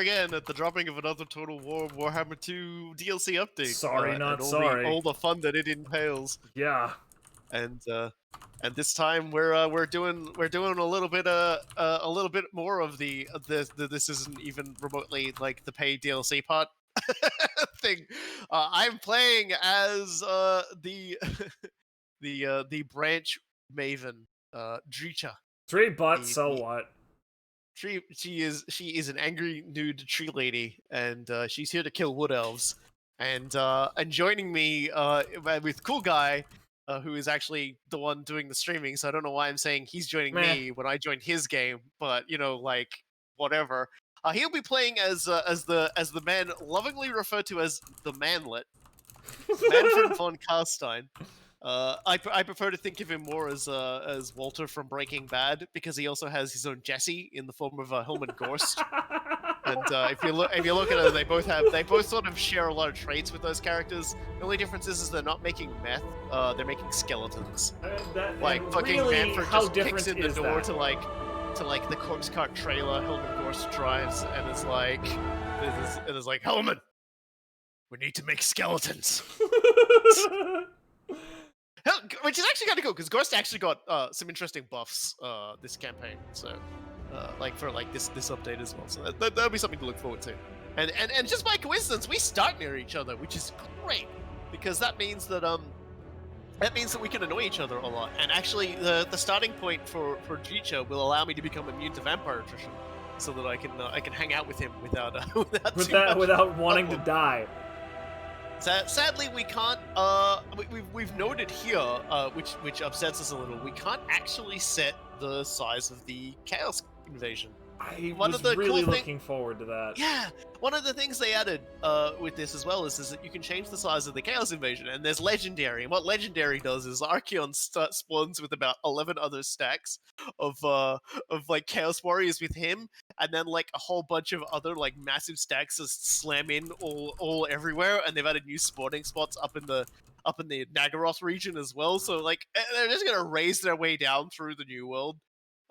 again at the dropping of another Total War Warhammer 2 DLC update. Sorry, not and sorry. All the fun that it entails. Yeah. And this time we're doing a little bit more of the this isn't even remotely like the paid DLC part thing. I'm playing as the the branch maven, Drycha. 3 butts, so what? She is an angry nude tree lady, and she's here to kill wood elves. And joining me with Coolguy, who is actually the one doing the streaming. So I don't know why I'm saying he's joining me when I joined his game, but you know, like whatever. He'll be playing as the man lovingly referred to as the Manlet, Mannfred von Carstein. I prefer to think of him more as Walter from Breaking Bad, because he also has his own Jesse in the form of Hillman Gorst. And if you look at it, they both sort of share a lot of traits with those characters. The only difference is they're not making meth; they're making skeletons. Like fucking really, Manfred how just different kicks in the is door that? to like the corpse cart trailer Hillman Gorst drives, and is like, Hillman, we need to make skeletons. Which is actually kind of cool, because Gorst actually got some interesting buffs this campaign, so for this update as well. So that'll be something to look forward to. And just by coincidence, we start near each other, which is great, because that means that we can annoy each other a lot. And actually, the starting point for Drycha will allow me to become immune to vampire attrition, so that I can hang out with him without without wanting to die. Sadly, we can't. We've noted here, which upsets us a little. We can't actually set the size of the Chaos Invasion. I was really looking forward to that. Yeah, one of the things they added with this as well is that you can change the size of the Chaos Invasion, and there's Legendary. And what Legendary does is Archeon spawns with about 11 other stacks of like Chaos Warriors with him, and then like a whole bunch of other like massive stacks just slam in all everywhere, and they've added new spawning spots up in the Nagaroth region as well. So like they're just gonna raise their way down through the New World.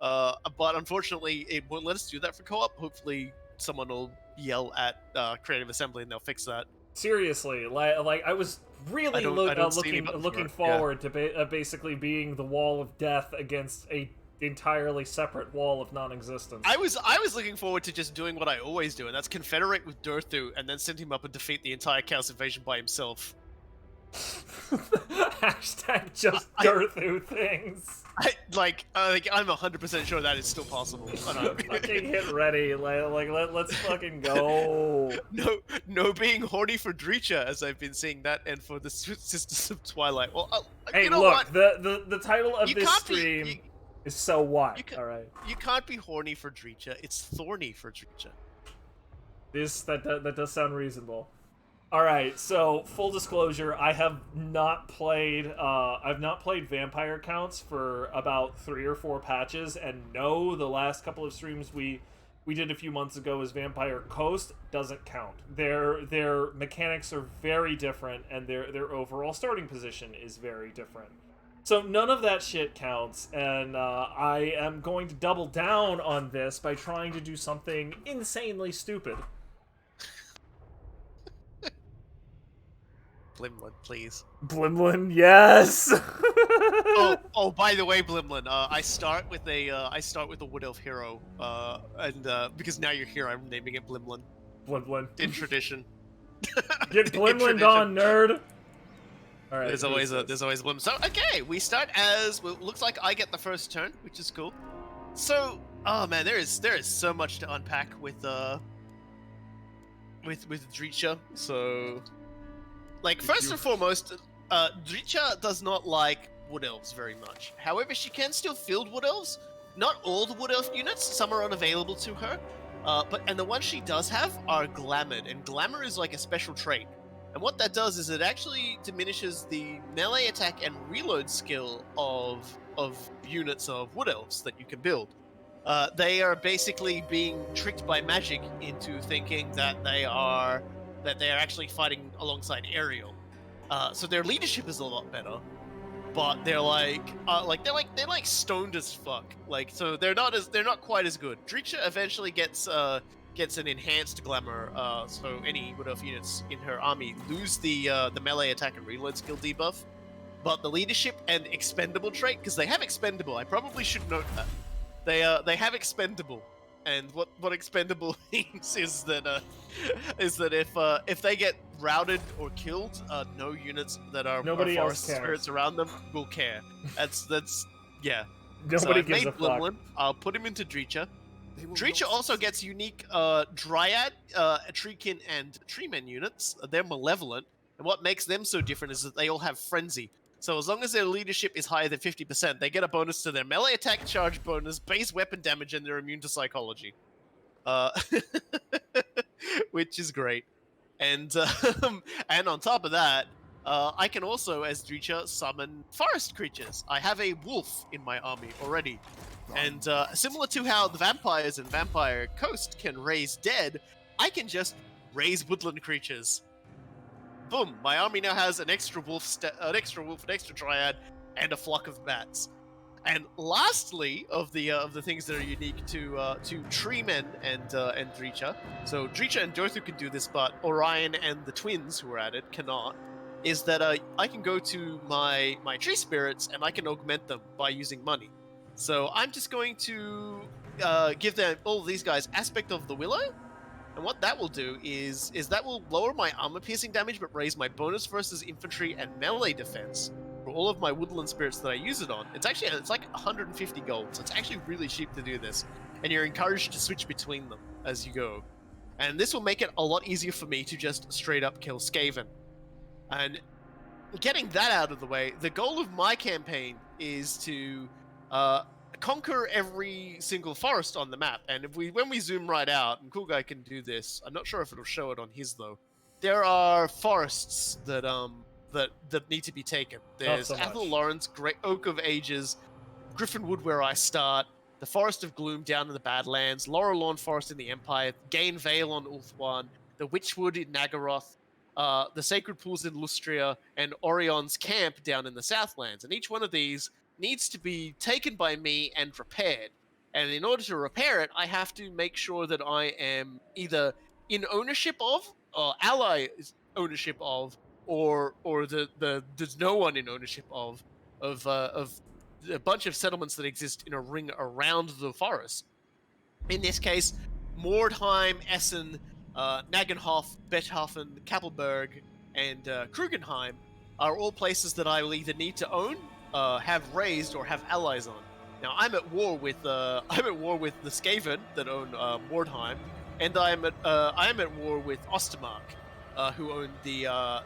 But unfortunately, it won't let us do that for co-op. Hopefully, someone will yell at Creative Assembly and they'll fix that. Seriously, like I was really looking forward to basically being the wall of death against a entirely separate wall of non-existence. I was looking forward to just doing what I always do, and that's confederate with Durthu and then send him up and defeat the entire Chaos Invasion by himself. Hashtag just Durthu things. I'm 100% sure that is still possible. Fucking get ready, let's fucking go. No being horny for Drycha, as I've been seeing that, and for the Sisters of Twilight. Well, hey, you know look, what? the title of this stream is So What? All right. You can't be horny for Drycha. It's thorny for Drycha. That does sound reasonable. All right, so full disclosure, I have not played. I've not played Vampire Counts for about 3 or 4 patches, and no, the last couple of streams we did a few months ago as Vampire Coast doesn't count. Their mechanics are very different, and their overall starting position is very different. So none of that shit counts, and I am going to double down on this by trying to do something insanely stupid. Blimlin, please. Blimlin, yes. oh, by the way, Blimlin, I start with a Wood Elf hero, and because now you're here, I'm naming it Blimlin. Blimlin. In tradition. Get Blimlin on, nerd. All right. There's always Blim. So okay, we start as looks like I get the first turn, which is cool. So, oh man, there is so much to unpack with Drycha. So. Like, first and foremost, Drycha does not like Wood Elves very much. However, she can still field Wood Elves. Not all the Wood Elf units, some are unavailable to her. And the ones she does have are Glamoured, and Glamour is like a special trait. And what that does is it actually diminishes the melee attack and reload skill of units of Wood Elves that you can build. They are basically being tricked by magic into thinking that they are actually fighting alongside Ariel. So their leadership is a lot better, but they're like stoned as fuck. Like, so they're not quite as good. Drycha eventually gets gets an enhanced glamour, so any Wood Elf units in her army lose the melee attack and reload skill debuff. But the leadership and expendable trait, because they have expendable, I probably should note that. They have expendable, and what expendable means is that if they get routed or killed, no units that are Nobody else forest cares. spirits around them will care. That's yeah. Nobody so gives a fuck. Blumlin. I'll put him into Drycha. Drycha also gets unique Dryad, Treekin, and Treemen units. They're malevolent, and what makes them so different is that they all have frenzy. So as long as their leadership is higher than 50%, they get a bonus to their melee attack charge bonus, base weapon damage, and they're immune to psychology. Which is great. And and on top of that, I can also, as Drycha, summon forest creatures. I have a wolf in my army already. And similar to how the vampires in Vampire Coast can raise dead, I can just raise woodland creatures. Boom! My army now has an extra wolf, an extra dryad, and a flock of bats. And lastly, of the things that are unique to Treemen and Drycha, so Drycha and Dothu can do this, but Orion and the twins who are at it cannot. Is that I can go to my tree spirits and I can augment them by using money. So I'm just going to give them all of these guys aspect of the willow. And what that will do is that will lower my armor piercing damage, but raise my bonus versus infantry and melee defense for all of my woodland spirits that I use it on. It's like 150 gold, so it's actually really cheap to do this. And you're encouraged to switch between them as you go. And this will make it a lot easier for me to just straight up kill Skaven. And getting that out of the way, the goal of my campaign is to conquer every single forest on the map. And when we zoom right out, and Coolguy can do this, I'm not sure if it'll show it on his though. There are forests that need to be taken. There's Athel Lawrence, Great Oak of Ages, Griffinwood where I start, the Forest of Gloom down in the Badlands, Laurel Forest in the Empire, Gain Vale on Ulthuan, the Witchwood in Nagaroth, the Sacred Pools in Lustria, and Orion's Camp down in the Southlands. And each one of these needs to be taken by me and repaired. And in order to repair it, I have to make sure that I am either in ownership of, or ally ownership of, or there's no one in ownership of a bunch of settlements that exist in a ring around the forest. In this case, Mordheim, Essen, Nagenhof, Betthofen, Kappelberg, and Krugenheim are all places that I will either need to own, have raised, or have allies on. Now I'm at war with the Skaven that own Mordheim, and I am at war with Ostermark, who own the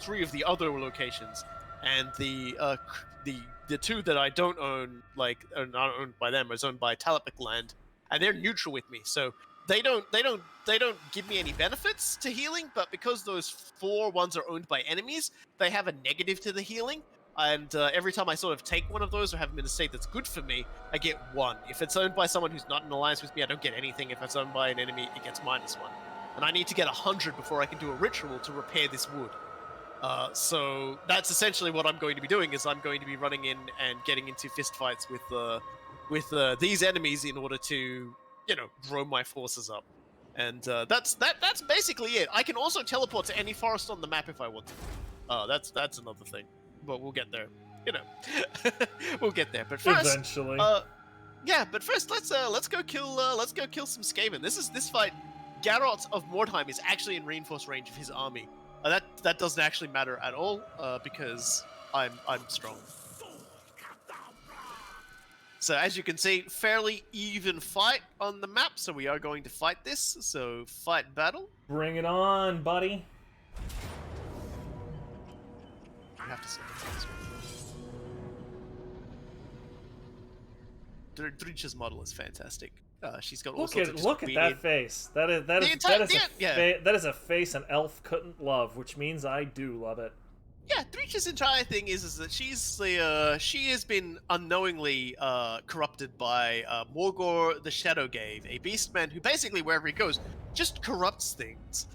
three of the other locations, and the two that I don't own, like are not owned by them, is owned by Talapik Land, and they're neutral with me. So they don't give me any benefits to healing, but because those 4 ones are owned by enemies, they have a negative to the healing. And every time I sort of take one of those or have them in a state that's good for me, I get 1. If it's owned by someone who's not in alliance with me, I don't get anything. If it's owned by an enemy, it gets -1. And I need to get 100 before I can do a ritual to repair this wood. So that's essentially what I'm going to be doing, is I'm going to be running in and getting into fistfights with these enemies in order to, grow my forces up. And that's basically it. I can also teleport to any forest on the map if I want to. That's another thing. But we'll get there. We'll get there. But first, eventually. But first, let's go kill some Skaven. This fight, Garrot of Mordheim is actually in reinforced range of his army. That doesn't actually matter at all because I'm strong. So as you can see, fairly even fight on the map. So we are going to fight this. So fight battle. Bring it on, buddy. I have to say this one. Drycha's model is fantastic. She's got all sorts of look at that face. That is a face an elf couldn't love, which means I do love it. Yeah, Drycha's entire thing is that she has been unknowingly corrupted by Morgor the Shadowgave, a beastman who basically wherever he goes just corrupts things.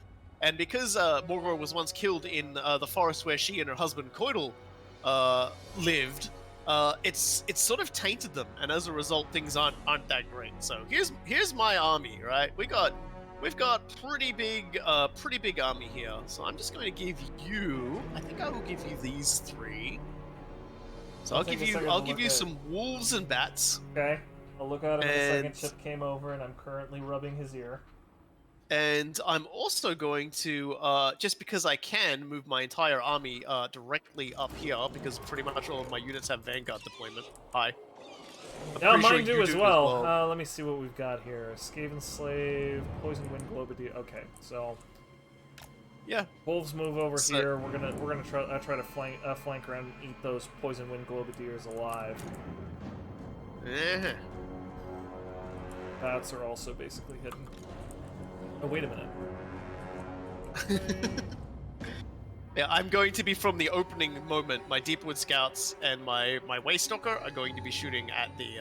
And because Morgor was once killed in the forest where she and her husband Coidal lived, it's sort of tainted them, and as a result, things aren't that great. So here's my army, right? We got we've got pretty big army here. So I'm just going to give you. I think I will give you these 3. So I'll give you some wolves and bats. Okay. I'll look at him in a second. Chip came over, and I'm currently rubbing his ear. And I'm also going to, just because I can, move my entire army directly up here, because pretty much all of my units have Vanguard deployment. Hi. Yeah, mine do as well. Let me see what we've got here. Skaven Slave, Poison Wind Globadier. Okay, so yeah, wolves move over here. We're gonna try to flank around and eat those Poison Wind Globadiers alive. Bats are also basically hidden. Oh, wait a minute. Yeah, I'm going to be from the opening moment. My Deepwood Scouts and my Waystalker are going to be shooting at the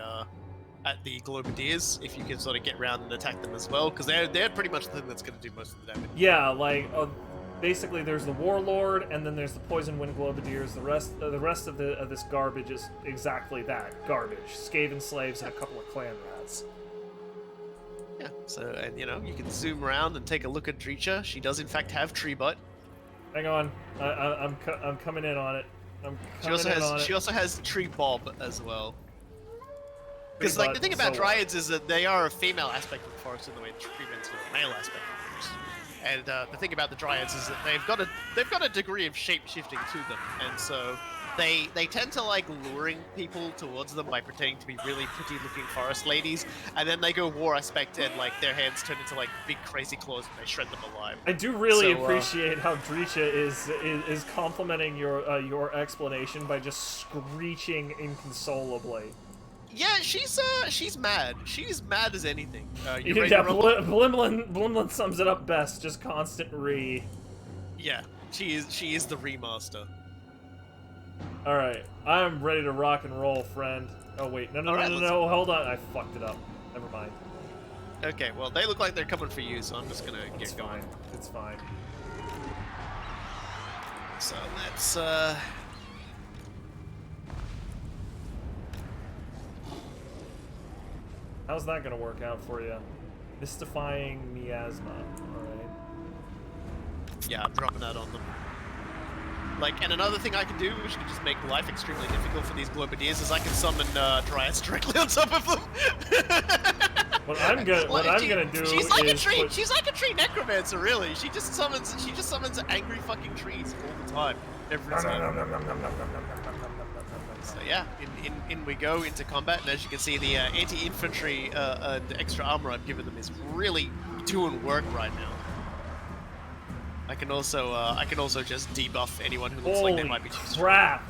Globadiers. If you can sort of get around and attack them as well, because they're pretty much the thing that's going to do most of the damage. Yeah, like basically there's the Warlord, and then there's the Poison Wind Globadiers. The rest of this garbage is exactly that garbage. Skaven Slaves and a couple of clan rats. Yeah. So and you can zoom around and take a look at Drycha. She does in fact have Tree Butt. Hang on, I'm coming in on it. She also has Tree Bob as well. Because like the thing about Dryads is that they are a female aspect of the forest in the way that Treemen's are a male aspect of the forest. And the thing about the Dryads is that they've got a degree of shape shifting to them, and so they tend to like luring people towards them by pretending to be really pretty looking forest ladies, and then they go war aspect and like their hands turn into like big crazy claws and they shred them alive. I do really appreciate how Drycha is complimenting your explanation by just screeching inconsolably. Yeah, she's mad. She's mad as anything. Blimlin sums it up best. Just constant re. Yeah, she is the remaster. All right, I'm ready to rock and roll, friend. Oh wait, no, hold on, I fucked it up. Never mind. Okay, well they look like they're coming for you, so I'm just gonna get going. It's fine. So let's How's that gonna work out for you? Mystifying miasma. Alright. Yeah, I'm dropping that on them. Like, and another thing I can do, which can just make life extremely difficult for these Globadiers, is I can summon Dryads directly on top of them. What I'm gonna do she's like a tree. She's like a tree necromancer, really. She just summons angry fucking trees all the time. Every time. So yeah, in we go into combat, and as you can see, the anti-infantry and extra armor I've given them is really doing work right now. I can also just debuff anyone who looks like they might be too strong. Crap!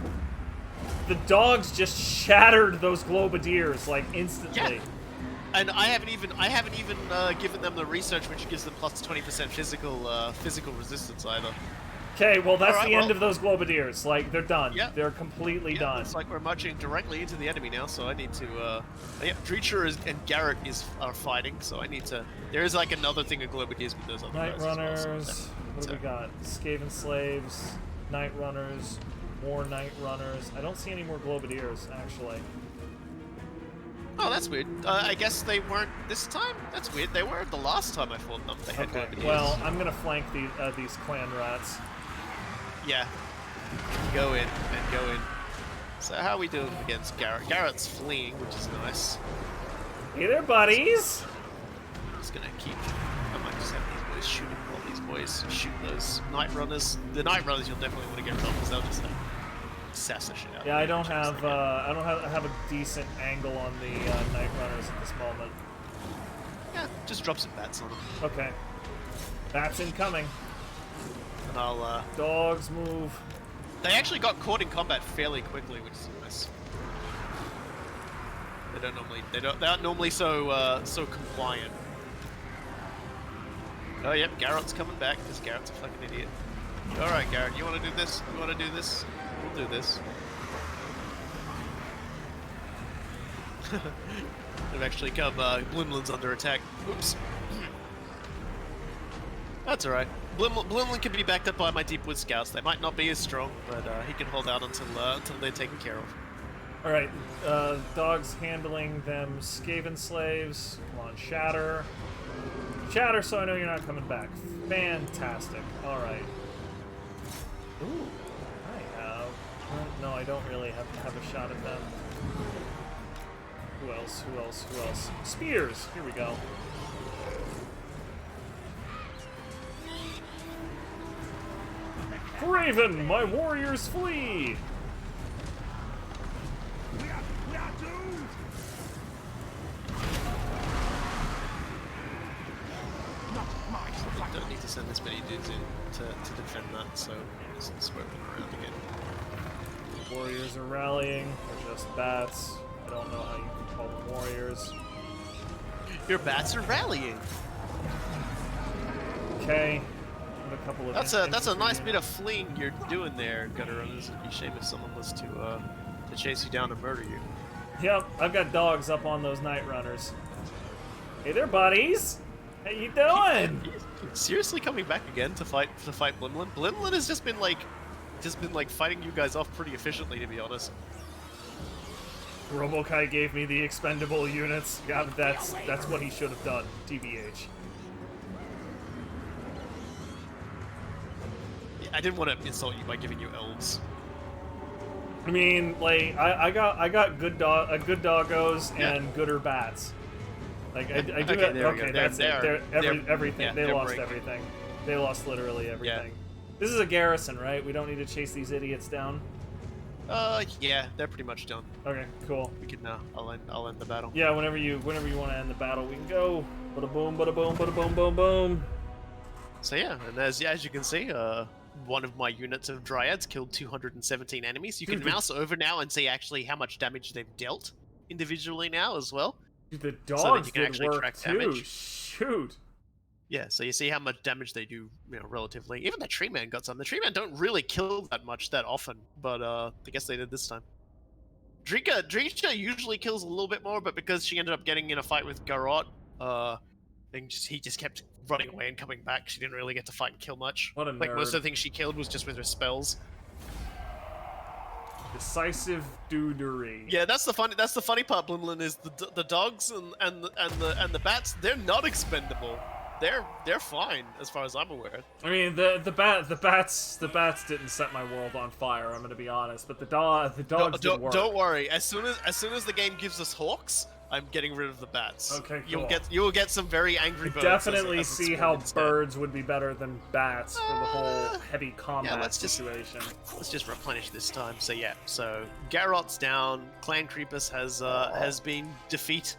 The dogs just shattered those Globadiers like instantly. Yeah. And I haven't even given them the research which gives them plus 20% physical resistance either. Okay, well that's the end of those Globadiers. Like they're done. Yeah. They're completely done. It's like we're marching directly into the enemy now, so I need to. Yeah, Drycha and Garrett are fighting, so I need to. There is like another thing of Globadiers with those other Night guys Runners. as well, so what do we got? Skaven Slaves, Night Runners, more Night Runners. I don't see any more Globadiers actually. Oh, that's weird. I guess they weren't this time? That's weird. They were the last time I fought them. They had Globadiers. Well, I'm gonna flank these clan rats. Yeah. Go in, and go in. So how are we doing against Garrett? Garrett's fleeing, which is nice. Hey there, buddies! I'm just gonna keep... I might just have these boys shooting all these boys shoot those Night Runners. The Night Runners you'll definitely want to get rid of, because they'll just sass the shit out. Yeah, I don't have a decent angle on the Night Runners at this moment. Yeah, just drop some bats on them. Okay. Bats incoming. And I'll, Dogs move. They actually got caught in combat fairly quickly, which is nice. They aren't normally so compliant. Oh yep, Garrett's coming back because Garrett's a fucking idiot. All right, Garrett, you want to do this? You want to do this? We'll do this. They've actually come. Blimlin's under attack. Oops. That's alright. Blimlin can be backed up by my Deepwood Scouts. They might not be as strong, but he can hold out until they're taken care of. Alright, dogs handling them Skaven Slaves. Come on, Shatter. chatter so I know you're not coming back. Fantastic. Alright. Ooh, I have... No, I don't really have a shot at them. Who else? Who else? Who else? Spears! Here we go. Raven, my warriors flee! Don't need to send this many dudes in to defend that, so just swerve them around again. The warriors are rallying. They're just bats. I don't know how you can call them warriors. Your bats are rallying. Okay. A couple of that's a nice bit of fleeing you're doing there, Gutter Runners. It'd be a shame if someone was to chase you down and murder you. Yep, I've got dogs up on those night runners. Hey there, buddies. How you doing? Seriously, coming back again to fight Blimlin? Blimlin has just been like fighting you guys off pretty efficiently, to be honest. RoboKy gave me the expendable units. Yeah, that's what he should have done. TBH. I didn't want to insult you by giving you elves. I mean, like I got good doggos Yeah. and gooder bats. Like I do Okay, have, there we okay, go. that's it. Everything. Yeah, they they're lost breaking. everything. They lost literally everything. Yeah. This is a garrison, right? We don't need to chase these idiots down. Yeah, they're pretty much done. Okay, cool. We can I'll end the battle. Yeah, whenever you want to end the battle, we can go. Bada boom, bada boom, bada boom, boom, boom. So yeah, and as you can see, one of my units of dryads killed 217 enemies. You can mouse over now and see actually how much damage they've dealt individually now as well. Dude, the So that dogs you can did actually work track too. damage. Shoot. Yeah, so you see how much damage they do, relatively. Even the tree man got some. The tree man don't really kill that much that often, but I guess they did this time. Drycha usually kills a little bit more, but because she ended up getting in a fight with Garrot, he just kept running away and coming back. She didn't really get to fight and kill much. What a Like most nerd. of the things she killed was just with her spells. Decisive dudery. Yeah, that's the funny part, Blimlin, is the dogs and the bats. They're not expendable. They're fine as far as I'm aware. I mean, the bats didn't set my world on fire. I'm gonna be honest, but the dogs did work. Don't worry. As soon as the game gives us hawks, I'm getting rid of the bats. Okay, cool. You will get some very angry birds. Definitely as see a how instead. birds would be better than bats for the whole heavy combat situation. Let's just replenish this time. So yeah, so Garrot's down. Clan Creepus has been defeat.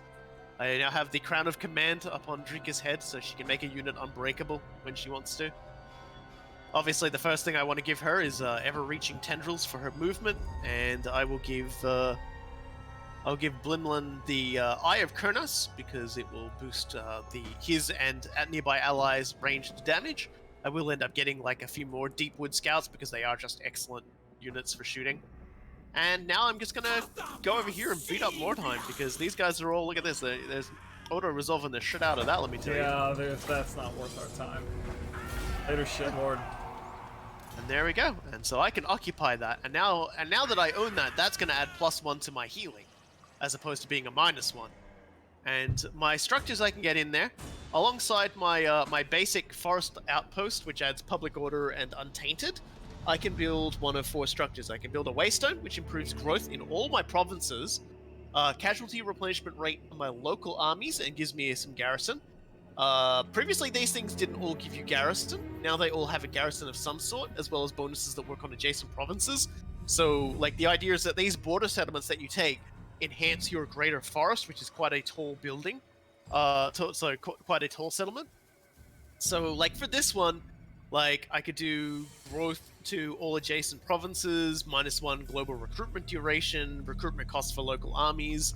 I now have the Crown of Command up on Drycha's head, so she can make a unit unbreakable when she wants to. Obviously, the first thing I want to give her is ever-reaching tendrils for her movement, and I will give Blimlin the Eye of Kurnos because it will boost his and nearby allies' ranged damage. I will end up getting like a few more Deepwood Scouts because they are just excellent units for shooting. And now I'm just gonna go over here and beat up Mordheim because these guys are all, look at this, there's auto-resolving the shit out of that, let me tell you. Yeah, that's not worth our time. Later, shitlord. And there we go. And so I can occupy that. And now that I own that, that's gonna add +1 to my healing, as opposed to being a -1. And my structures I can get in there, alongside my my basic forest outpost, which adds public order and untainted. I can build one of 4 structures. I can build a waystone, which improves growth in all my provinces, casualty replenishment rate on my local armies, and gives me some garrison. Previously, these things didn't all give you garrison. Now they all have a garrison of some sort, as well as bonuses that work on adjacent provinces. So, like, the idea is that these border settlements that you take enhance your greater forest, which is quite a tall building. Quite a tall settlement. So, like, for this one, like, I could do growth to all adjacent provinces, -1 global recruitment duration, recruitment costs for local armies.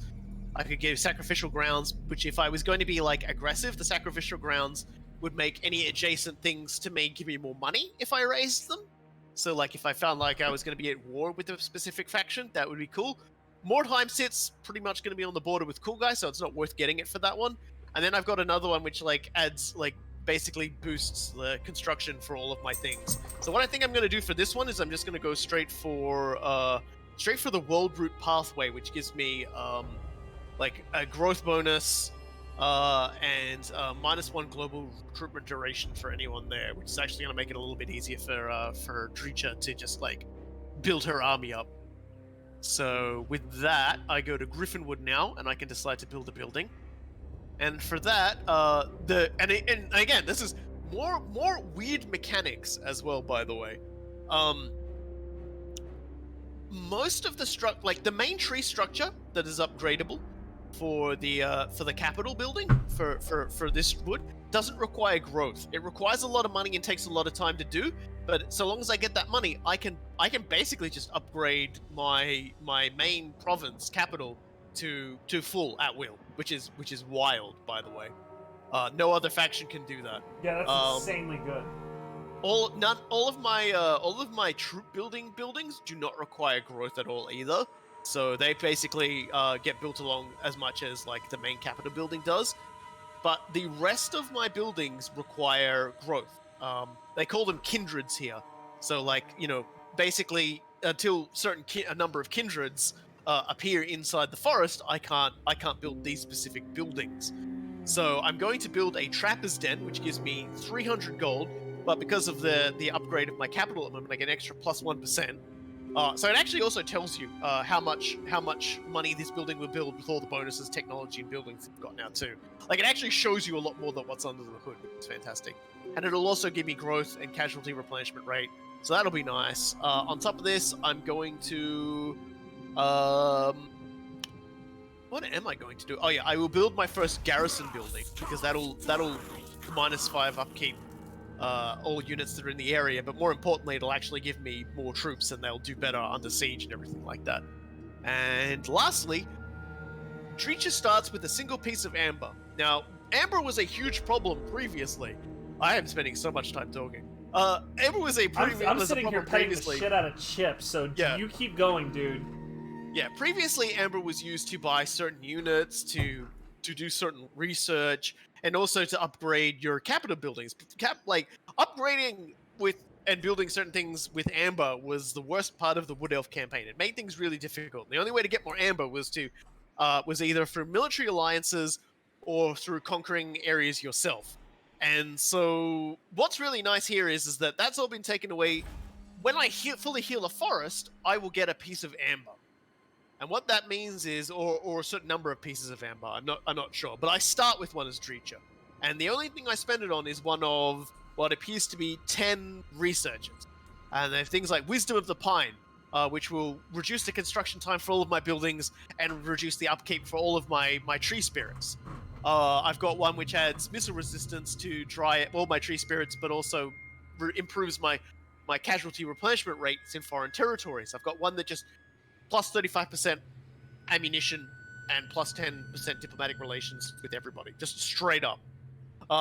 I could give sacrificial grounds, which if I was going to be, like, aggressive, the sacrificial grounds would make any adjacent things to me give me more money if I raised them. So, like, if I found like I was going to be at war with a specific faction, that would be cool. Mordheim sits pretty much going to be on the border with Coolguy, so it's not worth getting it for that one. And then I've got another one which, like, adds, like, basically boosts the construction for all of my things. So what I think I'm going to do for this one is I'm just going to go straight for the World Route pathway, which gives me like a growth bonus, and -1 global recruitment duration for anyone there, which is actually going to make it a little bit easier for Drycha to just like build her army up. So with that, I go to Griffinwood now, and I can decide to build a building. And for that, and again, this is more weird mechanics as well, by the way. Most of the like the main tree structure that is upgradable for the capital building for this wood doesn't require growth. It requires a lot of money and takes a lot of time to do. But so long as I get that money, I can basically just upgrade my main province capital to full at will, which is wild, by the way. No other faction can do that. Yeah, that's insanely good. All of my troop buildings do not require growth at all either. So they basically get built along as much as like the main capital building does. But the rest of my buildings require growth. They call them kindreds here. So like, you know, basically until a number of kindreds appear inside the forest, I can't build these specific buildings. So I'm going to build a trapper's den, which gives me 300 gold. But because of the upgrade of my capital at the moment, I get an extra +1%. So it actually also tells you how much money this building will build with all the bonuses, technology, and buildings you've got now too. Like it actually shows you a lot more than what's under the hood, which is fantastic. And it'll also give me growth and casualty replenishment rate, so that'll be nice. On top of this, I'm going to what am I going to do? Oh yeah, I will build my first garrison building because that'll -5 upkeep. All units that are in the area, but more importantly, it'll actually give me more troops and they'll do better under siege and everything like that. And lastly, Drycha starts with a single piece of amber. Now, amber was a huge problem previously. I am spending so much time talking. Amber was a I'm sitting here petting the shit out of Chip, so yeah. You keep going, dude. Yeah, previously amber was used to buy certain units, to do certain research, and also to upgrade your capital buildings. Like upgrading with and building certain things with amber was the worst part of the Wood Elf campaign. It made things really difficult. The only way to get more amber was either through military alliances or through conquering areas yourself. And so what's really nice here is that that's all been taken away. When I fully heal a forest, I will get a piece of amber. And what that means is, or a certain number of pieces of amber, I'm not sure, but I start with one as Drycha. And the only thing I spend it on is one of what appears to be 10 researchers. And they have things like Wisdom of the Pine, which will reduce the construction time for all of my buildings and reduce the upkeep for all of my tree spirits. I've got one which adds missile resistance to all my tree spirits, but also improves my casualty replenishment rates in foreign territories. I've got one that just plus 35% ammunition and plus 10% diplomatic relations with everybody, just straight up.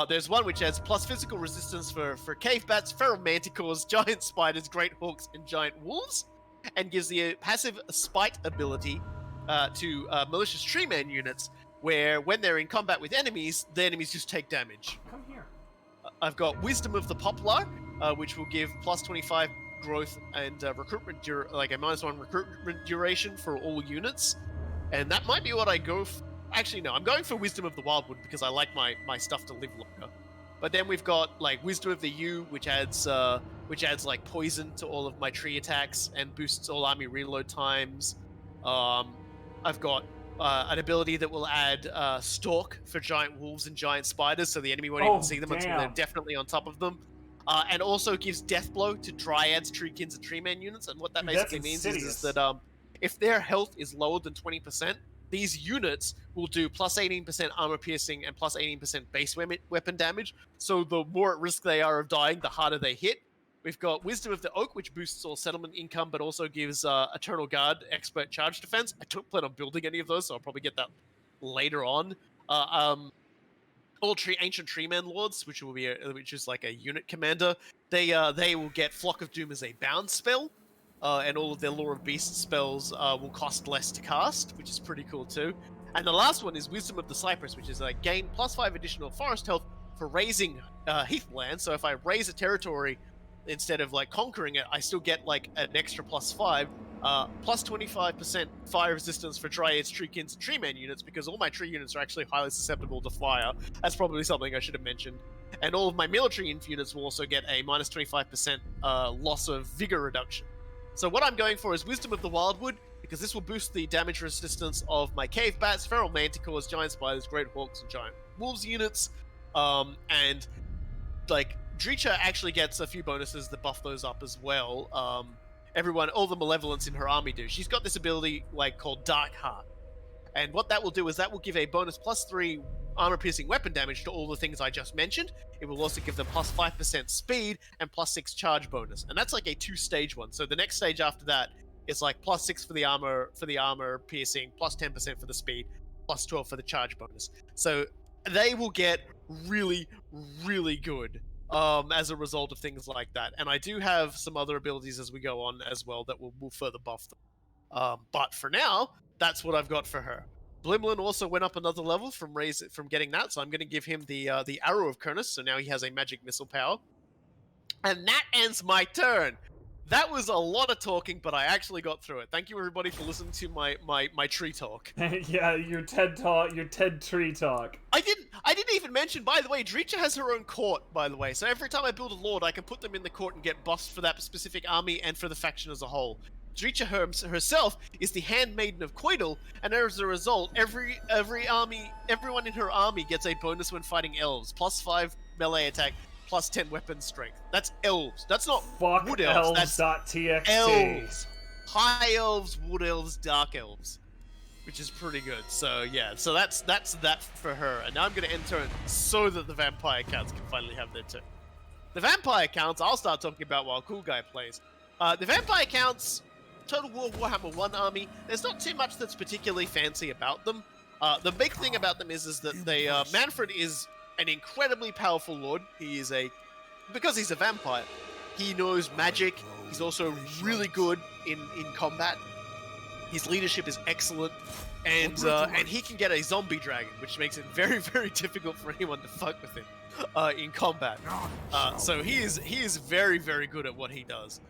There's one which has plus physical resistance for cave bats, feral manticores, giant spiders, great hawks, and giant wolves, and gives the passive spite ability to malicious tree man units, where when they're in combat with enemies, the enemies just take damage. Come here. I've got Wisdom of the Poplar, which will give plus 25 growth and recruitment like a -1 recruitment duration for all units, and that might be what I go for. Actually no, I'm going for Wisdom of the Wildwood because I like my stuff to live longer. But then we've got like Wisdom of the Yew, which adds like poison to all of my tree attacks and boosts all army reload times. I've got an ability that will add stalk for giant wolves and giant spiders, so the enemy won't even see them until they're definitely on top of them. And also gives Death Blow to Dryads, Treekins, and Treeman units. And what that basically means is that if their health is lower than 20%, these units will do plus 18% armor piercing and plus 18% base weapon damage. So the more at risk they are of dying, the harder they hit. We've got Wisdom of the Oak, which boosts all settlement income, but also gives Eternal Guard expert charge defense. I don't plan on building any of those, so I'll probably get that later on. All ancient treeman lords, which is like a unit commander, they will get Flock of Doom as a bound spell, and all of their Lore of Beasts spells will cost less to cast, which is pretty cool too. And the last one is Wisdom of the Cypress, which is gain +5 additional forest health for raising heathland. So if I raise a territory instead of like conquering it, I still get like an extra +5, plus 25% fire resistance for Dryads, Treekins, and Treeman units, because all my tree units are actually highly susceptible to fire. That's probably something I should have mentioned. And all of my military inf units will also get a minus 25% loss of vigor reduction. So what I'm going for is Wisdom of the Wildwood, because this will boost the damage resistance of my Cave Bats, Feral Manticores, Giant Spiders, Great Hawks, and Giant Wolves units. And like Drycha actually gets a few bonuses that buff those up as well. All the malevolence in her army do. She's got this ability like called Dark Heart. And what that will do is that will give a bonus +3 armor-piercing weapon damage to all the things I just mentioned. It will also give them +5% speed and +6 charge bonus. And that's like a 2-stage one. So the next stage after that is like +6 for the armor piercing, +10% for the speed, +12 for the charge bonus. So they will get really, really good as a result of things like that. And I do have some other abilities as we go on as well that will further buff them. But for now, that's what I've got for her. Blimlin also went up another level from getting that, so I'm going to give him the Arrow of Kurnus, so now he has a magic missile power. And that ends my turn. That was a lot of talking, but I actually got through it. Thank you, everybody, for listening to my tree talk. Yeah, your TED talk, your TED tree talk. I didn't even mention, by the way, Drycha has her own court, by the way. So every time I build a lord, I can put them in the court and get buffs for that specific army and for the faction as a whole. Drycha herself is the handmaiden of Coidal, and as a result, everyone in her army gets a bonus when fighting elves, +5 melee attack, +10 weapon strength. That's elves. That's not wood elves. That's elves. High elves, wood elves, dark elves, which is pretty good. So yeah, so that's that for her. And now I'm going to end turn so that the vampire counts can finally have their turn. The vampire counts I'll start talking about while Coolguy plays. The vampire counts. Total War Warhammer 1 army. There's not too much that's particularly fancy about them. The big thing about them is that they Mannfred is an incredibly powerful lord. Because he's a vampire, he knows magic. He's also really good in combat. His leadership is excellent, and he can get a zombie dragon, which makes it very, very difficult for anyone to fuck with him in combat. So he is very, very good at what he does.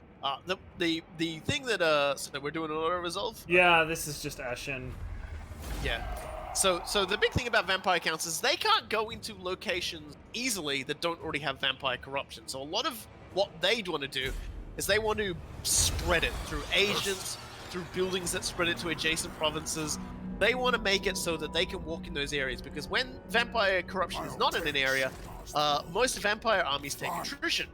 The thing that so we're doing an auto resolve. Yeah, this is just Ashen. Yeah. So the big thing about vampire counts is they can't go into locations easily that don't already have vampire corruption. So a lot of what they'd want to do is they want to spread it through agents, through buildings that spread it to adjacent provinces. They want to make it so that they can walk in those areas, because when vampire corruption is not in an area, most vampire armies take attrition.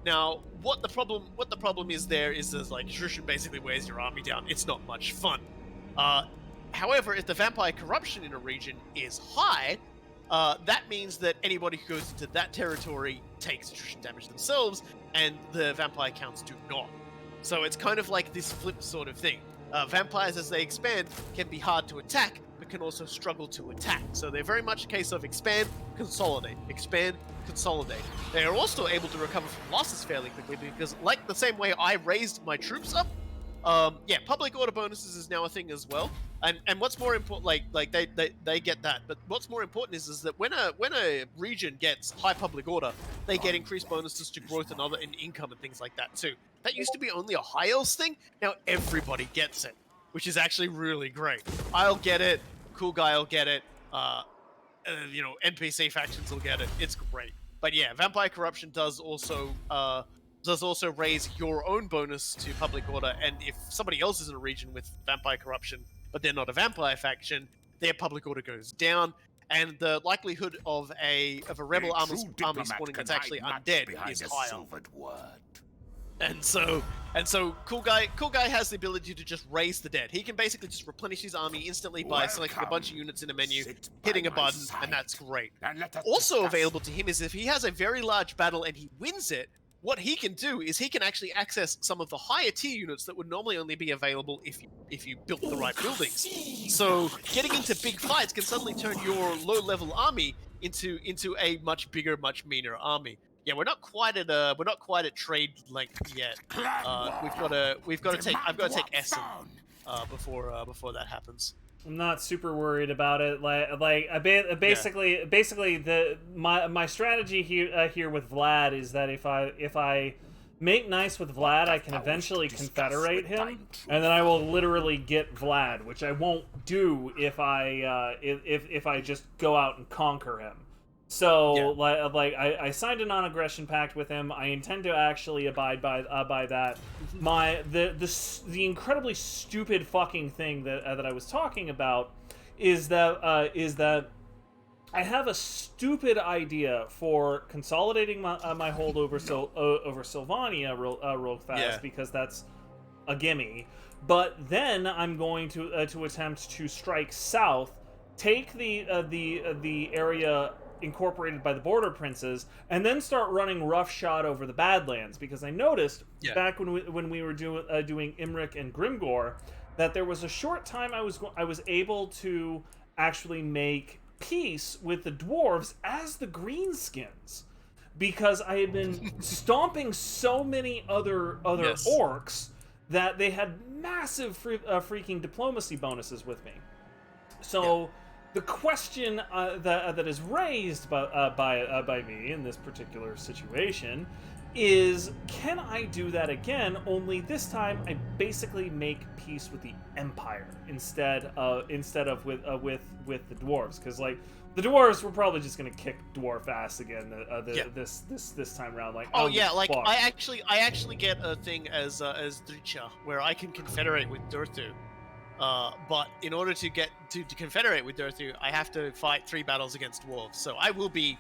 Now, what the problem is there is like attrition basically wears your army down. It's not much fun. However, if the vampire corruption in a region is high, that means that anybody who goes into that territory takes attrition damage themselves, and the vampire counts do not. So it's kind of like this flip sort of thing. Vampires, as they expand, can be hard to attack, but can also struggle to attack. So they're very much a case of expand, consolidate, expand, consolidate. They are also able to recover from losses fairly quickly, because like the same way I raised my troops up, yeah, public order bonuses is now a thing as well. And what's more important, like they get that, but what's more important is that when a region gets high public order, they get increased bonuses to growth and income and things like that too. That used to be only a high elves thing. Now everybody gets it, which is actually really great. I'll get it. Coolguy will get it. You know, NPC factions will get it. It's great. But yeah, vampire corruption does also raise your own bonus to public order, and if somebody else is in a region with vampire corruption, but they're not a vampire faction, their public order goes down, and the likelihood of a rebel army spawning that's actually undead is higher. And so Coolguy has the ability to just raise the dead. He can basically just replenish his army instantly by selecting a bunch of units in a menu, hitting a button, and that's great. Also available to him is if he has a very large battle and he wins it, what he can do is he can actually access some of the higher tier units that would normally only be available if you built the right buildings. So getting into big fights can suddenly turn your low-level army into a much bigger, much meaner army. Yeah, we're not quite at trade length yet. I've got to take Essen before that happens. I'm not super worried about it. Basically, my strategy here with Vlad is that if I make nice with Vlad, I can eventually confederate him, and then I will literally get Vlad, which I won't do if I just go out and conquer him. So, I signed a non-aggression pact with him. I intend to actually abide by that. The incredibly stupid fucking thing that I was talking about is that I have a stupid idea for consolidating my hold over Sylvania real fast because that's a gimme. But then I'm going to attempt to strike south, take the area incorporated by the Border Princes, and then start running roughshod over the Badlands, because I noticed back when we were doing Imric and Grimgor that there was a short time I was able to actually make peace with the dwarves as the greenskins, because I had been stomping so many other orcs that they had massive freaking diplomacy bonuses with me. So the question that is raised by me in this particular situation is, can I do that again? Only this time I basically make peace with the Empire instead of with the dwarves, because like the dwarves were probably just gonna kick dwarf ass again this time around. Like, oh yeah, like I actually get a thing as Drycha, where I can confederate with Durthu. But in order to get to confederate with Durthu, I have to fight 3 battles against dwarves. So I will be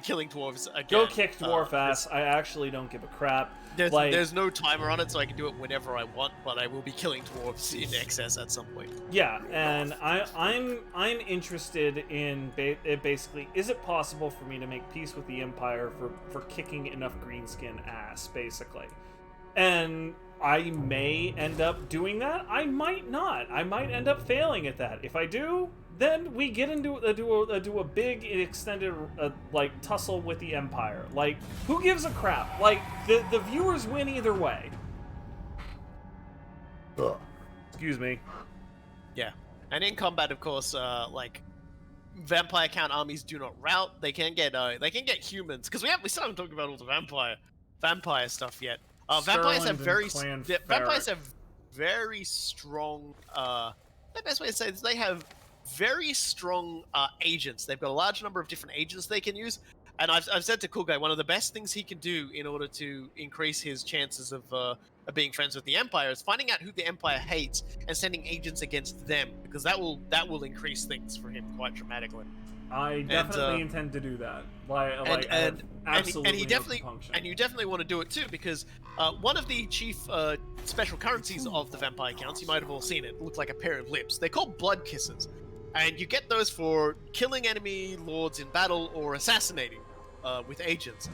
killing dwarves again. Go kick dwarf ass. I actually don't give a crap. There's no timer on it, so I can do it whenever I want. But I will be killing dwarves in excess at some point. Yeah, and I'm interested in basically, is it possible for me to make peace with the Empire for kicking enough greenskin ass, basically? And I may end up doing that. I might not. I might end up failing at that. If I do, then we get into do a big extended like tussle with the Empire. Like, who gives a crap? Like, the viewers win either way. Ugh. Excuse me. Yeah, and in combat, of course, like vampire count armies do not rout. They can get humans, because we still haven't talked about all the vampire stuff yet. Vampires have very strong. The best way to say this, they have very strong agents. They've got a large number of different agents they can use. And I've said to Coolguy, one of the best things he can do in order to increase his chances of being friends with the Empire is finding out who the Empire hates and sending agents against them, because that will increase things for him quite dramatically. I definitely intend to do that. And you definitely want to do it too, because one of the chief special currencies of the vampire counts, you might have all seen it, looks like a pair of lips. They're called blood kisses, and you get those for killing enemy lords in battle or assassinating with agents.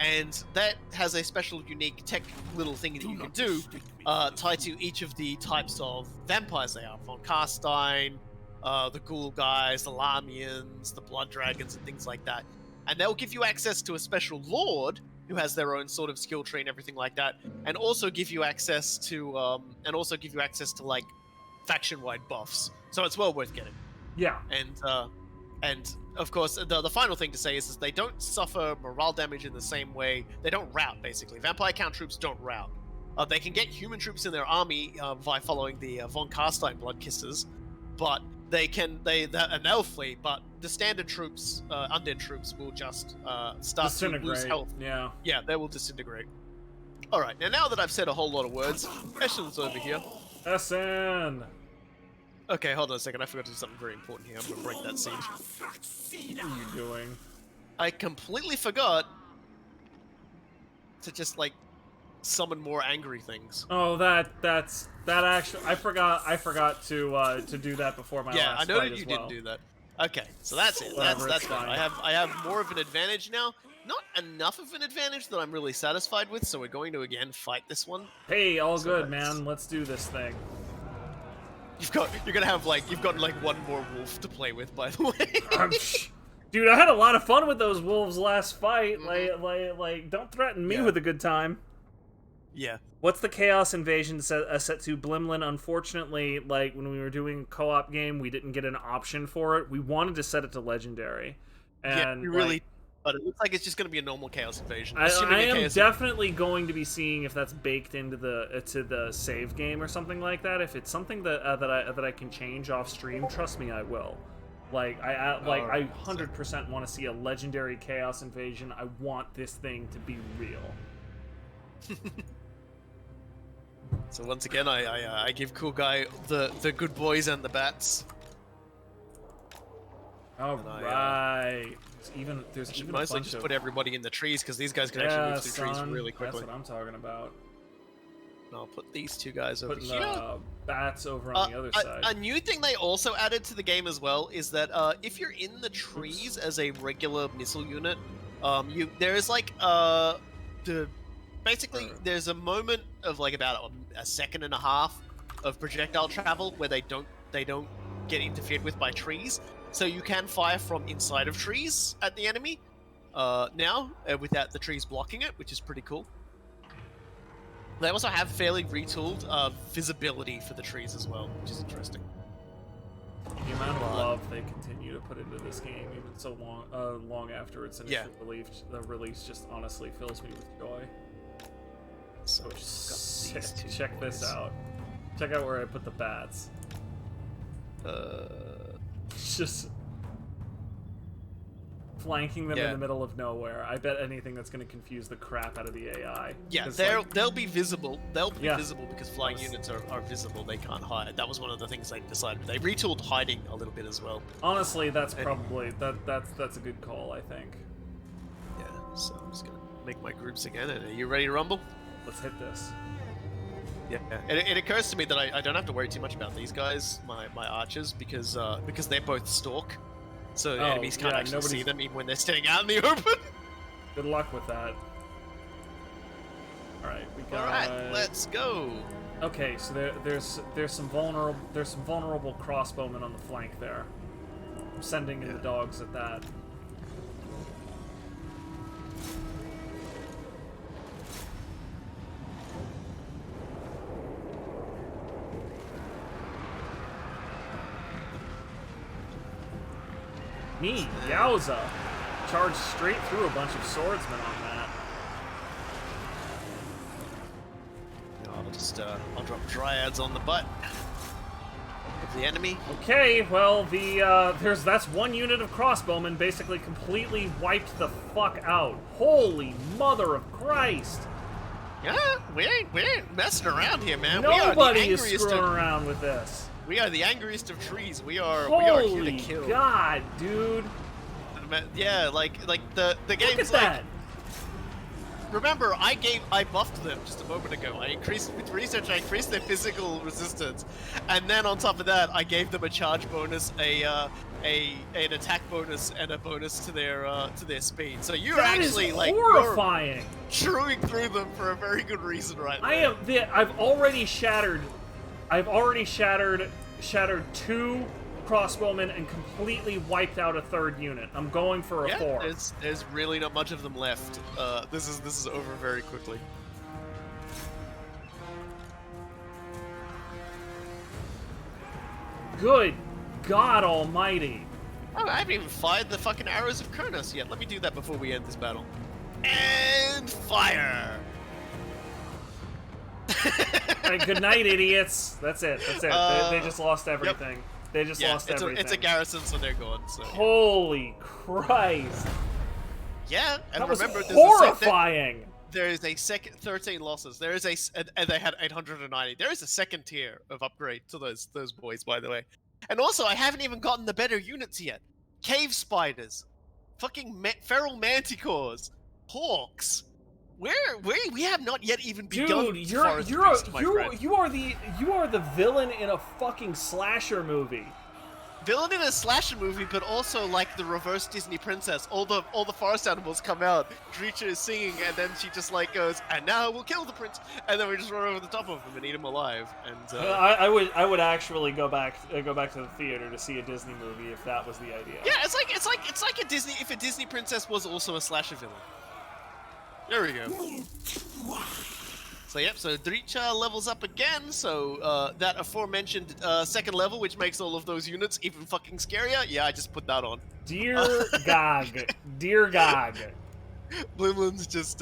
And that has a special, unique tech little thing that you can do tied to each of the types of vampires they are. Von Carstein, the Coolguys, the Lamians, the Blood Dragons, and things like that. And they'll give you access to a special lord who has their own sort of skill tree and everything like that, and also give you access to like faction-wide buffs. So it's well worth getting. Yeah. And of course, the final thing to say is they don't suffer morale damage in the same way. They don't rout, basically. Vampire count troops don't rout. They can get human troops in their army by following the Von Carstein blood kisses, but they'll flee. But the standard troops, undead troops, will just start to lose health. Yeah, they will disintegrate. All right, now that I've said a whole lot of words, Eshen's over here. SN. Okay, hold on a second. I forgot to do something very important here. I'm gonna break that siege. What are you doing? I completely forgot to just like summon more angry things. Oh, that actually I forgot to do that before my last fight. Yeah, I know that you didn't do that. Okay, so that's it. Whatever, That's fine. I have more of an advantage now. Not enough of an advantage that I'm really satisfied with, so we're going to again fight this one. Hey, all good, man. Let's do this thing. You've got one more wolf to play with, by the way. Dude, I had a lot of fun with those wolves last fight. Like, don't threaten me with a good time. Yeah. What's the Chaos Invasion set to Blimlin? Unfortunately, like, when we were doing a co-op game, we didn't get an option for it. We wanted to set it to Legendary. And, yeah, we really... But it looks like it's just going to be a normal Chaos Invasion. I am Chaos definitely going to be seeing if that's baked into the save game or something like that. If it's something that I can change off stream, trust me, I will. Like I 100% want to see a legendary Chaos Invasion. I want this thing to be real. So once again, I give Coolguy the good boys and the bats. All right. There's even a mostly bunch just of... put everybody in the trees because these guys can actually move through trees really quickly. That's what I'm talking about. And I'll put these two guys over Putting here. Bats over on the other side. A new thing they also added to the game as well is that if you're in the trees as a regular missile unit, there's like basically there's a moment of like about a second and a half of projectile travel where they don't get interfered with by trees. So you can fire from inside of trees at the enemy now, without the trees blocking it, which is pretty cool. They also have fairly retooled visibility for the trees as well, which is interesting. The amount of love they continue to put into this game, even so long after its initial release, just honestly fills me with joy. So check this out. Check out where I put the bats. Just flanking them in the middle of nowhere. I bet anything that's going to confuse the crap out of the AI. Yeah, they'll be visible. They'll be visible because flying units are visible. They can't hide. That was one of the things they decided. They retooled hiding a little bit as well. Honestly, that's probably that's a good call, I think. Yeah, so I'm just gonna make my groups again. Are you ready to rumble? Let's hit this. Yeah, it occurs to me that I don't have to worry too much about these guys, my archers, because they're both stalk, so enemies can't actually see them even when they're standing out in the open. Good luck with that. All right, we got. All right, let's go. Okay, so there's some vulnerable crossbowmen on the flank there. I'm sending in the dogs at that. Me, yowza! Charged straight through a bunch of swordsmen on that. I'll drop dryads on the butt of the enemy. Okay, well that's one unit of crossbowmen basically completely wiped the fuck out. Holy mother of Christ! Yeah, we ain't messing around here, man. Nobody is screwing around with this. We are the angriest of trees. We are here to kill. Holy God, dude! Yeah, like the game's Look at that. Remember, I buffed them just a moment ago. With research, I increased their physical resistance, and then on top of that, I gave them a charge bonus, an attack bonus, and a bonus to their speed. So you're actually like horrifying. Chewing through them for a very good reason, right there. I've already shattered 2 crossbowmen and completely wiped out a 3rd unit. I'm going for a 4. There's really not much of them left. This is over very quickly. Good God Almighty! Oh, I haven't even fired the fucking arrows of Kronos yet. Let me do that before we end this battle. And fire! Right, good night, idiots. That's it. They just lost everything. Yep. They just lost everything. It's a garrison, so they're gone. So, holy Christ! Yeah, and that remember, was horrifying. There is a second 13 losses. There is and they had 890. There is a second tier of upgrade to those boys, by the way. And also, I haven't even gotten the better units yet. Cave spiders, fucking feral manticores, hawks. We have not yet even begun. Dude, you are the villain in a fucking slasher movie. Villain in a slasher movie, but also like the reverse Disney princess. All the forest animals come out. Drycha is singing, and then she just like goes, "And now we'll kill the prince," and then we just run over the top of him and eat him alive. And I would actually go back to the theater to see a Disney movie if that was the idea. Yeah, it's like a Disney if a Disney princess was also a slasher villain. There we go. So yep, so Drycha levels up again, so that aforementioned second level, which makes all of those units even fucking scarier, yeah, I just put that on. Dear Gog. Dear Gog. Blimlin's just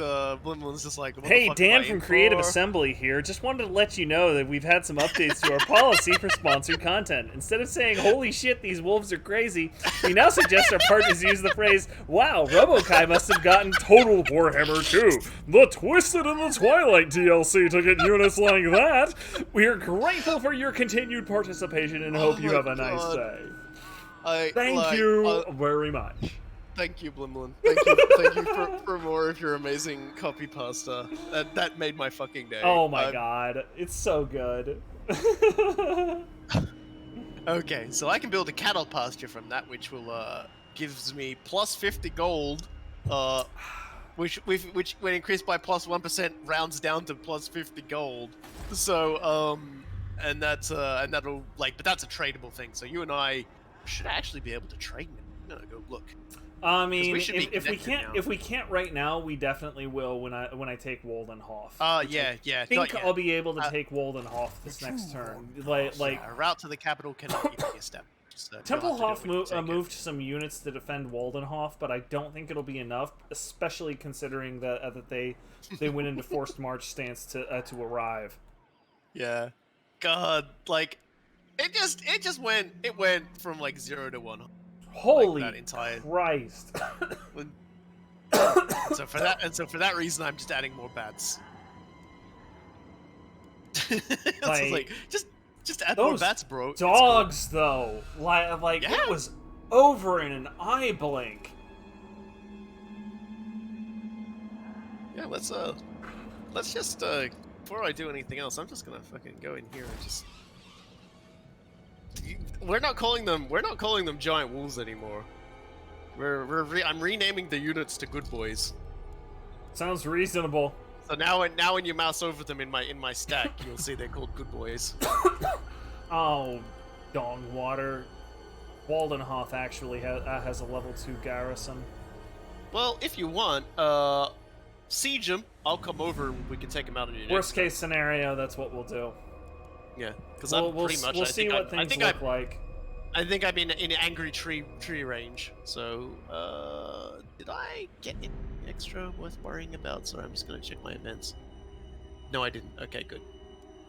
like, what the Hey, fuck am I Dan in from Creative for? Assembly here. Just wanted to let you know that we've had some updates to our policy for sponsored content. Instead of saying, holy shit, these wolves are crazy, we now suggest our partners use the phrase, wow, RoboKy must have gotten total Warhammer 2, the Twisted and the Twilight DLC to get units like that. We are grateful for your continued participation and hope you my have a nice God. day. Thank you very much. Thank you, Blimlin. Thank you for more of your amazing copy pasta. That made my fucking day. Oh my god, it's so good. Okay, so I can build a cattle pasture from that, which will gives me plus 50 gold, which when increased by plus 1% rounds down to plus 50 gold. So and that'll like, but that's a tradable thing. So you and I should actually be able to trade it. I'm gonna go look. I mean, if we can't right now, we definitely will when I take Waldenhof. Yeah. I think I'll be able to take Waldenhof this next turn. Like a route to the capital cannot even be established. Templehof moved some units to defend Waldenhof, but I don't think it'll be enough, especially considering that they went into forced march stance to arrive. Yeah, God, like it went from like 0 to 1. Holy like, that entire... Christ! so for that reason, I'm just adding more bats. like just add more bats, bro. Dogs, though, like yeah. It was over in an eye blink. Yeah, let's just before I do anything else, I'm just gonna fucking go in here and just. We're not calling them giant wolves anymore. I'm renaming the units to good boys. Sounds reasonable. So now when you mouse over them in my stack, you'll see they're called good boys. Oh, Dongwater. Waldenhof actually has a level 2 garrison. Well, if you want, siege them. I'll come over and we can take them out in your Worst case scenario, that's what we'll do. Yeah, because we'll see what things look like. I think I'm in angry tree range. So, did I get any extra worth worrying about? Sorry, I'm just gonna check my events. No, I didn't. Okay, good.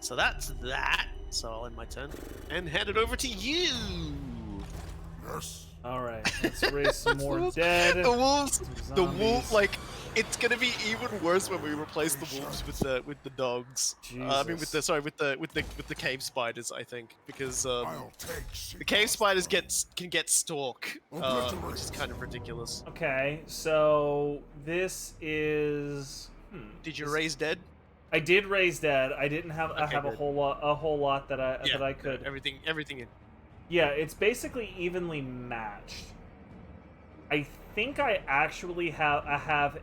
So that's that. So I'll end my turn and hand it over to you. Yes. All right, let's raise some more dead. The wolves, like, it's gonna be even worse when we replace the wolves with the dogs. I mean, with the cave spiders, I think, because the cave spiders can get stalk, which is kind of ridiculous. Okay, so this is. Did you raise dead? I did raise dead. I didn't have good. a whole lot that I could. Everything in. Yeah, it's basically evenly matched. I think I actually have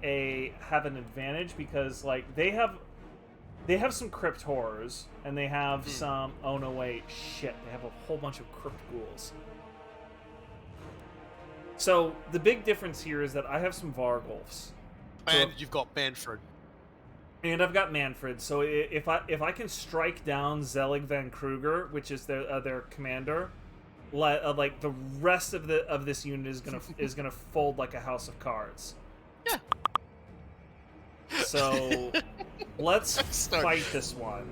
an advantage because like they have some crypt horrors and they have some. Oh no, wait, shit! They have a whole bunch of crypt ghouls. So the big difference here is that I have some Vargulfs, And you've got Mannfred. and I've got Mannfred. So if I can strike down Zelig van Kruger, which is their commander. Like the rest of this unit is gonna fold like a house of cards. Yeah. So let's fight this one.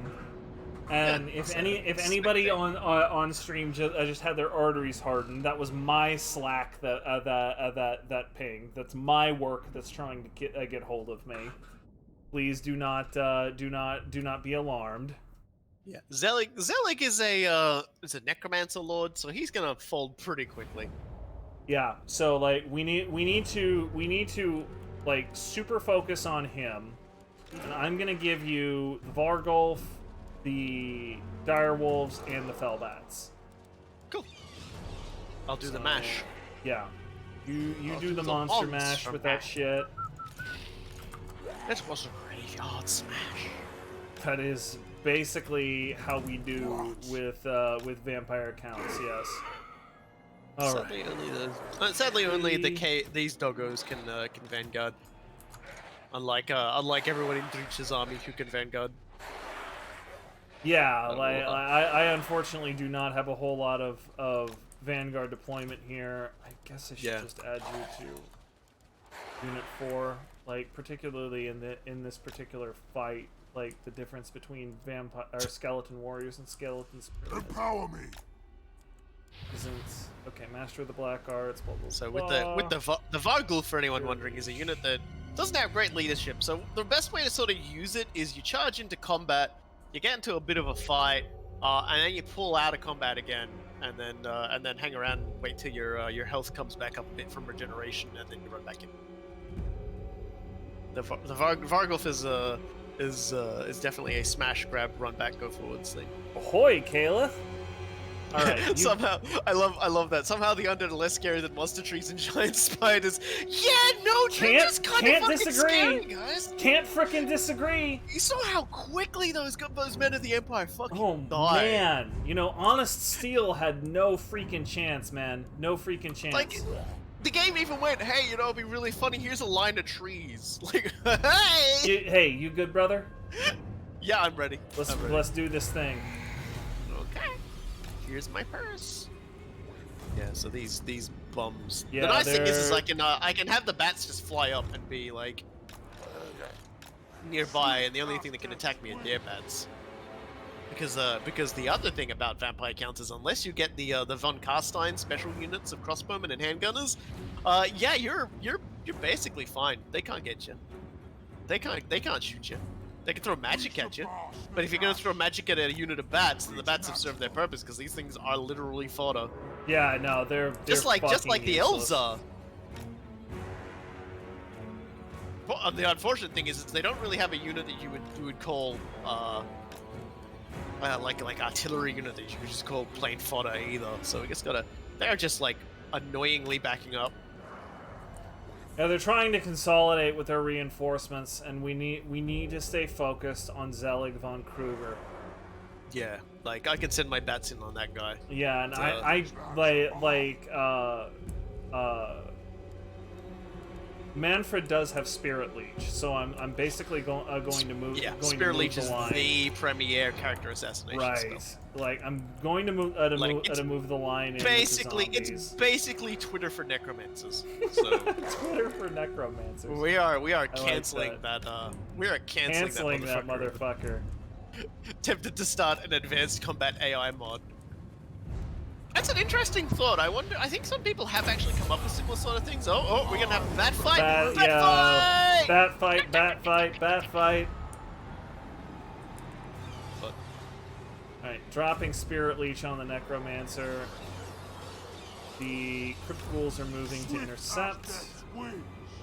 And if anybody on stream just had their arteries hardened, that was my slack that ping. That's my work that's trying to get hold of me. Please do not be alarmed. Yeah, Zelig is a necromancer lord, so he's gonna fold pretty quickly. Yeah, so like we need to like super focus on him, and I'm gonna give you the Vargulf, the Direwolves, and the Fellbats. Cool. I'll do the mash. Yeah, you do the monster mash with that shit. That was a graveyard smash. That is basically how we do with vampire counts. Yes. All Sadly, right. sadly only these doggos can vanguard. Unlike everyone in Drycha's army who can vanguard. Yeah, like I unfortunately do not have a whole lot of Vanguard deployment here. I guess I should just add you to Unit 4, like particularly in this particular fight, like the difference between vampire or skeleton warriors and skeleton spirits. Empower me. Isn't okay. Master of the Black Arts. Blah, blah, So blah. with the Vargul, for anyone wondering, is a unit that doesn't have great leadership. So the best way to sort of use it is you charge into combat, you get into a bit of a fight, and then you pull out of combat again, and then hang around and wait till your health comes back up a bit from regeneration, and then you run back in. The Vargulf is definitely a smash, grab, run back, go forwards thing. Ahoy, Caliph! All right. Somehow, I love that. Somehow the undead are less scary than monster trees and giant spiders. Yeah, no, they're just kind of fucking scary, guys. Can't frickin' disagree. You saw how quickly those men of the Empire fucking Oh died. man, you know, Honest Steel had no freaking chance, man. No freaking chance. Like, the game even went, hey, you know, it'd be really funny. Here's a line of trees. Like, hey. Hey, you good, brother? Yeah, I'm ready. Let's do this thing. Okay. Here's my purse. Yeah, so these bums. Yeah, the nice thing is I can have the bats just fly up and be like nearby, and the only thing that can attack me are their bats. Because the other thing about vampire counts is unless you get the von Carstein special units of crossbowmen and handgunners, yeah, you're basically fine. They can't get you. They can't shoot you. They can throw magic at you, but if you're gonna throw magic at a unit of bats, then the bats have served their purpose because these things are literally fodder. Yeah, no, they're just like the useless. elves are. But the unfortunate thing is they don't really have a unit that you would call like artillery unit that you could just call plain fodder either. So we just they're just like annoyingly backing up. Yeah, they're trying to consolidate with their reinforcements, and we need to stay focused on Zelig von Kruger. Yeah, like I can send my bats in on that guy. Yeah, and Mannfred does have Spirit Leech, so I'm basically going to move. Yeah, going Spirit to move Leech the is line. the premier character assassination Right, spell. like I'm going to move to move the line. In Basically, with the it's zombies. basically Twitter for necromancers. So Twitter for necromancers. we are like canceling that. We are canceling that motherfucker. Tempted to start an advanced combat AI mod. That's an interesting thought. I think some people have actually come up with similar sort of things. Oh, we're gonna have a bat fight. Bat fight. But, Alright, dropping Spirit Leech on the Necromancer. The Crypt Ghouls are moving to intercept.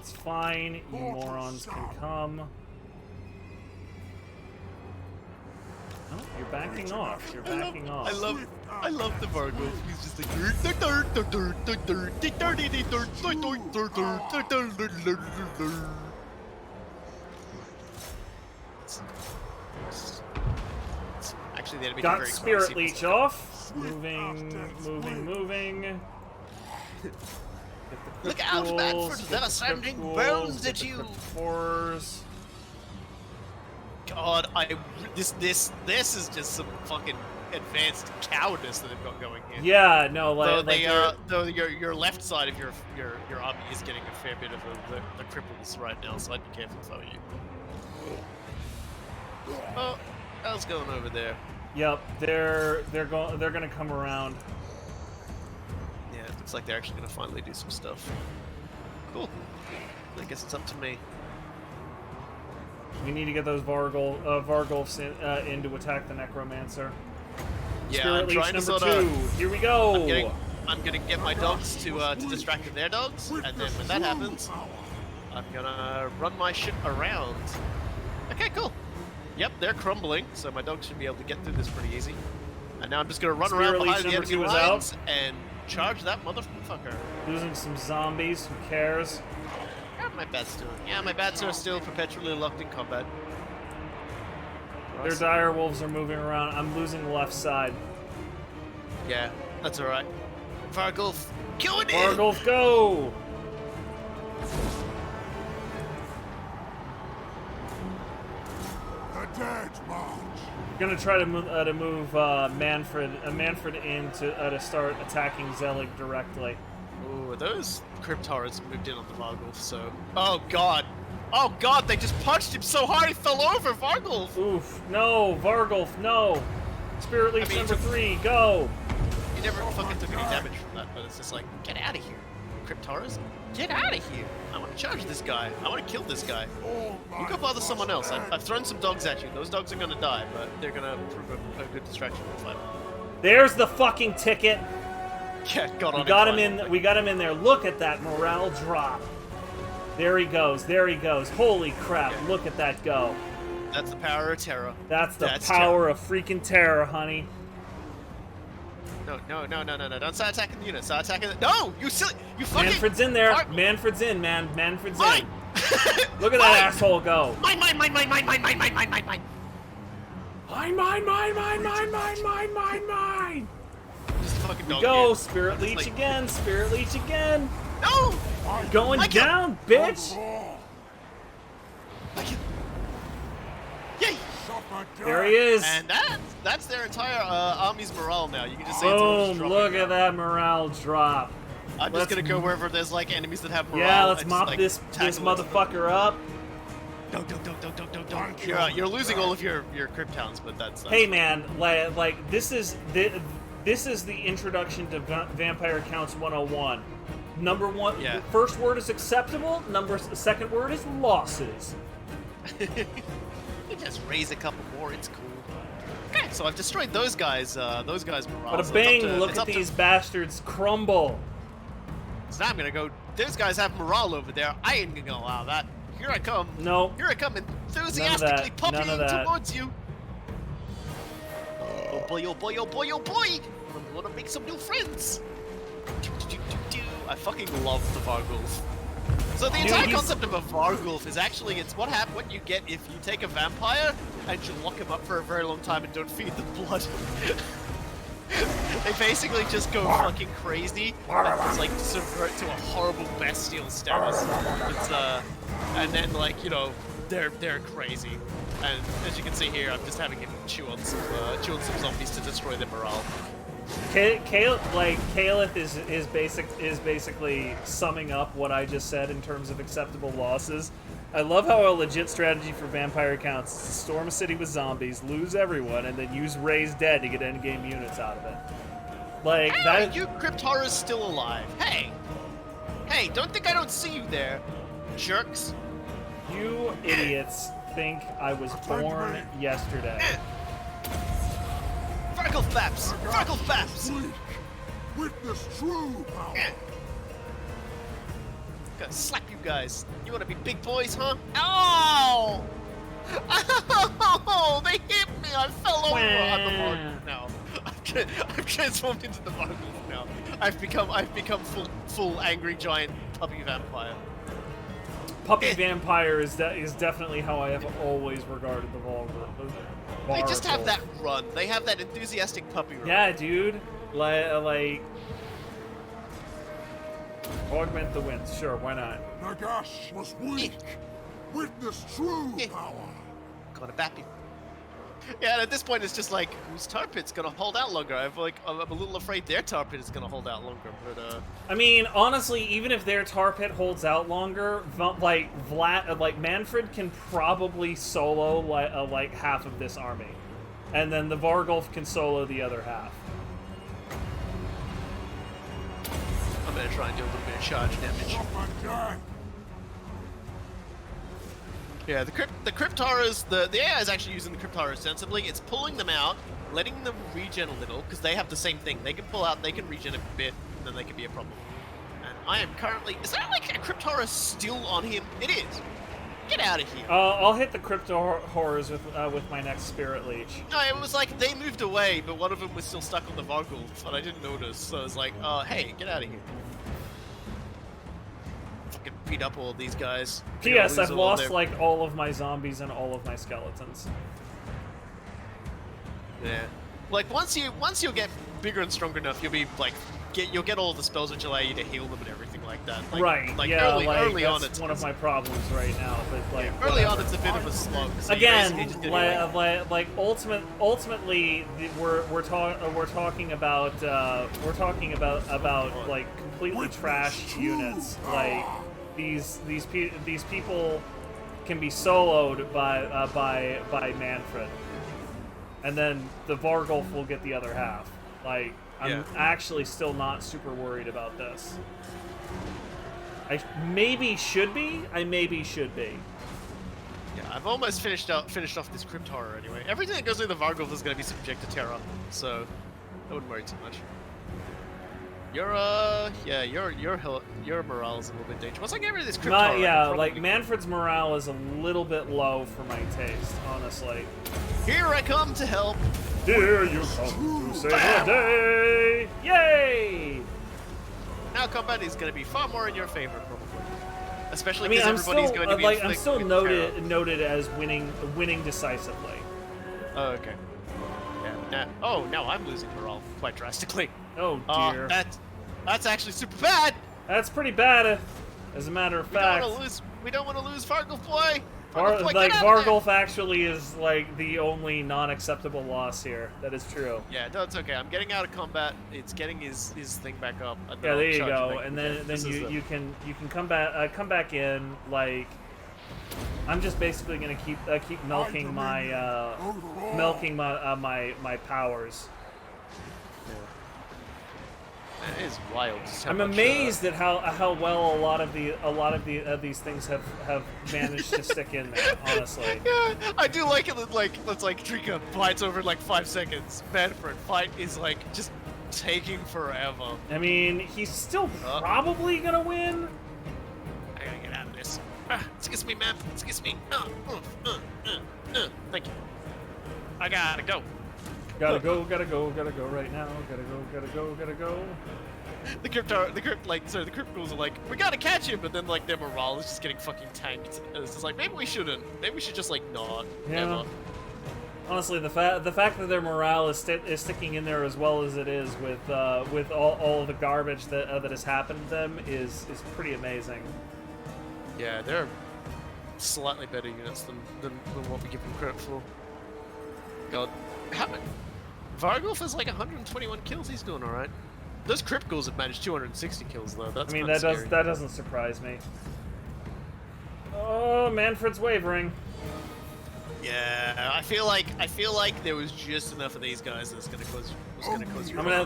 It's fine, you morons can come. Oh, you're backing off. I love the Vargul. He's just actually the enemy Got very Spirit close. Leech off. Moving. Look out, Mannfred! There are sounding bones at you. Horrors. God, this is just some fucking advanced cowardice that they've got going here. Yeah, no, Though your left side of your army is getting a fair bit of the cripples right now, so I'd be careful if I were you. Oh, how's going over there? Yep, they're gonna come around. Yeah, it looks like they're actually gonna finally do some stuff. Cool. I guess it's up to me. We need to get those Vargulfs in to attack the Necromancer. Yeah, Spirit I'm Leech trying to number sort 2. Here we go. I'm gonna get my dogs to distract their dogs, and then when that happens, I'm gonna run my shit around. Okay, cool. Yep, they're crumbling, so my dogs should be able to get through this pretty easy. And now I'm just gonna run Spirit around Leech behind the number enemy 2 is lines out. and charge that motherfucker. Losing some zombies. Who cares? How are my bats doing? Yeah, my bats are still perpetually locked in combat. Their dire wolves are moving around. I'm losing the left side. Yeah, that's alright. Vargulf, going in! Vargulf, go! dead march. Gonna try to move Mannfred in to start attacking Zelig directly. Ooh, those crypt horrors moved in on the Vargulf, so... Oh god! Oh god, they just punched him so hard he fell over, Vargulf! Oof, no, Vargulf, no! Spirit Leech number 3, go! He never fucking took any damage from that, but it's just like, get out of here, crypt horrors. Get out of here! I want to charge this guy. I want to kill this guy. You go bother someone else. I've thrown some dogs at you. Those dogs are gonna die, but they're gonna prove a good distraction in the fight. There's the fucking ticket! Yeah, we got him in there. Look at that morale drop. There he goes. There he goes. Holy crap! Yeah. Look at that go. That's the power of terror. That's the power of freaking terror, honey. No! Don't start attacking the unit. Start attacking the... No! You silly... You fucking... Manfred's in there. Manfred's in, man. Manfred's in. Look at that asshole go. Mine! Mine. Just fucking dog Go, game. Spirit Leech again. Spirit Leech again. No! Going down, bitch. Yay! There he is. And that's their entire army's morale now. You can just see it's all just Boom! dropping Look at down. that morale drop. I'm just gonna go wherever there's like enemies that have morale. Yeah, let's and mop just, this tackle it. motherfucker up. Don't. You're losing all of your crypt towns, but that's Hey man, like this is the introduction to Vampire Counts 101. Number one, Yeah. First word is acceptable. Second word is losses. You just raise a couple more. It's cool. Okay, so I've destroyed those guys. Those guys' morale. But so bang! it's up to- Look it's at up to- these bastards crumble. So now I'm gonna go. Those guys have morale over there. I ain't gonna allow that. Here I come. No. Here I come, enthusiastically None of puppying that. towards you. Oh boy! Oh boy! Oh boy! Oh boy! I want to make some new friends. I fucking love the Vargulf. So the entire concept of a Vargulf is actually what you get if you take a vampire and you lock him up for a very long time and don't feed them blood. They basically just go fucking crazy and just like subvert to a horrible bestial status. It's and then like they're crazy. And as you can see here, I'm just having him chew on some zombies to destroy their morale. Caliph is basically summing up what I just said in terms of acceptable losses. I love how a legit strategy for Vampire Counts is to storm a city with zombies, lose everyone, and then use Raise Dead to get endgame units out of it. Like hey, that. You crypt horror's still alive. Hey, don't think I don't see you there, jerks. You idiots think I was born yesterday. Vargulf Baps! Vargulf Baps! Witness true power. Gonna slap you guys. You wanna be big boys, huh? Ow! Oh, they hit me! I fell over! I'm the Vargulf now. I've transformed into the Vargulf now. I've become full angry giant puppy vampire. Puppy vampire is definitely how I have always regarded the Vargulf. They just have that run. They have that enthusiastic puppy run. Yeah, dude. Like augment the winds. Sure, why not? Nagash was weak. Witness true power. Gotta bap you. Yeah, and at this point it's just like, whose tar pit's gonna hold out longer? I'm a little afraid their tar pit is gonna hold out longer, but I mean, honestly, even if their tar pit holds out longer, like Mannfred can probably solo like half of this army, and then the Vargulf can solo the other half. I'm gonna try and do a little bit of charge damage. Up and down. Yeah, the crypt horrors, the AI is actually using the crypt horrors sensibly. It's pulling them out, letting them regen a little, because they have the same thing. They can pull out, they can regen a bit, and then they can be a problem. And I am currently... Is that like a crypt horror still on him? It is. Get out of here. I'll hit the crypto horrors with my next Spirit Leech. No, it was like they moved away, but one of them was still stuck on the Vargulf, and I didn't notice. So I was like, hey, get out of here. Fucking beat up all of these guys. P.S. I've lost like all of my zombies and all of my skeletons. Yeah. Like once you get bigger and stronger enough, you'll be like you'll get all the spells which allow you to heal them and everything like that. Like, right. Like yeah. early on, that's it's one of my problems right now. But like early on, whatever. it's a bit of a slug. So you Again, basically just get like ultimately, we're talking about like completely trashed units. Like these people can be soloed by Mannfred, and then the Vargulf will get the other half. Like I'm actually still not super worried about this. I maybe should be. Yeah, I've almost finished off this crypt horror anyway. Everything that goes with the Vargulf is going to be subject to terror, so I wouldn't worry too much. Your morale is a little bit dangerous. Once I get rid of this crypt horror, like Manfred's morale is a little bit low for my taste, honestly. Here I come to help. Here you come to save the day! Yay! Now combat is going to be far more in your favor, probably. Especially I mean, because everybody's going to be I'm still noted as winning decisively. Oh, okay. Yeah. Now I'm losing morale quite drastically. Oh dear. That's actually super bad. That's pretty bad, as a matter of fact. We don't want to lose Vargulf boy. Vargulf actually is like the only non-acceptable loss here. That is true. Yeah, no, it's okay. I'm getting out of combat. It's getting his thing back up. And Yeah, then there you I'll go. charge And back. then you can come back in. Like I'm just basically gonna keep milking my my powers. It is wild. I'm amazed at how well a lot of these things have managed to stick in there. Honestly. Yeah, I do like it. It's like Drycha fights over in like 5 seconds. Mannfred fight is like just taking forever. I mean, he's still probably gonna win. I gotta get out of this. Excuse me, man. Excuse me. Thank you. I gotta go. Gotta go right now. Gotta go. The crypt ghouls are like, we gotta catch him, but then like their morale is just getting fucking tanked. And it's just like, maybe we shouldn't. Maybe we should just like not. Yeah. Ever. Honestly, the fact that their morale is sticking in there as well as it is with all of the garbage that has happened to them is pretty amazing. Yeah, they're slightly better units than what we give them credit for. God, Vargulf has like 121 kills. He's doing all right. Those crypt ghouls have managed 260 kills though. That's that doesn't surprise me. Oh, Manfred's wavering. Yeah, I feel like there was just enough of these guys that's gonna cause. I'm gonna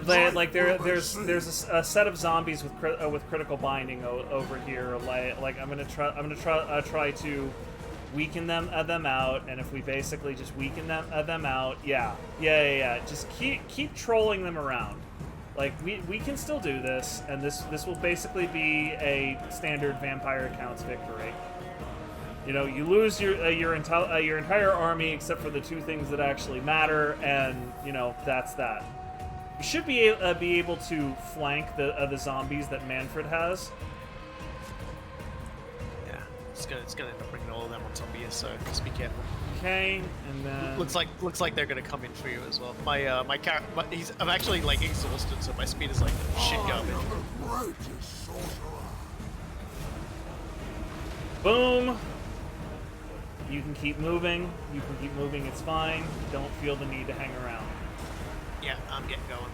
there's a set of zombies with critical binding over here. Like I'm gonna try to weaken them out, and if we basically just weaken them out, yeah, just keep trolling them around. Like we can still do this, and this will basically be a standard vampire counts victory. You know, you lose your entire army except for the two things that actually matter, and you know that's that. You should be able to flank the zombies that Mannfred has. It's gonna end up bringing all of them on top of you, so just be careful. Okay, and then looks like they're gonna come in for you as well. I'm actually like exhausted, so my speed is like shit garbage. Boom. You can keep moving. It's fine. Don't feel the need to hang around. Yeah, I'm getting going.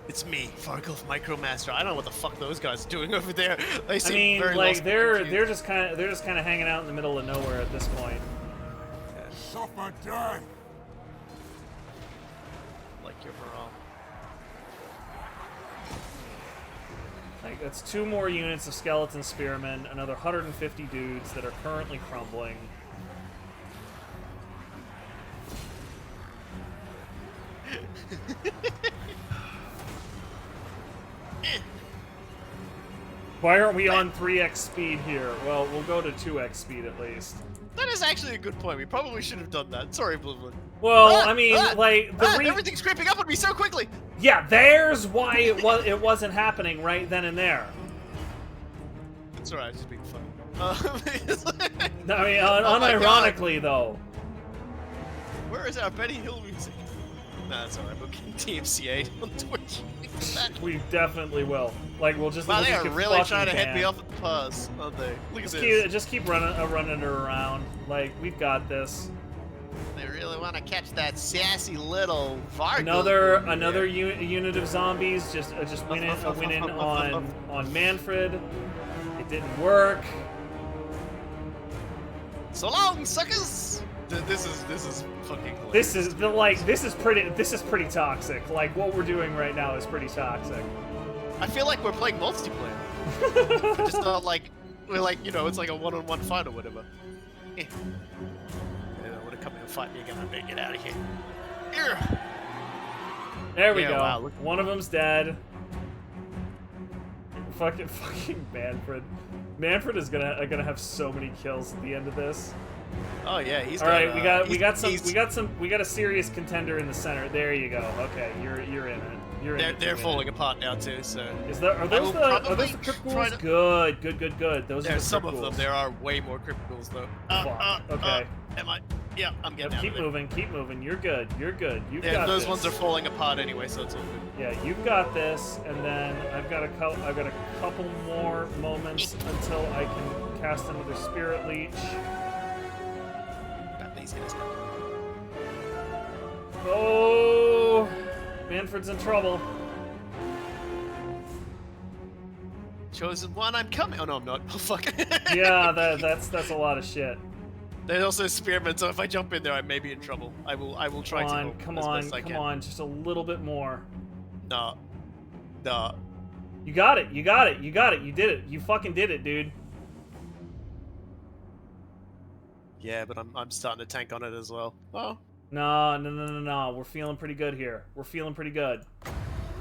It's me, Vargulf Micromaster. I don't know what the fuck those guys are doing over there. They seem very lost. They're just kind of hanging out in the middle of nowhere at this point. Suffer death. Like your morale. Like that's 2 more units of skeleton spearmen, another 150 dudes that are currently crumbling. Why aren't we on 3x speed here? Well, we'll go to 2x speed at least. That is actually a good point. We probably should have done that. Sorry, Bloodwood. Well, I mean, like everything's creeping up on me so quickly. Yeah, there's why it wasn't happening right then and there. It's alright, it's just being funny. I mean, unironically though. Where is our Benny Hill music? Nah, that's alright. We'll get TMCA on Twitch. We definitely will. Like, we'll just. Wow, we'll they just are get really fucking trying to head me banned. off at the pass, aren't they? Look at Just this. keep running her around. Like, we've got this. They really want to catch that sassy little Vargo. Another unit of zombies just went in on Mannfred. It didn't work. So long, suckers. This is fucking hilarious. This is pretty toxic. Like, what we're doing right now is pretty toxic. I feel like we're playing multiplayer. We're just not like we're like, you know, it's like a one-on-one fight or whatever. Eh. They don't want to come in and fight me again. I better get out of here. Here. There we Yeah, go. wow, look- One of them's dead. Fucking Mannfred. Mannfred is gonna have so many kills at the end of this. Oh yeah, he's All right, we got a serious contender in the center. There you go. Okay, you're in it. They're falling apart now too. So Are those the crypt ghouls? Good. Those are there's the some crypt of them. ghouls. There are way more crypt ghouls though. Okay. Am I? Yeah, I'm getting out Keep of it. moving. You're good. You've Yeah, got those this. ones are falling apart anyway, so it's all good. Yeah, you've got this, and then I've got a couple more moments until I can cast another Spirit Leech. Got these guys now. Oh, Mannfred's in trouble. Chosen one, I'm coming. Oh no, I'm not. Oh fuck. Yeah, that's a lot of shit. There's also spearmen, so if I jump in there, I may be in trouble. I will try to help Come as on, best I come can. on, just a little bit more. Nah. You got it. You did it. You fucking did it, dude. Yeah, but I'm starting to tank on it as well. Oh. No. We're feeling pretty good here. We're feeling pretty good.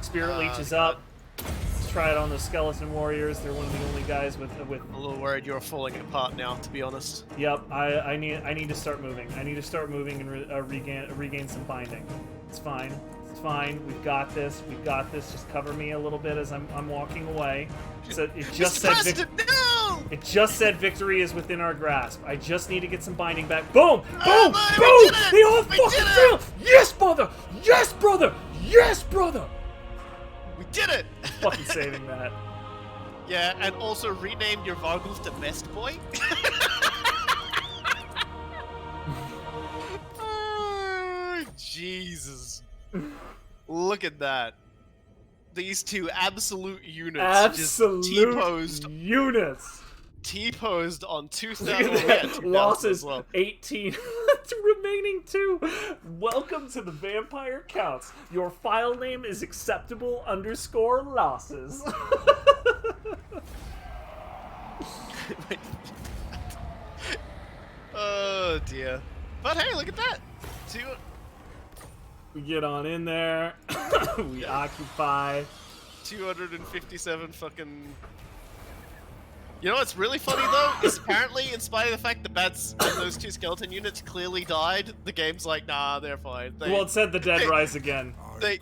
Spirit Leech is God. up. Let's try it on the skeleton warriors. They're one of the only guys with. I'm a little worried you're falling apart now, to be honest. Yep. I need to start moving. I need to start moving and regain some binding. It's fine. It's fine. We've got this. Just cover me a little bit as I'm walking away. So it just said no! it just said victory is within our grasp. I just need to get some binding back. Boom! Boom! Oh, Boom! we did it! They all We fucking did it! failed! Yes, brother! Yes, brother! Yes, brother! We did it! Fucking saving that. Yeah, and also renamed your Vargulf to Best Boy. Oh, Jesus. Look at that. These two absolute units just T-posed on 2,000 Losses as well. 18 remaining 2. Welcome to the Vampire Counts. Your file name is acceptable_losses. Oh dear. But hey, look at that. We get on in there. We occupy. 257 fucking... You know what's really funny though? Is apparently, in spite of the fact that those two skeleton units clearly died, the game's like, nah, they're fine. Well, it said the dead rise again. They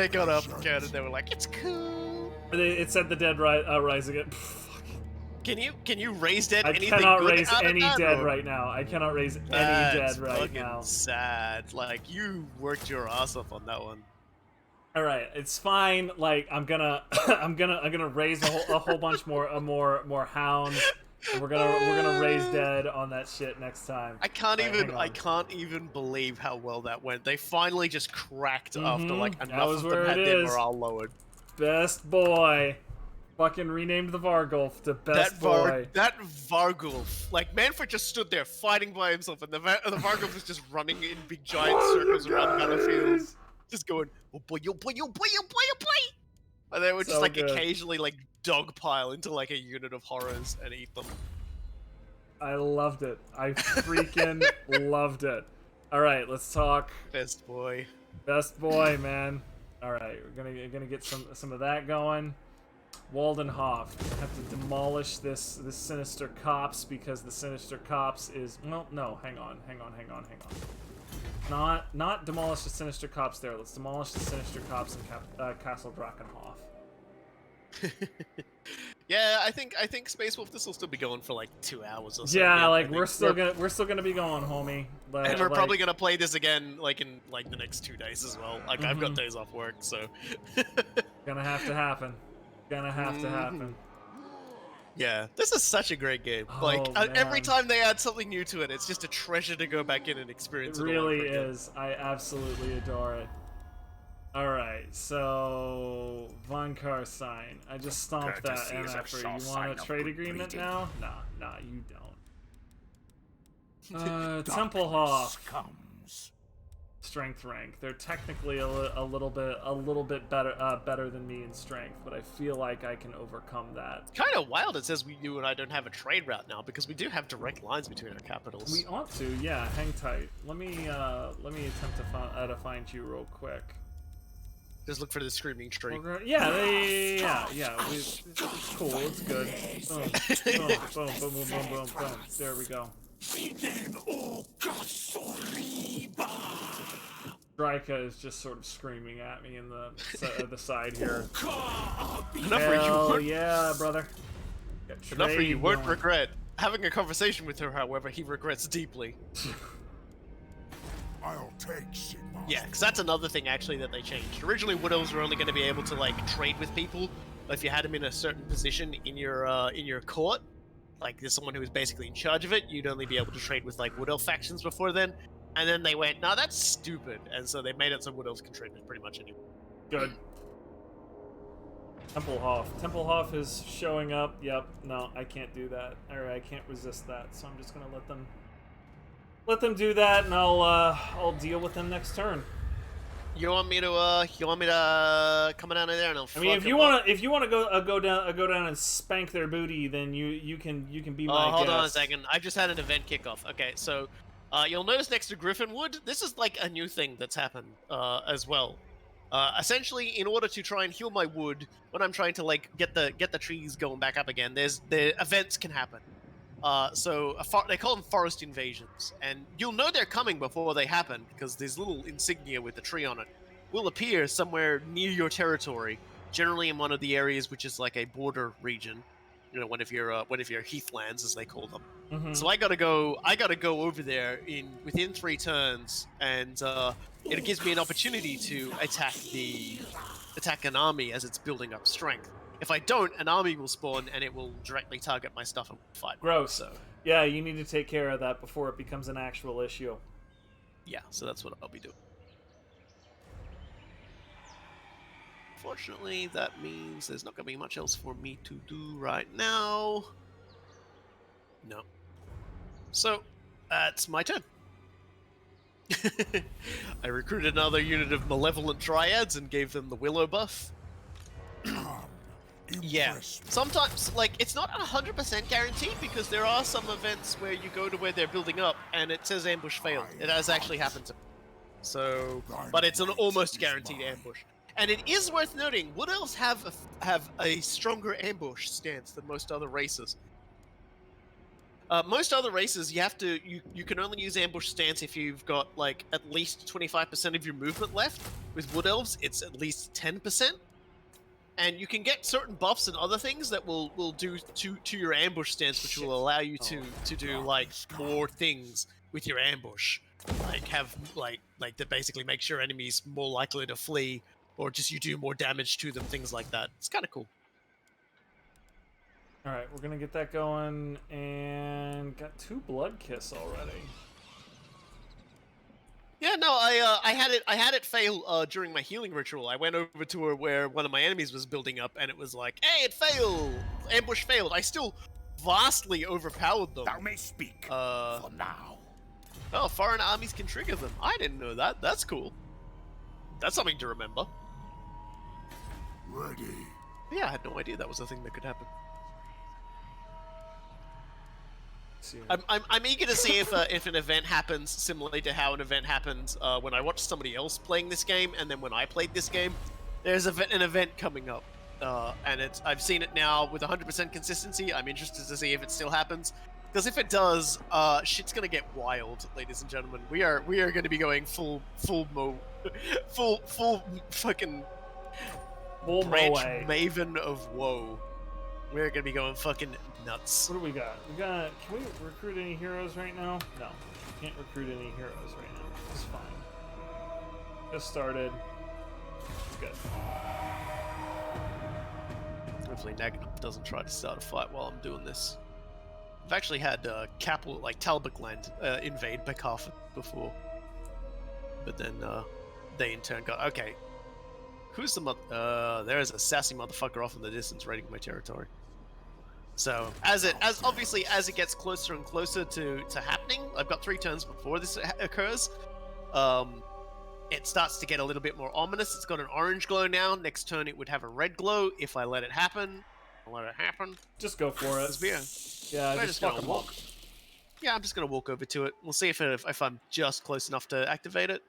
got up and counted. They were like, it's cool. It said the dead rise again. Can you raise dead I anything cannot good raise out of any that, dead or- right now. I cannot raise any That's dead right fucking now. sad. Like, you worked your ass off on that one. All right, it's fine. Like I'm gonna raise a whole bunch more hounds. And we're gonna raise dead on that shit next time. I can't Right, I can't even believe how well that went. They finally just cracked after like That enough was of them where had it their is. morale lowered. Best boy. Fucking renamed the Vargulf to best boy. That Vargulf, like Mannfred just stood there fighting by himself, and the Vargulf was just running in big giant circles around the battlefield, just going, oh boy, oh boy, oh boy, oh boy, oh boy. And they would just So like good. occasionally like dogpile into like a unit of horrors and eat them. I loved it. I freaking loved it. All right, let's talk Best boy. best boy, man. All right, we're gonna get some of that going. Waldenhof, have to demolish this sinister copse because the sinister copse is hang on. Not demolish the sinister copse there. Let's demolish the sinister copse in Castle Drachenhof. Yeah, I think Space Wolf, this will still be going for like 2 hours or so. Yeah, again, like we're still gonna be going, homie. Like, and we're probably gonna play this again like in like the next 2 days as well. Like I've got days off work, so gonna have to happen. Gonna have to happen. yeah, this is such a great game. Oh, Like every man. time they add something new to it, it's just a treasure to go back in and experience It it. all really over again. is. I absolutely adore it. Alright, so Von Carstein. I just stomped that Courtesy is a NF. sure You want sign a of trade good agreement breeding. now? Nah, you don't. Templehoff. Comes. Strength rank. They're technically a little bit better than me in strength, but I feel like I can overcome that. Kind of wild. It says you and I don't have a trade route now because we do have direct lines between our capitals. We ought to, yeah. Hang tight. Let me attempt to find you real quick. Just look for the screaming tree. Yeah. It's cool. It's good. Boom. There we go. Drycha is just sort of screaming at me in the side here. Enough for you. Hell yeah, brother. Enough for you. Won't going. regret. Having a conversation with her, however, he regrets deeply. I'll take Sigma. Yeah, because that's another thing actually that they changed. Originally, Wood Elves were only going to be able to like trade with people if you had them in a certain position in your court. Like there's someone who was basically in charge of it. You'd only be able to trade with like Wood Elf factions before then. And then they went, no, that's stupid. And so they made it so Wood Elves can trade with pretty much anyone. Good. Templehoff is showing up. Yep. No, I can't do that. Alright, I can't resist that. So I'm just gonna let them do that, and I'll deal with them next turn. You want me to come down in there and I'll I mean, if you wanna go down and spank their booty, then you can be my guest. hold on a second. I just had an event kickoff. Okay, so you'll notice next to Griffinwood, this is like a new thing that's happened as well. Essentially, in order to try and heal my wood, when I'm trying to like get the trees going back up again, the events can happen. They call them forest invasions, and you'll know they're coming before they happen because this little insignia with the tree on it will appear somewhere near your territory, generally in one of the areas which is like a border region. You know, one of your heathlands, as they call them. Mhm. So I gotta go over there within 3 turns, and it gives me an opportunity to attack an army as it's building up strength. If I don't, an army will spawn and it will directly target my stuff and fight. Gross. So Yeah, you need to take care of that before it becomes an actual issue. yeah, so that's what I'll be doing. Fortunately, that means there's not gonna be much else for me to do right now. No. So that's my turn. I recruited another unit of malevolent dryads and gave them the willow buff. Yeah, sometimes, like, it's not 100% guaranteed because there are some events where you go to where they're building up and it says ambush failed. It has actually happened to me. So, but it's an almost guaranteed ambush. And it is worth noting, Wood Elves have a stronger ambush stance than most other races. Most other races, you can only use ambush stance if you've got, like, at least 25% of your movement left. With Wood Elves, it's at least 10%. And you can get certain buffs and other things that will do to your ambush stance, which will allow you to do like more things with your ambush, like have like that basically makes your enemies more likely to flee, or just you do more damage to them, things like that. It's kind of cool. All right, we're gonna get that going, and got 2 blood kiss already. Yeah, no, I had it fail during my healing ritual. I went over to where one of my enemies was building up, and it was like, "Hey, it failed! Ambush failed." I still vastly overpowered them. Thou may speak for now. Oh, foreign armies can trigger them. I didn't know that. That's cool. That's something to remember. Ready. Yeah, I had no idea that was a thing that could happen. I'm eager to see if an event happens similarly to how an event happened when I watched somebody else playing this game, and then when I played this game. There's an event coming up, and I've seen it now with 100% consistency. I'm interested to see if it still happens, because if it does, shit's gonna get wild, ladies and gentlemen. We are going to be going full fucking Full branch moe. maven of woe. We're gonna be going fucking nuts. What do we got? Can we recruit any heroes right now? No. We can't recruit any heroes right now. It's fine. Just started. Good. Hopefully Nag doesn't try to start a fight while I'm doing this. I've actually had capital like Talbotland invade Bekarth before, but then they in turn got okay. Who's the there is a sassy motherfucker off in the distance raiding my territory. So as obviously as it gets closer and closer to happening, I've got 3 turns before this occurs. It starts to get a little bit more ominous. It's got an orange glow now. Next turn it would have a red glow if I let it happen. I'll let it happen. Just go for it. Yeah, I'm just gonna fuck 'em walk. up. Yeah, I'm just gonna walk over to it. We'll see if I'm just close enough to activate it.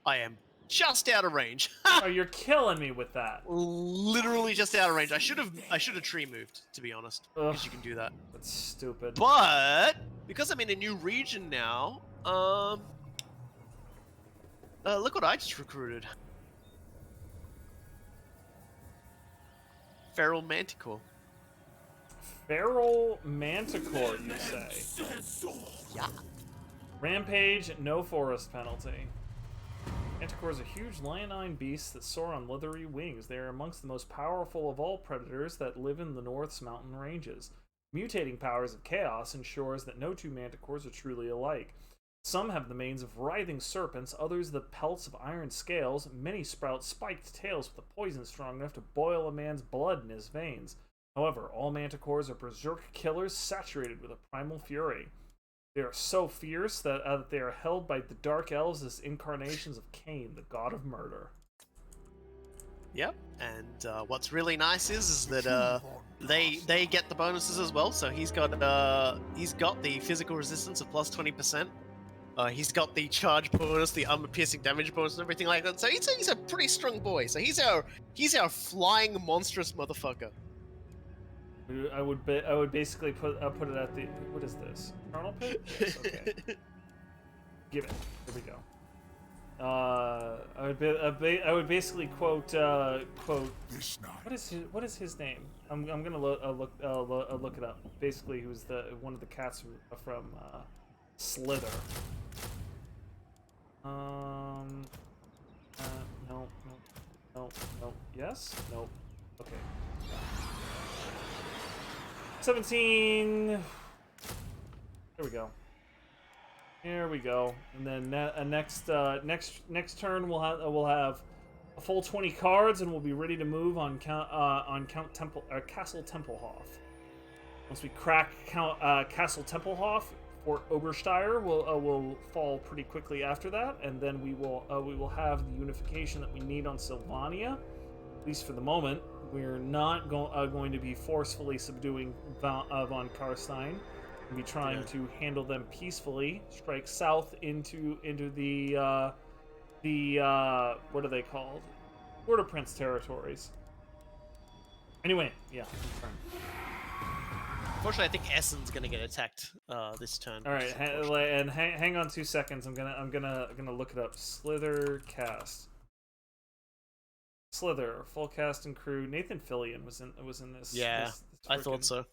I am just out of range. Oh, you're killing me with that. Literally just out of range. I should have tree moved, to be honest, because you can do that. That's stupid. But because I'm in a new region now, look what I just recruited. Feral Manticore. Feral Manticore, you say? Yeah. Rampage, no forest penalty. Manticores are huge leonine beasts that soar on leathery wings. They are amongst the most powerful of all predators that live in the North's mountain ranges. Mutating powers of chaos ensures that no 2 manticores are truly alike. Some have the manes of writhing serpents, others the pelts of iron scales, many sprout spiked tails with a poison strong enough to boil a man's blood in his veins. However, all manticores are berserk killers saturated with a primal fury. They are so fierce that they are held by the Dark Elves as incarnations of Cain, the god of murder. Yep, and what's really nice is that they get the bonuses as well. So he's got the physical resistance of plus 20%. He's got the charge bonus, the armor-piercing damage bonus, and everything like that. So he's a pretty strong boy. So he's our flying monstrous motherfucker. I would basically put it at the, what is this? Carnal Pit? Yes, okay. Give it. Here we go. I would basically quote what is his name? I'm gonna look it up. Basically, he was one of the cats from Slither. No. Yes? No. Okay. 17. There we go. Here we go. And then next turn we'll have a full 20 cards, and we'll be ready to move on Castle Tempelhof. Once we crack Castle Tempelhof, Fort Obersteier will fall pretty quickly after that, and then we will have the unification that we need on Sylvania, at least for the moment. We're not going to be forcefully subduing von Carstein. We'll be trying to handle them peacefully. Strike south into the what are they called? Border Prince territories. Anyway, yeah. Unfortunately, I think Essen's gonna get attacked this turn. All right, and hang on 2 seconds. I'm gonna look it up. Slither cast. Slither, full cast and crew. Nathan Fillion was in this. Yeah, this I thought so.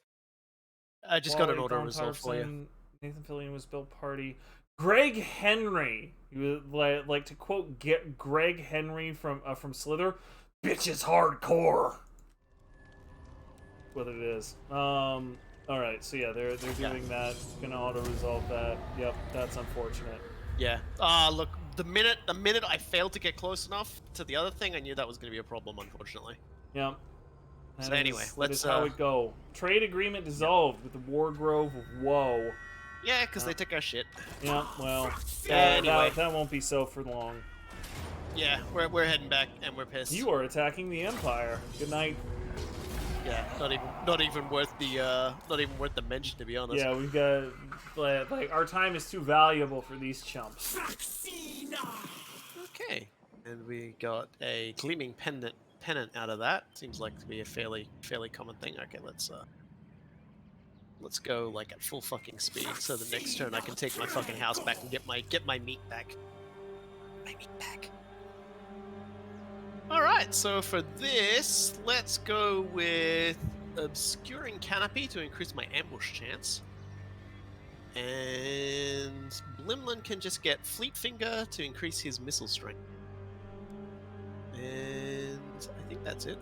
I just got an auto result for you. Nathan Fillion was built party. Greg Henry. You would like to quote Greg Henry from Slither. Bitch is hardcore. What it is. All right. So yeah, they're doing that. Gonna auto resolve that. Yep, that's unfortunate. Yeah. Look. The minute I failed to get close enough to the other thing, I knew that was going to be a problem, unfortunately. Yeah. So anyway, let's how it go. Trade agreement dissolved with the War Grove of Woe. Yeah, because they took our shit. Yeah, well, anyway. that won't be so for long. Yeah, we're heading back and we're pissed. You are attacking the Empire. Good night. Yeah, not even worth the mention, to be honest. Yeah, we've got like our time is too valuable for these chumps. Okay, and we got a gleaming pennant out of that. Seems like to be a fairly common thing. Okay, let's go like at full fucking speed. So the next turn I can take my fucking house back and get my meat back. My meat back. All right, so for this, let's go with Obscuring Canopy to increase my ambush chance. And Blimlin can just get Fleet Finger to increase his missile strength. And I think that's it.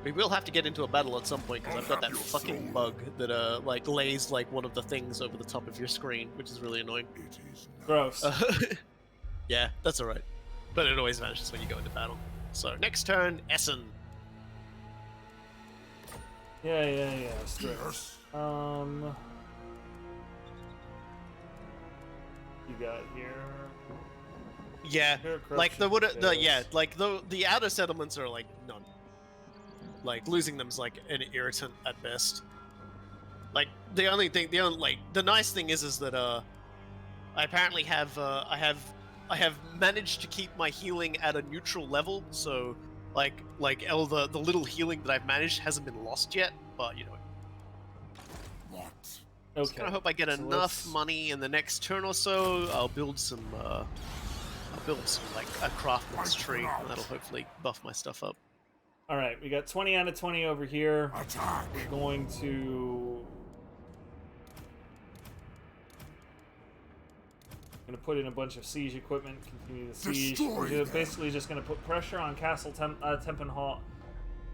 We will have to get into a battle at some point because I've got that fucking bug that like lays like one of the things over the top of your screen, which is really annoying. Gross. Yeah, that's alright. But it always vanishes when you go into battle. So next turn, Essen. Yeah. Straight. Yes. You got here. Yeah, Here, like the corruption the outer settlements are like none. Like losing them's like an irritant at best. Like the nice thing is that I apparently have I have managed to keep my healing at a neutral level, so the little healing that I've managed hasn't been lost yet, but you know. What? Just gonna hope I get enough money in the next turn or so. I'll build some like a craftsman's tree, and that'll hopefully buff my stuff up. All right, we got 20 out of 20 over here. Attack. We're going to put in a bunch of siege equipment, continue the siege. Destroy We're them. basically just going to put pressure on Castle Tempelhof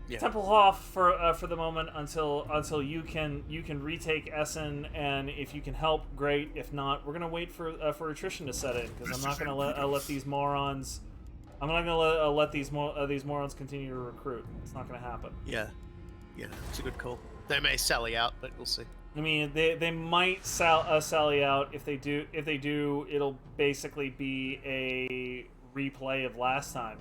Yeah. for the moment until you can retake Essen, and if you can help, great. If not, we're gonna wait for attrition to set in because I'm not gonna let these morons. I'm not gonna let these morons continue to recruit. It's not gonna happen. Yeah, it's a good call. They may sally out, but we'll see. I mean, they might sally out. If they do, it'll basically be a replay of last time.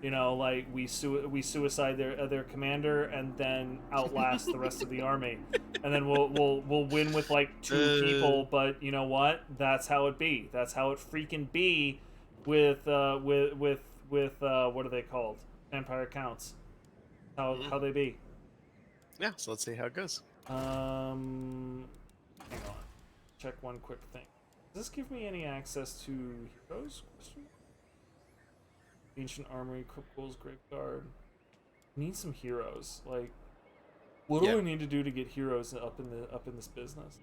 You know, like we suicide their commander and then outlast the rest of the army, and then we'll win with like 2 people. But you know what? That's how it be. That's how it freaking be with what are they called? Vampire counts. How they be. Yeah, so let's see how it goes. Hang on. Check one quick thing. Does this give me any access to heroes? Ancient Armory, Cripples, Graveguard. Need some heroes. Like, what do I need to do to get heroes up in this business?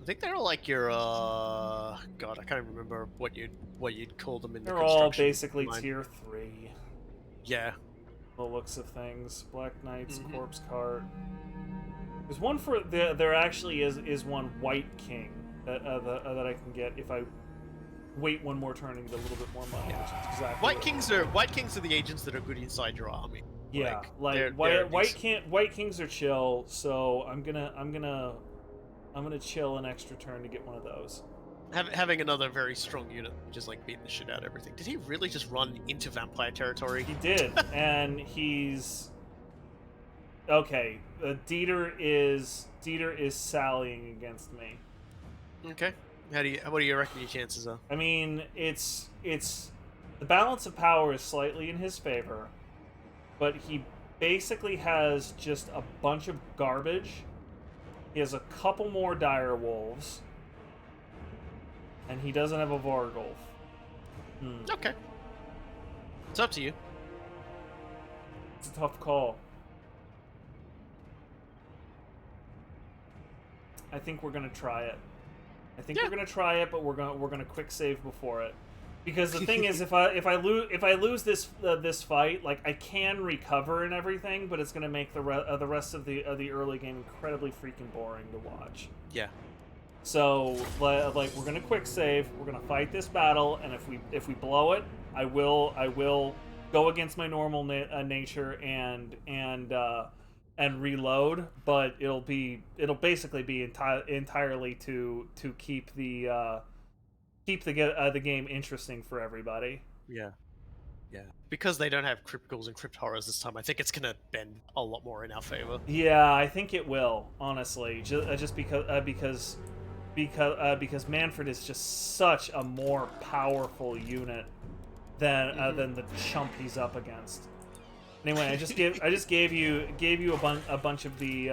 I think they're all like your God, I can't remember what you'd call them in the They're all construction basically line. tier 3. Yeah. The looks of things. Black Knights, Corpse Cart. There's one for there actually is one White King that I can get if I wait one more turn and get a little bit more money. Yeah. Which is exactly White Kings are the agents that are good inside your army. Yeah, they're White Kings are chill, so I'm gonna chill an extra turn to get one of those. Having another very strong unit, just like beating the shit out of everything. Did he really just run into vampire territory? He did, and he's okay. Dieter is sallying against me. Okay. What do you reckon your chances are? I mean, it's the balance of power is slightly in his favor, but he basically has just a bunch of garbage. He has a couple more dire wolves, and he doesn't have a Vorgolf. Okay. It's up to you. It's a tough call. I think we're gonna try it. We're gonna try it, but we're gonna quick save before it, because the thing is, if I lose this fight, like I can recover and everything, but it's gonna make the rest of the early game incredibly freaking boring to watch. Yeah. So like we're gonna quick save, we're gonna fight this battle, and if we blow it, I will go against my normal nature and reload, but it'll basically be entirely to keep the game interesting for everybody. Yeah. Because they don't have crypt ghouls and crypt horrors this time, I think it's gonna bend a lot more in our favor. Yeah, I think it will, honestly, just because Mannfred is just such a more powerful unit than the chump he's up against. Anyway, I just gave you a bunch of the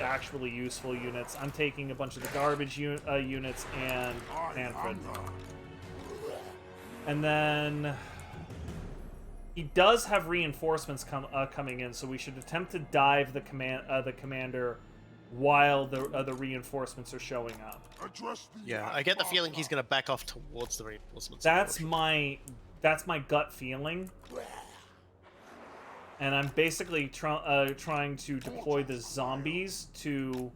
actually useful units. I'm taking a bunch of the garbage units and I am Mannfred, the and then He does have reinforcements coming in, so we should attempt to dive the commander while the reinforcements are showing up. Yeah, I get the feeling he's gonna back off towards the reinforcements. That's my gut feeling. And I'm basically trying to deploy the zombies to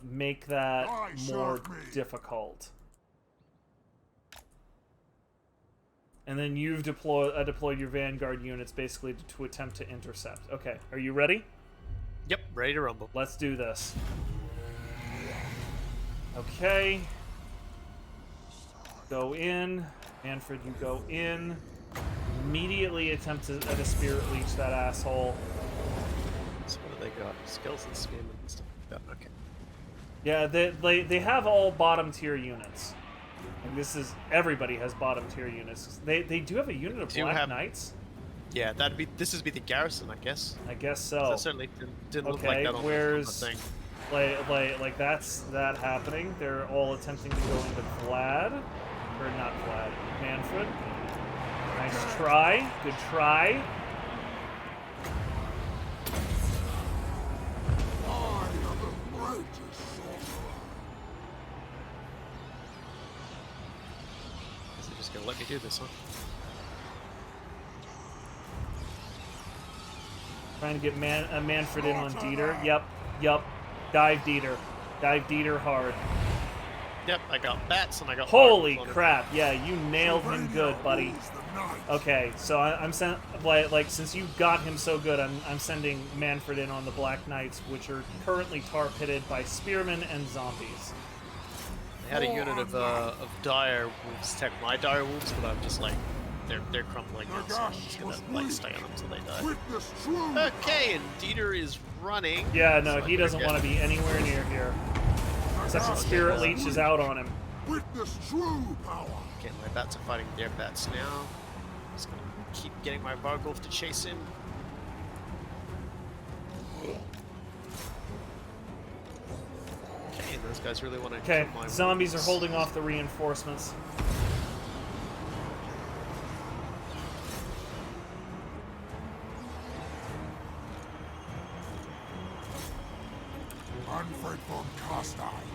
make that more difficult. And then you've deployed your vanguard units basically to attempt to intercept. Okay, are you ready? Yep, ready to rumble. Let's do this. Okay. Go in. Mannfred, you go in. Immediately attempt to spirit leech that asshole. So what do they got? Skeleton spearmen and stuff like that. Okay. Yeah, they have all bottom tier units. And everybody has bottom tier units. They do have a unit of Black Knights. Yeah, this would be the Garrison, I guess. I guess so. That certainly didn't look like that on the thing. Like that's happening. They're all attempting to go into Vlad, or not Vlad, Mannfred. Nice try. Good try. Is it just gonna let me do this, huh? Trying to get Mannfred in on Dieter. Yep. Dive Dieter. Dive Dieter hard. Yep, I got bats and I got. Holy crap! Yeah, you nailed him good, buddy. Okay, so I'm since you got him so good, I'm sending Mannfred in on the Black Knights, which are currently tar pitted by spearmen and zombies. They had a unit of dire wolves attack my dire wolves, but I'm just like, they're crumbling now, so I'm just gonna stay on them until they die. Okay, and Dieter is running. Yeah, no, he doesn't want to be anywhere near here. Except Spirit Leech is out on him. Witness true power. Okay, my bats are fighting their bats now. Just gonna keep getting my Vargolf to chase him. Okay, those guys really want to. Okay, zombies are holding off the reinforcements. Mannfred von Carstein.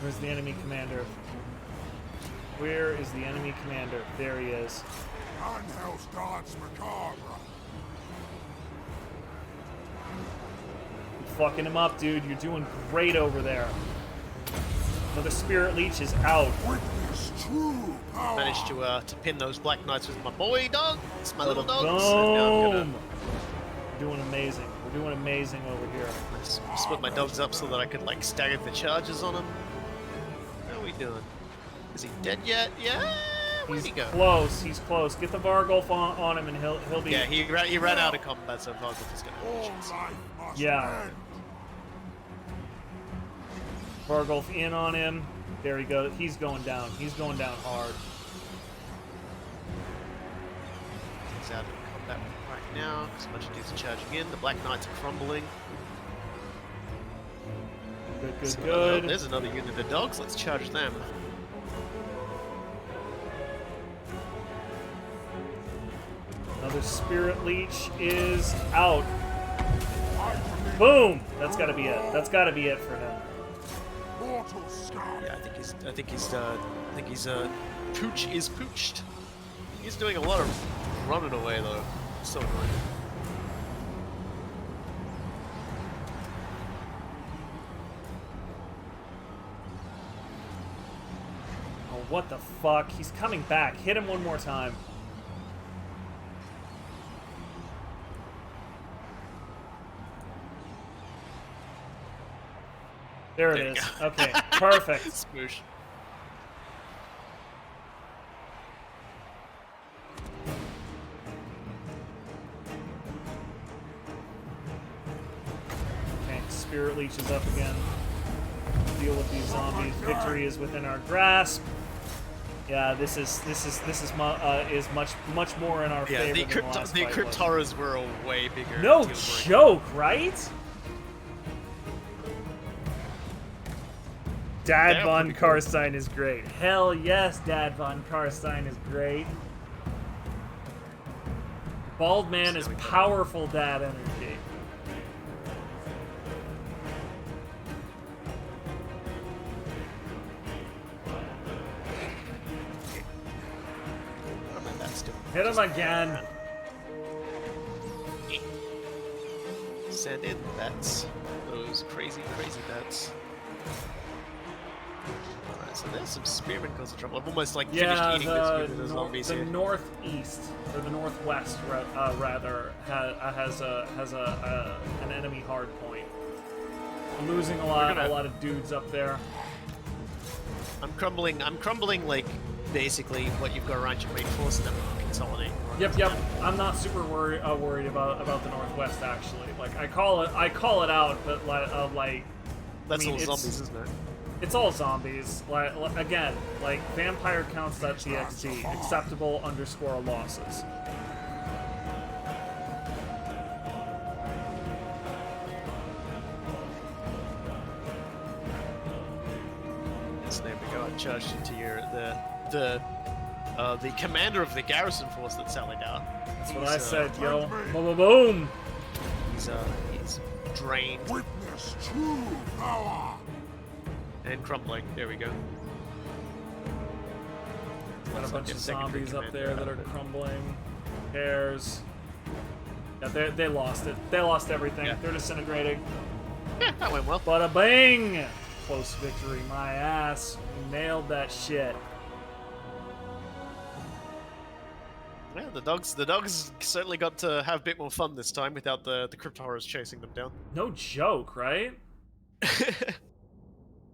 Where's the enemy commander? Where is the enemy commander? There he is. Anhel's dance macabre. You're fucking him up, dude. You're doing great over there. Another Spirit Leech is out. Witness true power. Managed to pin those Black Knights with my boy dogs, my little dogs. Boom! We're doing amazing. We're doing amazing over here. I split my dogs up so that I could like stagger the charges on him. How are we doing? Is he dead yet? Yeah. Where'd he go? Close. He's close. Get the Vargolf on him, and he'll be. Yeah, he ran out of combat, so Vargolf is gonna have a chance. Yeah. Vargolf in on him. There he goes. He's going down. He's going down hard. He's out of combat right now. Because a bunch of dudes are charging in. The Black Knights are crumbling. Good. So, there's another unit of dogs. Let's charge them. Another Spirit Leech is out. Boom! That's gotta be it. That's gotta be it for him. Yeah, I think he's Pooch is pooched. He's doing a lot of running away though. So annoying. Oh, what the fuck? He's coming back. Hit him one more time. There it is. Okay, perfect. Smoosh. Okay, Spirit Leech is up again. Deal with these zombies. Victory is within our grasp. Yeah, this is much more in our favor than the last the fight was. Cryptoras were a way bigger. No deal breaker. joke, right? Dad von Carstein is great. Hell yes, Dad von Carstein is great. Bald man is powerful dad energy. Hit him again. Send in the bats. Those crazy, crazy bats. Alright, so there's some spearmen cause of trouble. I've almost like finished eating the zombies the here. northeast or the northwest rather has an enemy hard point. I'm losing a lot of dudes up there. I'm crumbling like basically what you've got around your main force and then consolidate. Yep. I'm not super worried about the northwest actually. Like I call it out, but like that's I mean, all zombies, isn't it? It's all zombies. Again, like vampire counts.txt acceptable _ losses. So there we go. I charged into the commander of the garrison force that sallied out. That's what I said, yo. Boom, boom, boom. He's drained Witness true power. and crumbling. There we go. Got a Looks like bunch of secondary zombies up commander there that out are of it. crumbling. Hairs. Yeah, they lost it. They lost everything. Yeah. They're disintegrating. Yeah, that went well. Bada bing! Close victory, my ass. We nailed that shit. Yeah, the dogs certainly got to have a bit more fun this time without the crypt horrors chasing them down. No joke, right?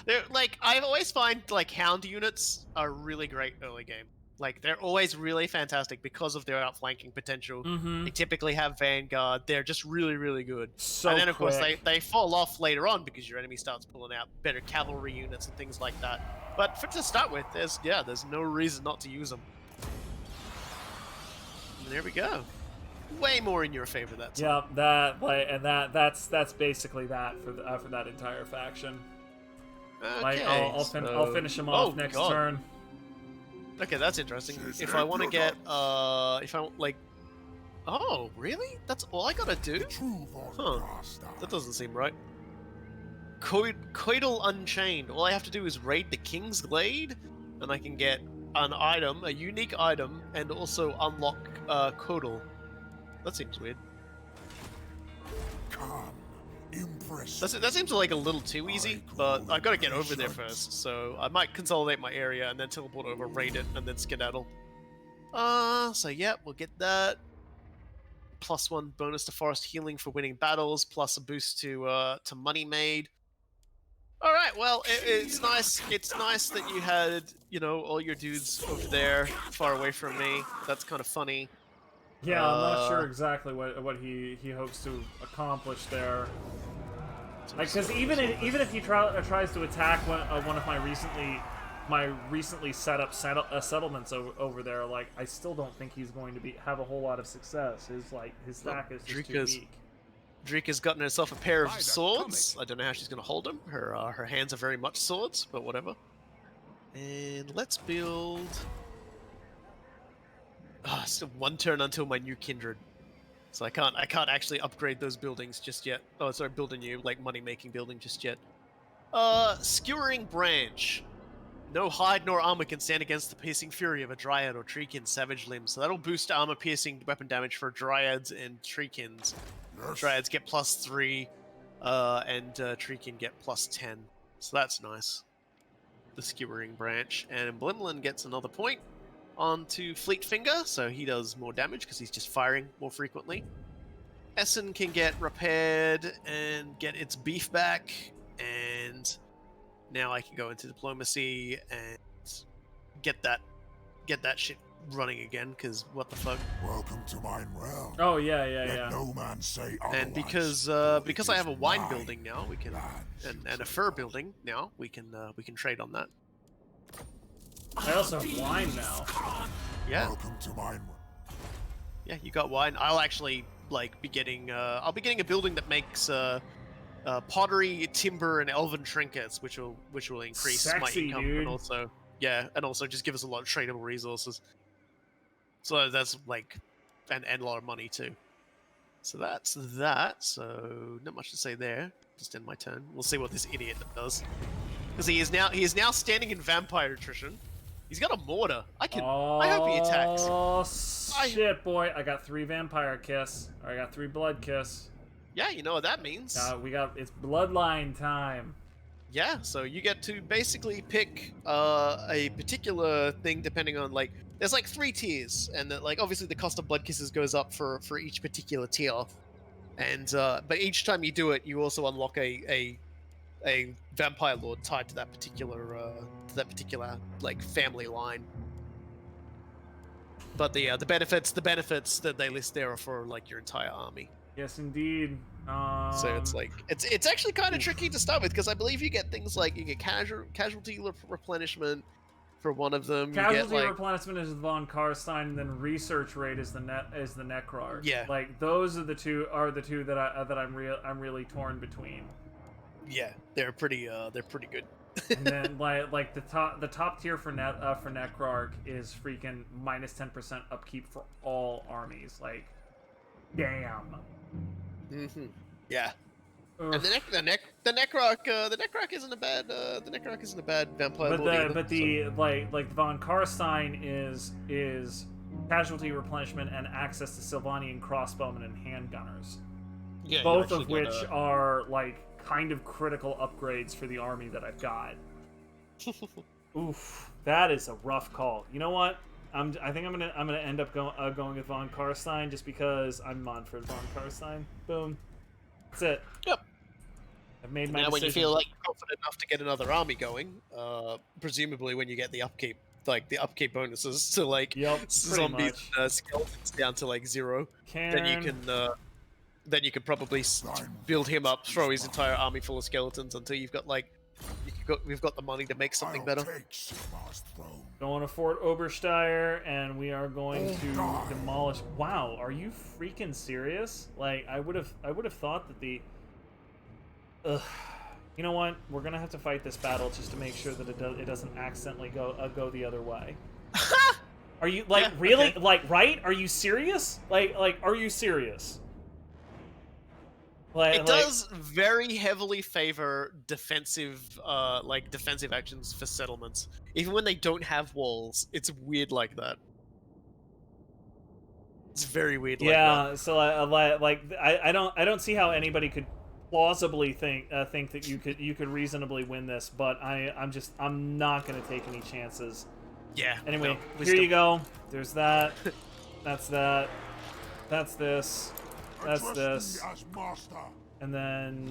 They're like, I always find like hound units are really great early game. Like they're always really fantastic because of their outflanking potential. Mm-hmm. They typically have vanguard. They're just really, really good. So and then of course quick. they fall off later on because your enemy starts pulling out better cavalry units and things like that. But to start with, there's no reason not to use them. And there we go. Way more in your favor that time. Yeah, that's basically that for that entire faction. Okay, Like I'll finish him off next turn. Okay, that's interesting. If I want to get, if I want, like, oh, really? That's all I gotta do? True Huh. That doesn't seem right. Coital Unchained. All I have to do is raid the King's Glade, and I can get an item, a unique item, and also unlock Coital. That seems weird. Come, impress. That seems like a little too easy, but I've got to get over there first, so I might consolidate my area and then teleport over, raid it, and then skedaddle. So yeah, we'll get that. +1 bonus to forest healing for winning battles, plus a boost to money made. All right, well, it's nice. It's nice that you had, you know, all your dudes over there, far away from me. That's kind of funny. Yeah, I'm not sure exactly what he hopes to accomplish there. Like, because even if he tries to attack one of my recently set up settlements over there, like I still don't think he's going to have a whole lot of success. His stack is just too weak. Drycha's gotten herself a pair of swords. I don't know how she's going to hold them. Her hands are very much swords, but whatever. And let's build. Still one turn until my new kindred, so I can't actually upgrade those buildings just yet. Oh, sorry, build a new like money-making building just yet. Skewering branch. No hide nor armor can stand against the piercing fury of a dryad or treekin savage limb. So that'll boost armor-piercing weapon damage for dryads and treekins. Yes. Dryads get +3, and treekin get +10. So that's nice. The skewering branch, and Blimlin gets another point onto Fleetfinger, so he does more damage because he's just firing more frequently. Essen can get repaired and get its beef back, and now I can go into diplomacy and get that shit running again, because what the fuck. Welcome to mine realm. Oh yeah. Let no man say otherwise. And because I have a wine building now, we can and a fur building now, we can trade on that. I also have wine now. Yeah. Welcome to mine. Yeah, you got wine. I'll actually like be getting I'll be getting a building that makes pottery, timber, and elven trinkets, which will increase my Sexy, income dude. and also just give us a lot of tradable resources. So that's like and a lot of money too. So that's that. So not much to say there. Just end my turn. We'll see what this idiot does. Because he is now standing in vampire attrition. He's got a mortar. I hope he attacks. Oh shit, boy! I got 3 vampire kiss. Or I got 3 blood kiss. Yeah, you know what that means. It's bloodline time. Yeah, so you get to basically pick a particular thing depending on like there's like 3 tiers, and like obviously the cost of blood kisses goes up for each particular tier, and but each time you do it, you also unlock a vampire lord tied to that particular like family line. But the benefits that they list there are for like your entire army. Yes, indeed. So it's like it's actually kind of tricky to start with because I believe you get things like you get casualty replenishment for one of them. Casualty you get, like, replenishment is von Carstein, and then research rate is the Necrarch. Yeah. Like those are the two that I'm really torn between. Yeah, they're pretty good. And then like the top tier for Necrarch is freaking minus 10% upkeep for all armies. Like, damn. Mm-hmm. Yeah. Ugh. And the Necrarch isn't a bad vampire. But lord either, the like von Carstein is casualty replenishment and access to Sylvanian crossbowmen and handgunners. Yeah, Both of which are like kind of critical upgrades for the army that I've got. Oof, that is a rough call. You know what? I think I'm gonna end up going with von Carstein just because I'm Mannfred von Carstein. Boom. That's it. Yep. I've made my now, decision. when you feel like you're confident enough to get another army going, presumably when you get the upkeep, like the upkeep bonuses to like zombies, skeletons down to like 0, then you can probably build him up, throw his entire army full of skeletons until you've got like we've got the money to make something better. Going to Fort Obersteier, and we are going to demolish. Wow, are you freaking serious? Like, I would have thought that the. Ugh. You know what? We're gonna have to fight this battle just to make sure that it doesn't accidentally go the other way. Are you like really okay. Like right? Are you serious? Like are you serious? It does very heavily favor defensive actions for settlements. Even when they don't have walls, it's weird like that. It's very weird like that. Yeah, so I don't see how anybody could plausibly think that you could reasonably win this, but I'm not gonna take any chances. Yeah. Anyway, here you go. There's that. That's that. That's this. That's this. And then,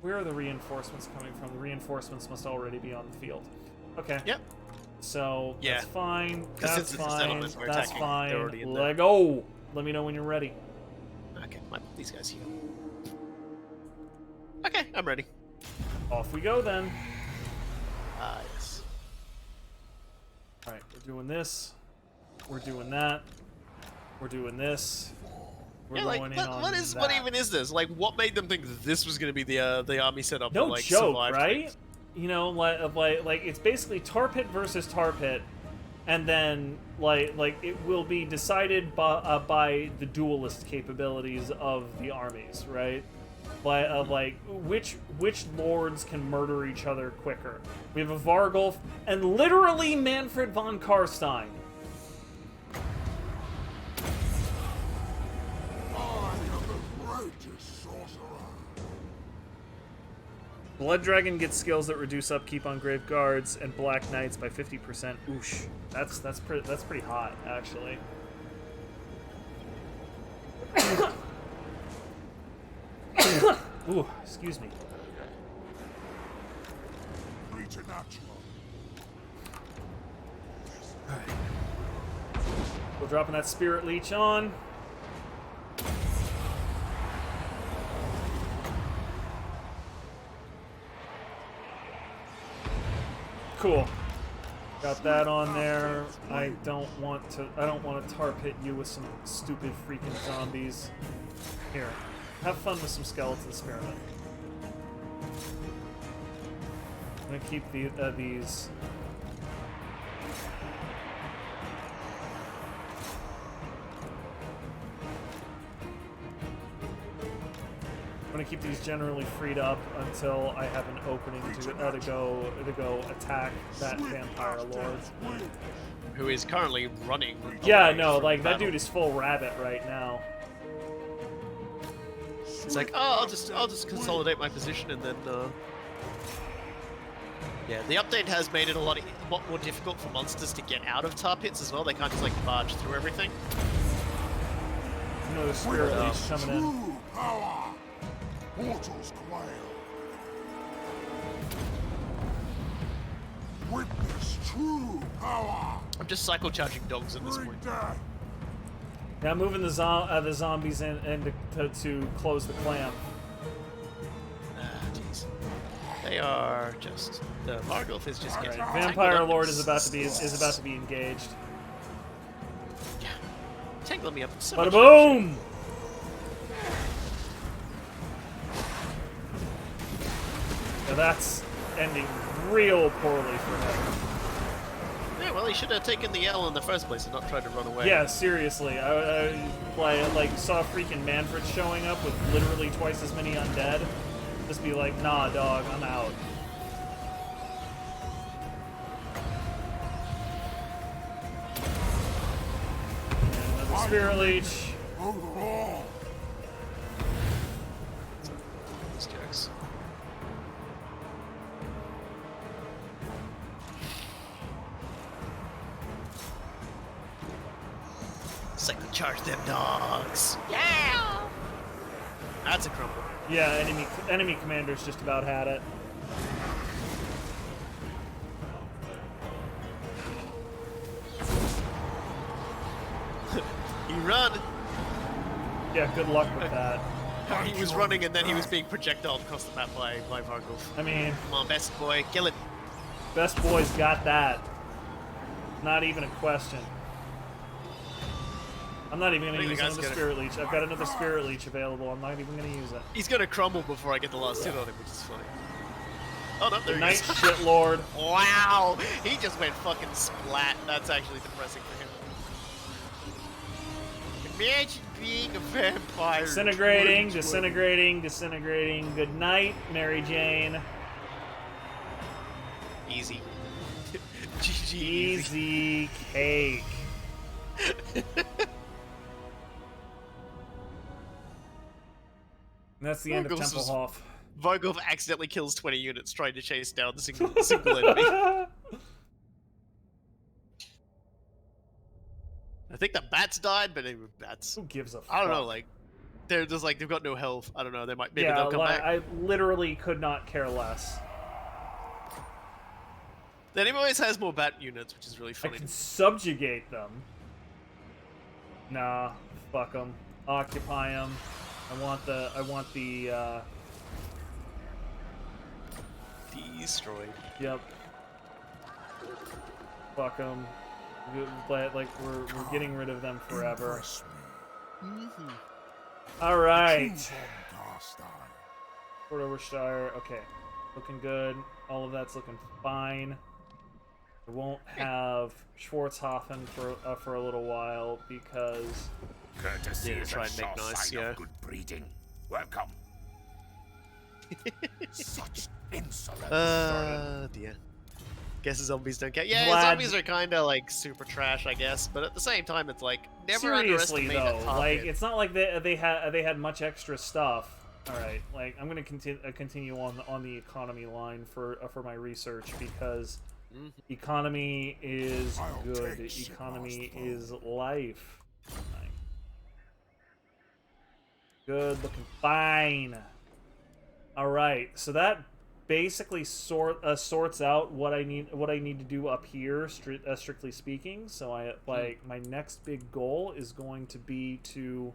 where are the reinforcements coming from? The reinforcements must already be on the field. Okay. Yep. So, yeah. That's fine. That's fine. That's attacking. fine. Let go. Let me know when you're ready. Okay, these guys here. Okay, I'm ready. Off we go then. Yes. Alright, we're doing this. We're doing that. We're doing this. We're going in on that. What even is this? Like, what made them think that this was going to be the army setup? No that, like, joke, survived right? things? You know, like it's basically tar pit versus tar pit, and then like it will be decided by the duelist capabilities of the armies, right? Like which lords can murder each other quicker. We have a Vargulf and literally Mannfred von Carstein. Blood Dragon gets skills that reduce upkeep on Grave Guards and Black Knights by 50%. Oosh, that's pretty hot, actually. Ooh, excuse me. Alright. We're dropping that Spirit Leech on. Cool. Got that on there. I don't want to tar pit you with some stupid freaking zombies. Here. Have fun with some skeleton spearmen. I'm gonna keep these. I'm gonna keep these generally freed up until I have an opening to go attack that vampire lord. Who is currently running? Yeah, away no, from like that battle. dude is full rabbit right now. It's like, oh, I'll just consolidate my position and then. Yeah, the update has made it a lot more difficult for monsters to get out of tar pits as well. They can't just like barge through everything. Another spirit leech Witness coming in. true power. Mortals quail. Witness true power. I'm just cycle charging dogs at this Bring point. death. Now moving the zombies in to close the clamp. Ah, jeez. They are just the Margolf is just getting Vampire tangled up Lord in is about to be engaged. Yeah, tangling me up in so Bada much boom! Now that's ending real poorly for him. Yeah, well, he should have taken the L in the first place and not tried to run away. Yeah, seriously. I saw freaking Mannfred showing up with literally twice as many undead. Just be like, nah, dog, I'm out. And another Spirit Leech. Overall. These jokes. Cycle charge them dogs. Yeah. That's a crumble. Yeah, enemy commanders just about had it. He run. Yeah, good luck with that. He was running and then he was being projectiled across the map by Vargulf. I mean, Come on, best boy, kill it. best boys got that. Not even a question. I'm not even going to I think use the guy's another gonna- Spirit Leech. I've got another Spirit Leech available. I'm not even going to use it. He's gonna crumble before I get the last hit on him, which is funny. Oh no, there he Night is. shit lord. Wow, he just went fucking splat. That's actually depressing for him. Imagine being a vampire. Disintegrating, 2020. disintegrating, disintegrating. Good night, Mary Jane. Easy. GG. Easy. Easy cake. And that's the end of Vargulf's was- Templehof. Vargulf accidentally kills 20 units trying to chase down the single enemy. I think the bats died, but they were bats. Who gives a fuck? I don't know, like they're just like they've got no health. I don't know. They might maybe yeah, they'll come like, back. I literally could not care less. The enemy always has more bat units, which is really I funny. can subjugate them. Nah, fuck them. Occupy them. I want the, Destroyed. yep. Fuck them. Like, we're getting rid of them forever. Impress me. Alright. True von Carstein. Port Overshire, okay. Looking good. All of that's looking fine. I won't have Schwarzhofen for a little while because Courtesy Yeah, is try a and make sure nice, sign yeah. of good breeding. Welcome. Such insolence. Dear. Guess the zombies don't count. Yeah, Vlad- zombies are kind of like super trash, I guess. But at the same time, it's like never seriously underestimate though, a target. like it's not like they had much extra stuff. All right, like I'm gonna continue on the economy line for my research because economy is I'll good. take Economy Sebastopol. is life. Like, good looking fine. All right, so that basically sorts out what I need to do up here, strictly speaking. So my next big goal is going to be to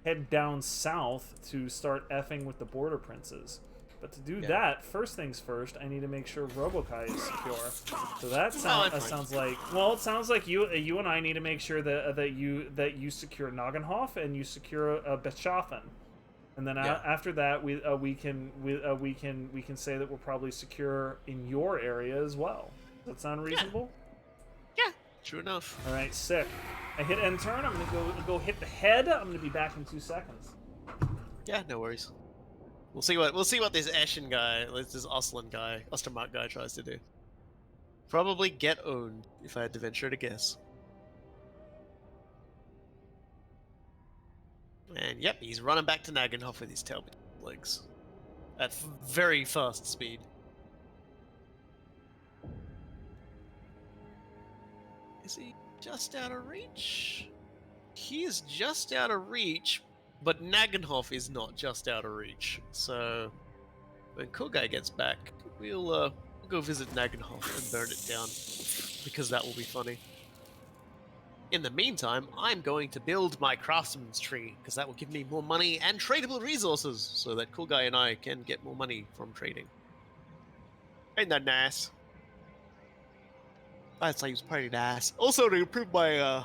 head down south to start effing with the border princes. But to do that, first things first, I need to make sure RoboKy is secure. So that sounds like it sounds like you and I need to make sure that you secure Noggenhof and you secure Beschaffen. And then Yeah. after that, we can say that we're probably secure in your area as well. Does that sound reasonable? Yeah, true enough. All right, sick. I hit end turn. I'm gonna go hit the head. I'm gonna be back in 2 seconds. Yeah, no worries. We'll see what this Ashen guy, this Ostermark guy tries to do. Probably get owned, if I had to venture to guess. And yep, he's running back to Nagenhof with his tail between his legs. At very fast speed. Is he just out of reach? He is just out of reach, but Nagenhof is not just out of reach. So when Coolguy gets back, we'll go visit Nagenhof and burn it down, because that will be funny. In the meantime, I'm going to build my craftsman's tree, because that will give me more money and tradable resources, so that Coolguy and I can get more money from trading. Ain't that nice? I'd say he was pretty nice. Also, to improve my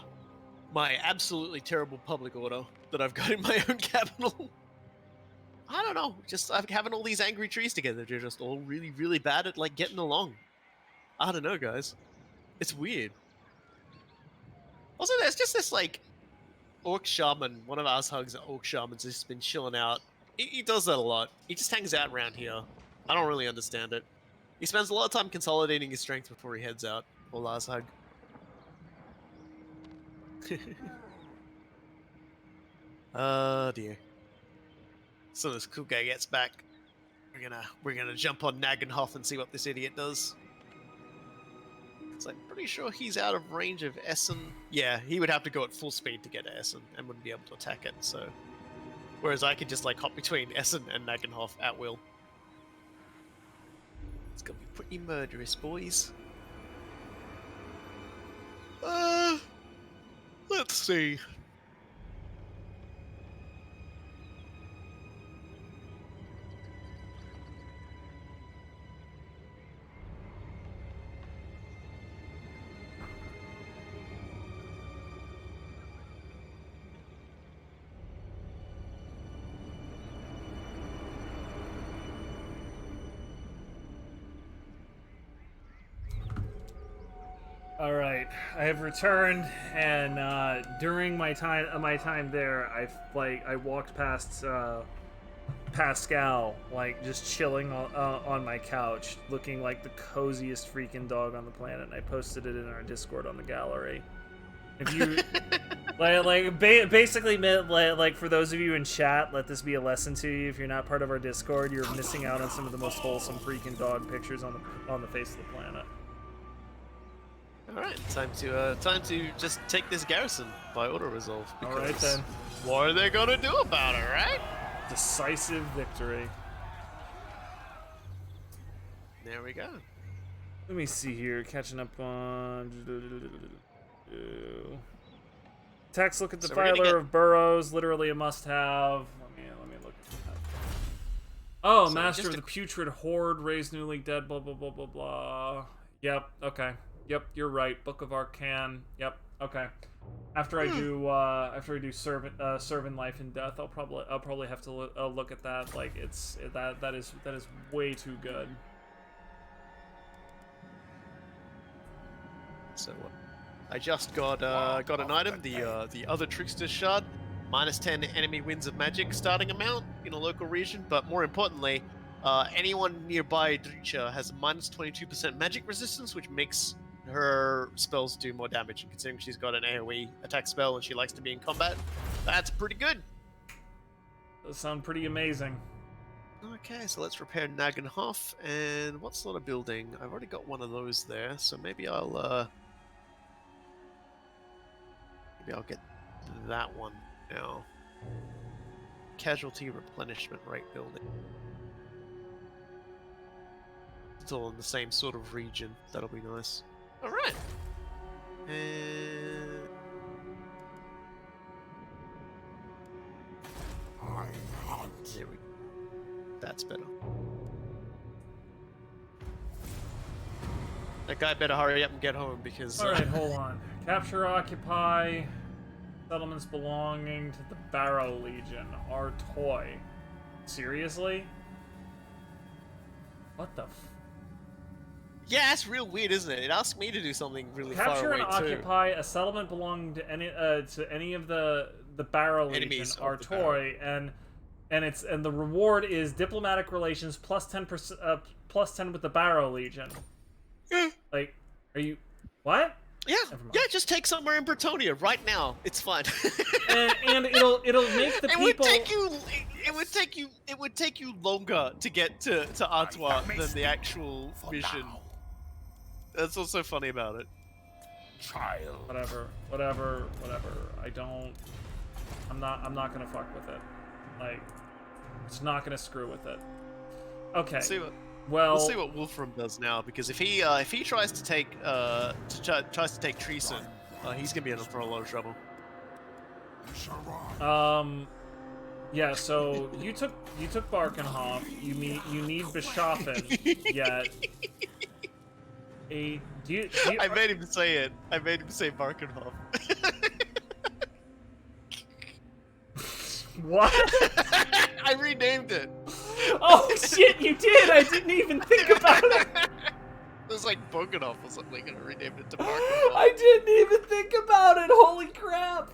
my absolutely terrible public order that I've got in my own capital. I don't know, just I'm having all these angry trees together. They're just all really, really bad at like getting along. I don't know, guys. It's weird. Also, there's just this like orc shaman. One of our hugs, orc shamans, has just been chilling out. He does that a lot. He just hangs out around here. I don't really understand it. He spends a lot of time consolidating his strength before he heads out. Or last hug. Oh dear. So this Coolguy gets back, we're gonna jump on Nagenhof and see what this idiot does. So I'm pretty sure he's out of range of Essen. Yeah, he would have to go at full speed to get to Essen and wouldn't be able to attack it. So, whereas I could just like hop between Essen and Nagenhof at will. It's gonna be pretty murderous, boys. Let's see. All right, I have returned, and during my time there, I walked past Pascal, like just chilling on my couch, looking like the coziest freaking dog on the planet. And I posted it in our Discord on the gallery. If you basically like for those of you in chat, let this be a lesson to you. If you're not part of our Discord, you're missing out on some of the most wholesome freaking dog pictures on the face of the planet. All right, time to just take this garrison by auto resolve. All right then. What are they gonna do about it, right? Decisive victory. There we go. Let me see here. Catching up on. Tax look at the So we're gonna Filer get- of Burrows. Literally a must-have. Let me look at that. Oh, So Master just of the Putrid Horde, raised newly dead. Blah blah blah blah blah. Yep. Okay. Yep. You're right. Book of Arcane. Yep. Okay. After I do servant life and death, I'll probably have to look at that. Like that is way too good. So I just got an item, the other Trickster's Shard, -10 enemy winds of magic starting amount in a local region, but more importantly, anyone nearby Drycha has a -22% magic resistance, which makes her spells do more damage. And considering she's got an AoE attack spell and she likes to be in combat, that's pretty good. Those sound pretty amazing. Okay, so let's repair Nagenhof. And what sort of building? I've already got one of those there, so maybe I'll get that one now. Casualty replenishment rate building. It's all in the same sort of region. That'll be nice. All right. And I hunt. there we go. That's better. That guy better hurry up and get home because. All right, hold on. Capture, occupy settlements belonging to the Barrow Legion. Our toy. Seriously? What the? Yeah, that's real weird, isn't it? It asked me to do something really Capture far and away too. occupy a settlement belonging to any of the Barrow Legion, Enemies of the Artoi, and the reward is diplomatic relations plus 10%, plus 10 with the Barrow Legion. Like, are you what? Yeah, yeah, just take somewhere in Bretonia right now. It's fine. and it'll make the people. It would take you longer to get to Artois than the actual mission. That's what's so funny about it. Child. Whatever. I'm not gonna fuck with it. Like, it's not gonna screw with it. Okay. We'll see what Wolfram does now, because if he tries to take Treason, he's gonna be in for a lot of trouble. Yeah. So you took Barkenhoff. You need Beschaffen yet. I made him say it. I made him say Barkenhoff. What? I renamed it. Oh shit! You did. I didn't even think about it. It was like Barkenhoff or something, and I renamed it to Barkenhoff. I didn't even think about it. Holy crap!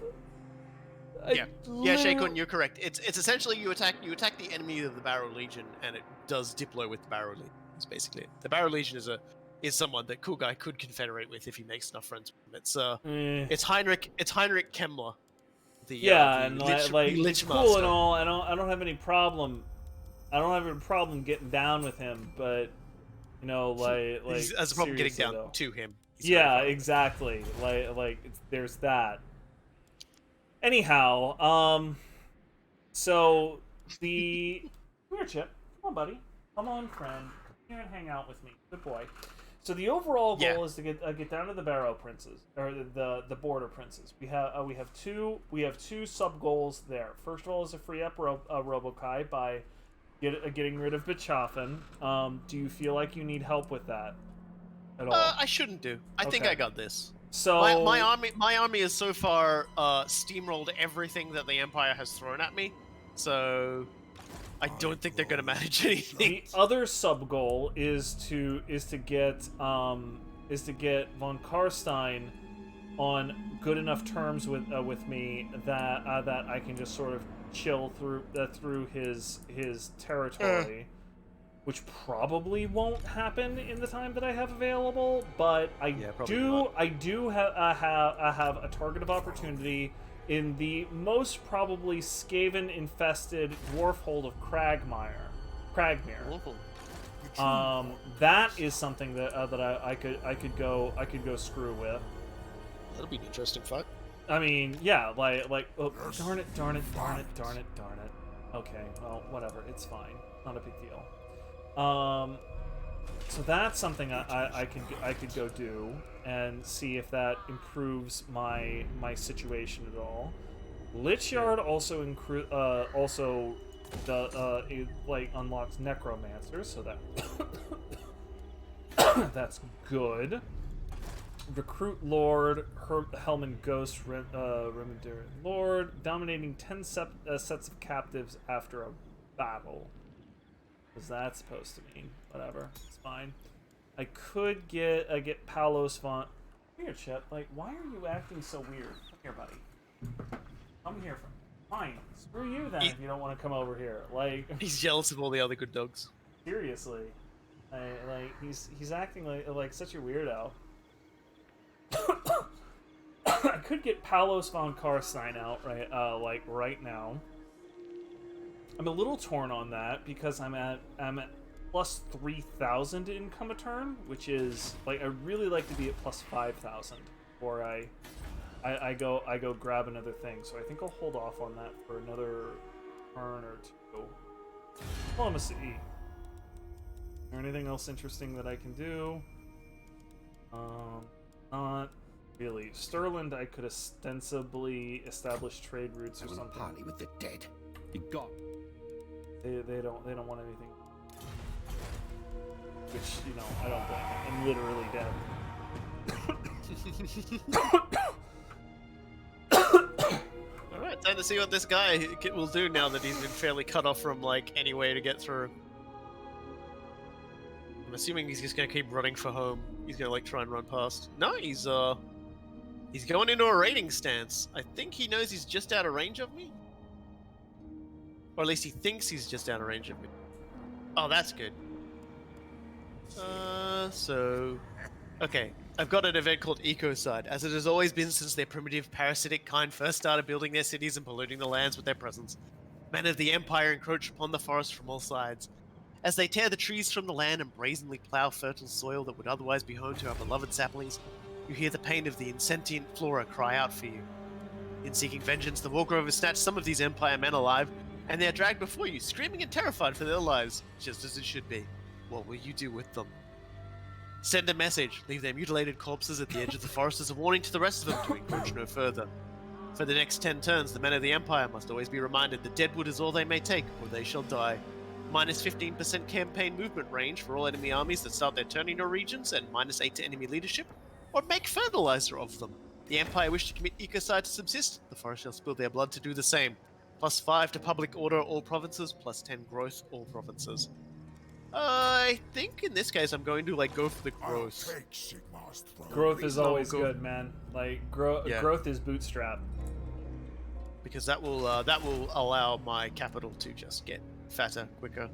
Yeah, Shakun, you're correct. It's essentially you attack the enemy of the Barrow Legion, and it does diplo with the Barrow Legion. That's basically it. The Barrow Legion is someone that Coolguy could confederate with if he makes enough friends with him. It's Heinrich Kemmler. And Lich he's cool Master. and all. I don't have any problem. I don't have any problem getting down with him, but you know, like He has a problem getting down though. to him. Yeah, exactly. There's that. Anyhow, so the come here, Chip. Come on, buddy. Come on, friend. Come here and hang out with me. Good boy. So the overall goal is to get down to the Barrow Princes, or the Border Princes. We have two sub goals there. First of all is to free up RoboKy by getting rid of Beschaffen. Do you feel like you need help with that at all? I shouldn't do. I think I got this. So my army has so far steamrolled everything that the Empire has thrown at me. So I don't think they're gonna manage anything. The other sub goal is to get von Carstein on good enough terms with me that I can just sort of chill through his territory, which probably won't happen in the time that I have available. But I do have a target of opportunity in the most probably Skaven-infested dwarf hold of Cragmere. That is something that I could go screw with. That'll be an interesting fight. I mean, yeah, like oh, darn it. Okay, well, whatever, it's fine, not a big deal. So that's something I could go do and see if that improves my situation at all. Lichyard also unlocks Necromancer, so that that's good. Recruit Lord, Hellman Ghost, Remediary Lord, dominating 10 sets of captives after a battle. What's that supposed to mean? Whatever, it's fine. I could get Palos von. Come here, Chip. Like, why are you acting so weird? Come here, buddy. Come here. Fine. Screw you then if you don't want to come over here. Like, he's jealous of all the other good dogs. Seriously, he's acting like such a weirdo. I could get Palos von Carstein out right now. I'm a little torn on that because I'm at plus 3,000 income a turn, which is like I really like to be at plus 5,000 before I go grab another thing. So I think I'll hold off on that for another turn or two. Diplomacy. Is there anything else interesting that I can do? Not really. Sterland, I could ostensibly establish trade routes or something. Parley with the dead. You got. They don't want anything. Which, you know, I don't blame them. I'm literally dead. Alright, time to see what this guy will do now that he's been fairly cut off from like any way to get through. I'm assuming he's just gonna keep running for home. He's gonna like try and run past. No, he's going into a raiding stance. I think he knows he's just out of range of me. Or at least he thinks he's just out of range of me. Oh, that's good. Okay. I've got an event called Ecocide, as it has always been since their primitive parasitic kind first started building their cities and polluting the lands with their presence. Men of the Empire encroach upon the forest from all sides. As they tear the trees from the land and brazenly plow fertile soil that would otherwise be home to our beloved saplings, you hear the pain of the insentient flora cry out for you. In seeking vengeance, the Wargrovers snatch some of these Empire men alive, and they are dragged before you, screaming and terrified for their lives, just as it should be. What will you do with them? Send a message. Leave their mutilated corpses at the edge of the forest as a warning to the rest of them to encroach no further. For the next 10 turns, the men of the Empire must always be reminded that deadwood is all they may take, or they shall die. Minus 15% campaign movement range for all enemy armies that start their turn in your regions, and minus 8 to enemy leadership, or make fertilizer of them. The Empire wish to commit ecocide to subsist, the forest shall spill their blood to do the same. Plus 5 to public order all provinces, plus 10 growth all provinces. I think in this case I'm going to like go for the growth. Growth is always good, man. Like growth is bootstrap. Because that will allow my capital to just get fatter quicker.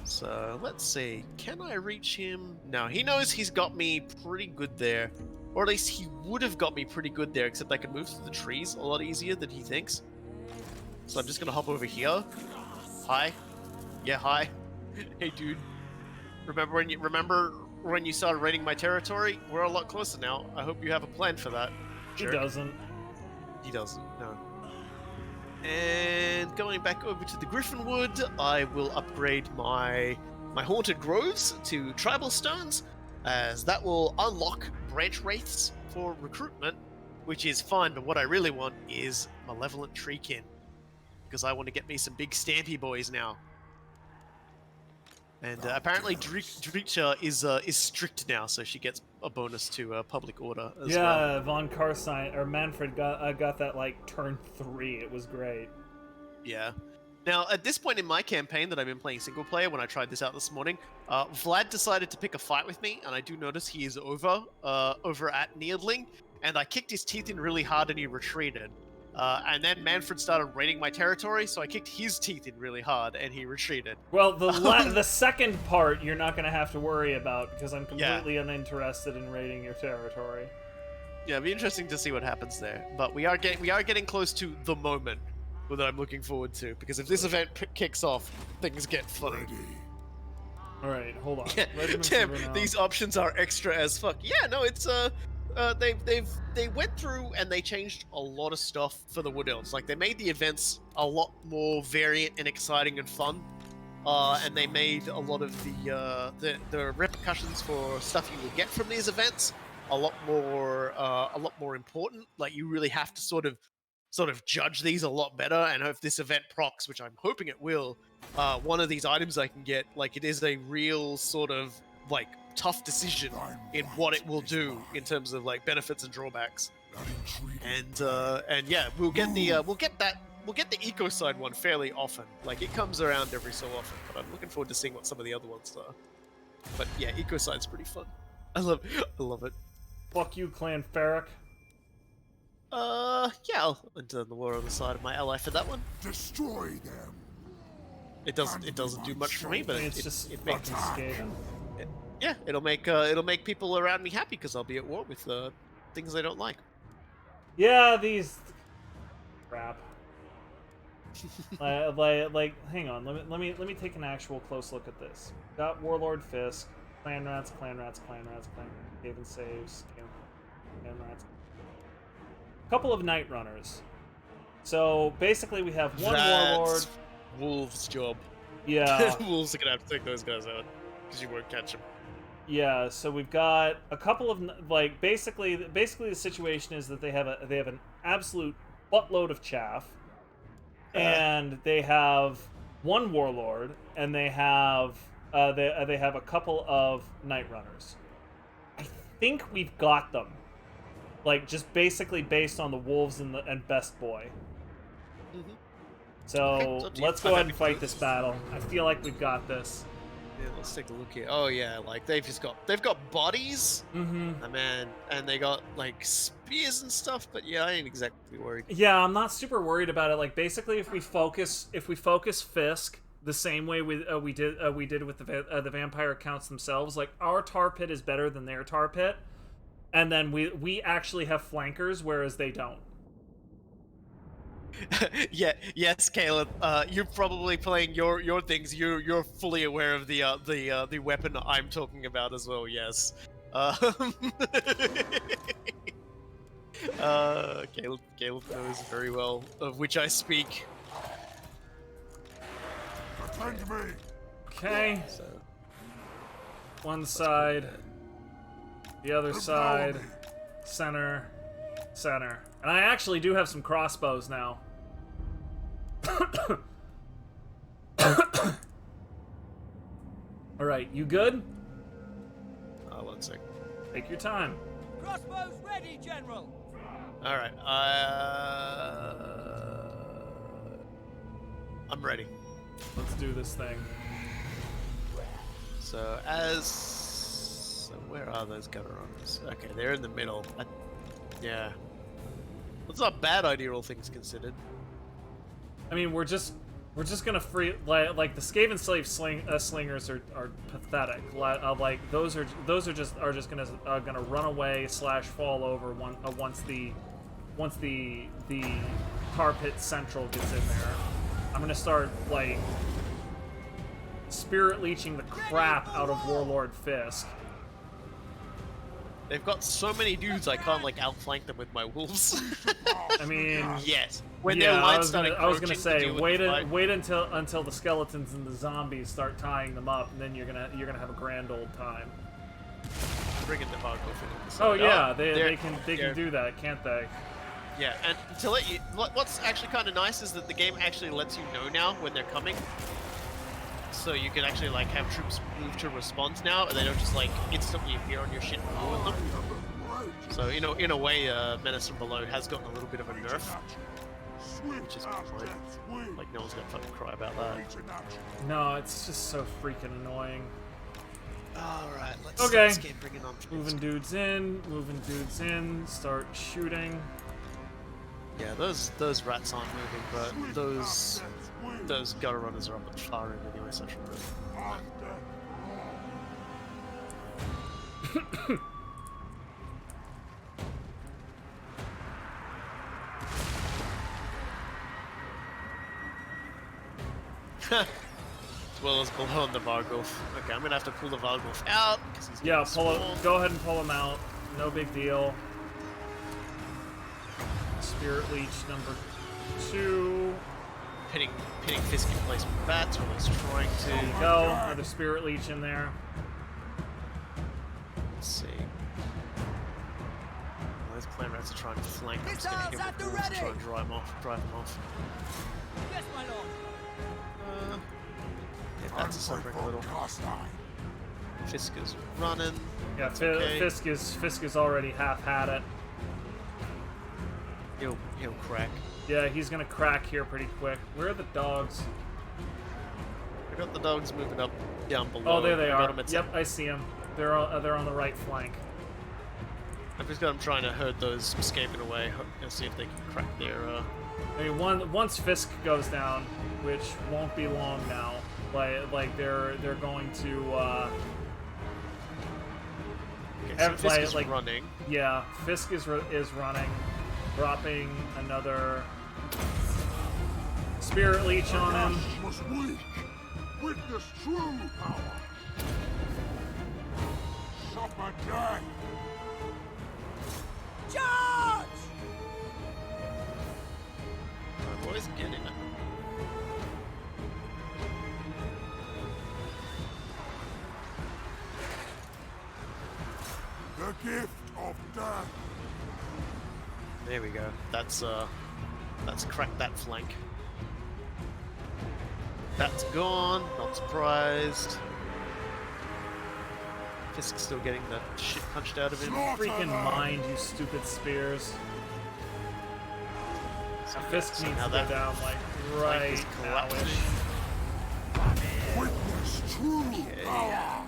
So let's see, can I reach him? No, he knows he's got me pretty good there. Or at least he would have got me pretty good there, except I can move through the trees a lot easier than he thinks. So I'm just gonna hop over here. Hi. Yeah, hi. Hey, dude. Remember when you started raiding my territory? We're a lot closer now. I hope you have a plan for that. He doesn't. He doesn't, no. And going back over to the Griffinwood, I will upgrade my Haunted Groves to Tribal Stones, as that will unlock branch wraiths for recruitment, which is fine, but what I really want is Malevolent Treekin, because I want to get me some big stampy boys now. And apparently Drycha is strict now, so she gets a bonus to public order as well. Yeah, von Carstein or Mannfred got that like turn 3. It was great. Yeah. Now, at this point in my campaign that I've been playing single player, when I tried this out this morning, Vlad decided to pick a fight with me, and I do notice he is over at Needling, and I kicked his teeth in really hard and he retreated. And then Mannfred started raiding my territory, so I kicked his teeth in really hard, and he retreated. Well, the second part you're not going to have to worry about, because I'm completely uninterested in raiding your territory. Yeah, it'll be interesting to see what happens there. But we are getting close to the moment that I'm looking forward to, because if this event kicks off, things get funny. All right, hold on. Yeah, Tim, these options are extra as fuck. Yeah, no, it's they went through and they changed a lot of stuff for the Wood Elves. Like, they made the events a lot more variant and exciting and fun. And they made a lot of the repercussions for stuff you will get from these events a lot more important. Like, you really have to sort of judge these a lot better. And if this event procs, which I'm hoping it will, one of these items I can get, like, it is a real sort of like tough decision in what it will do in terms of like benefits and drawbacks. And yeah, we'll get the Ecocide one fairly often. Like, it comes around every so often, but I'm looking forward to seeing what some of the other ones are. But yeah, Ecocide's pretty fun. I love it. Fuck you, Clan Ferric. Yeah, I'll enter the war on the side of my ally for that one. Destroy them. It doesn't do much for me, but It's just fucking scathing. Yeah, it'll make people around me happy because I'll be at war with things they don't like. Yeah, these crap. like, hang on. Let me take an actual close look at this. Got Warlord Fisk, Clan Rats, Haven Saves, Clan Rats. Couple of Night Runners. So basically, we have one Warlord. Wolf's job. Yeah. Wolves are gonna have to take those guys out because you won't catch them. Yeah, so we've got a couple of, like, basically the situation is that they have an absolute buttload of chaff, and they have one warlord, and they have a couple of night runners. I think we've got them. like just basically based on the wolves and best boy. Mhm. So Okay, it's up to you. let's go I'm ahead happy and to fight do it. this battle. I feel like we've got this. Yeah, let's take a look here. Oh yeah, like they've got bodies, Mm-hmm. man, and they got like spears and stuff. But yeah, I ain't exactly worried. Yeah, I'm not super worried about it. Like basically, if we focus Fisk the same way we did with the vampire accounts themselves, like our tar pit is better than their tar pit, and then we actually have flankers, whereas they don't. Yeah, yes, Caleb. You're probably playing your things. You're fully aware of the weapon I'm talking about as well. Yes. Caleb knows very well of which I speak. Attend to me. Okay, So one side, the other side, center, center, and I actually do have some crossbows now. All right, you good? one sec. Take your time. Crossbows ready, General. All right. I'm ready. Let's do this thing. So where are those gutter runners? Okay, they're in the middle. Yeah. That's not a bad idea, all things considered. I mean, we're just gonna free like the Skaven slave slingers are pathetic. Like those are just gonna run away / fall over once the tar pit central gets in there. I'm gonna start like spirit leeching the crap out of Warlord Fisk. They've got so many dudes, I can't like outflank them with my wolves. I mean, yes. When yeah, their I lines was start gonna encroaching to say deal with wait the fight. wait until the skeletons and the zombies start tying them up, and then you're gonna have a grand old time. Bringing the Vargulf in. Oh yeah, they're- they can they're- do that, can't they? Yeah, and to let you, what's actually kind of nice is that the game actually lets you know now when they're coming. So you can actually like have troops move to response now, and they don't just like instantly appear on your shit and ruin them. So in a way, Menace from Below has gotten a little bit of a nerf, which is fine. Like no one's gonna fucking cry about that. No, it's just so freaking annoying. All right, let's Okay. get bringing on. Moving dudes in, start shooting. Yeah, those rats aren't moving, but those gutter runners are up at the far end anyway, so I should move. As well as below on the Vargulf. Okay, I'm gonna have to pull the Vargulf out. 'Cause he's Yeah, getting small. go ahead and pull him out. No big deal. Spirit Leech number 2. Pitting Fisk in place with bats, or at least trying to. There you go. Another Spirit Leech in there. Let's see. Well, those clan rats are trying to flank. I'm just gonna hit Missiles with at the wolves to ready! try and drive them off. Yes, my lord. Yeah, that's a suffering a little. Carstein. Fisk is running. Yeah, okay. Fisk is already half had it. He'll crack. Yeah, he's gonna crack here pretty quick. Where are the dogs? I got the dogs moving up down below. Oh, there they I got are. 'em at Yep, I see them. They're on the right flank. I've just got them trying to herd those escaping away. And see if they can crack their. I mean, once Fisk goes down, which won't be long now. Like they're going to. Okay, so Fisk is like- running. Yeah, Fisk is running, dropping another Spirit Leech on him. Was weak. Witness true power. Supper death. Charge! My boy's getting it. The gift of death. There we go. That's cracked that flank. That's gone. Not surprised. Fisk's still getting the shit punched out of him. Freaking mind, you stupid spears. Fisk needs to go down like right now-ish. Witness true power.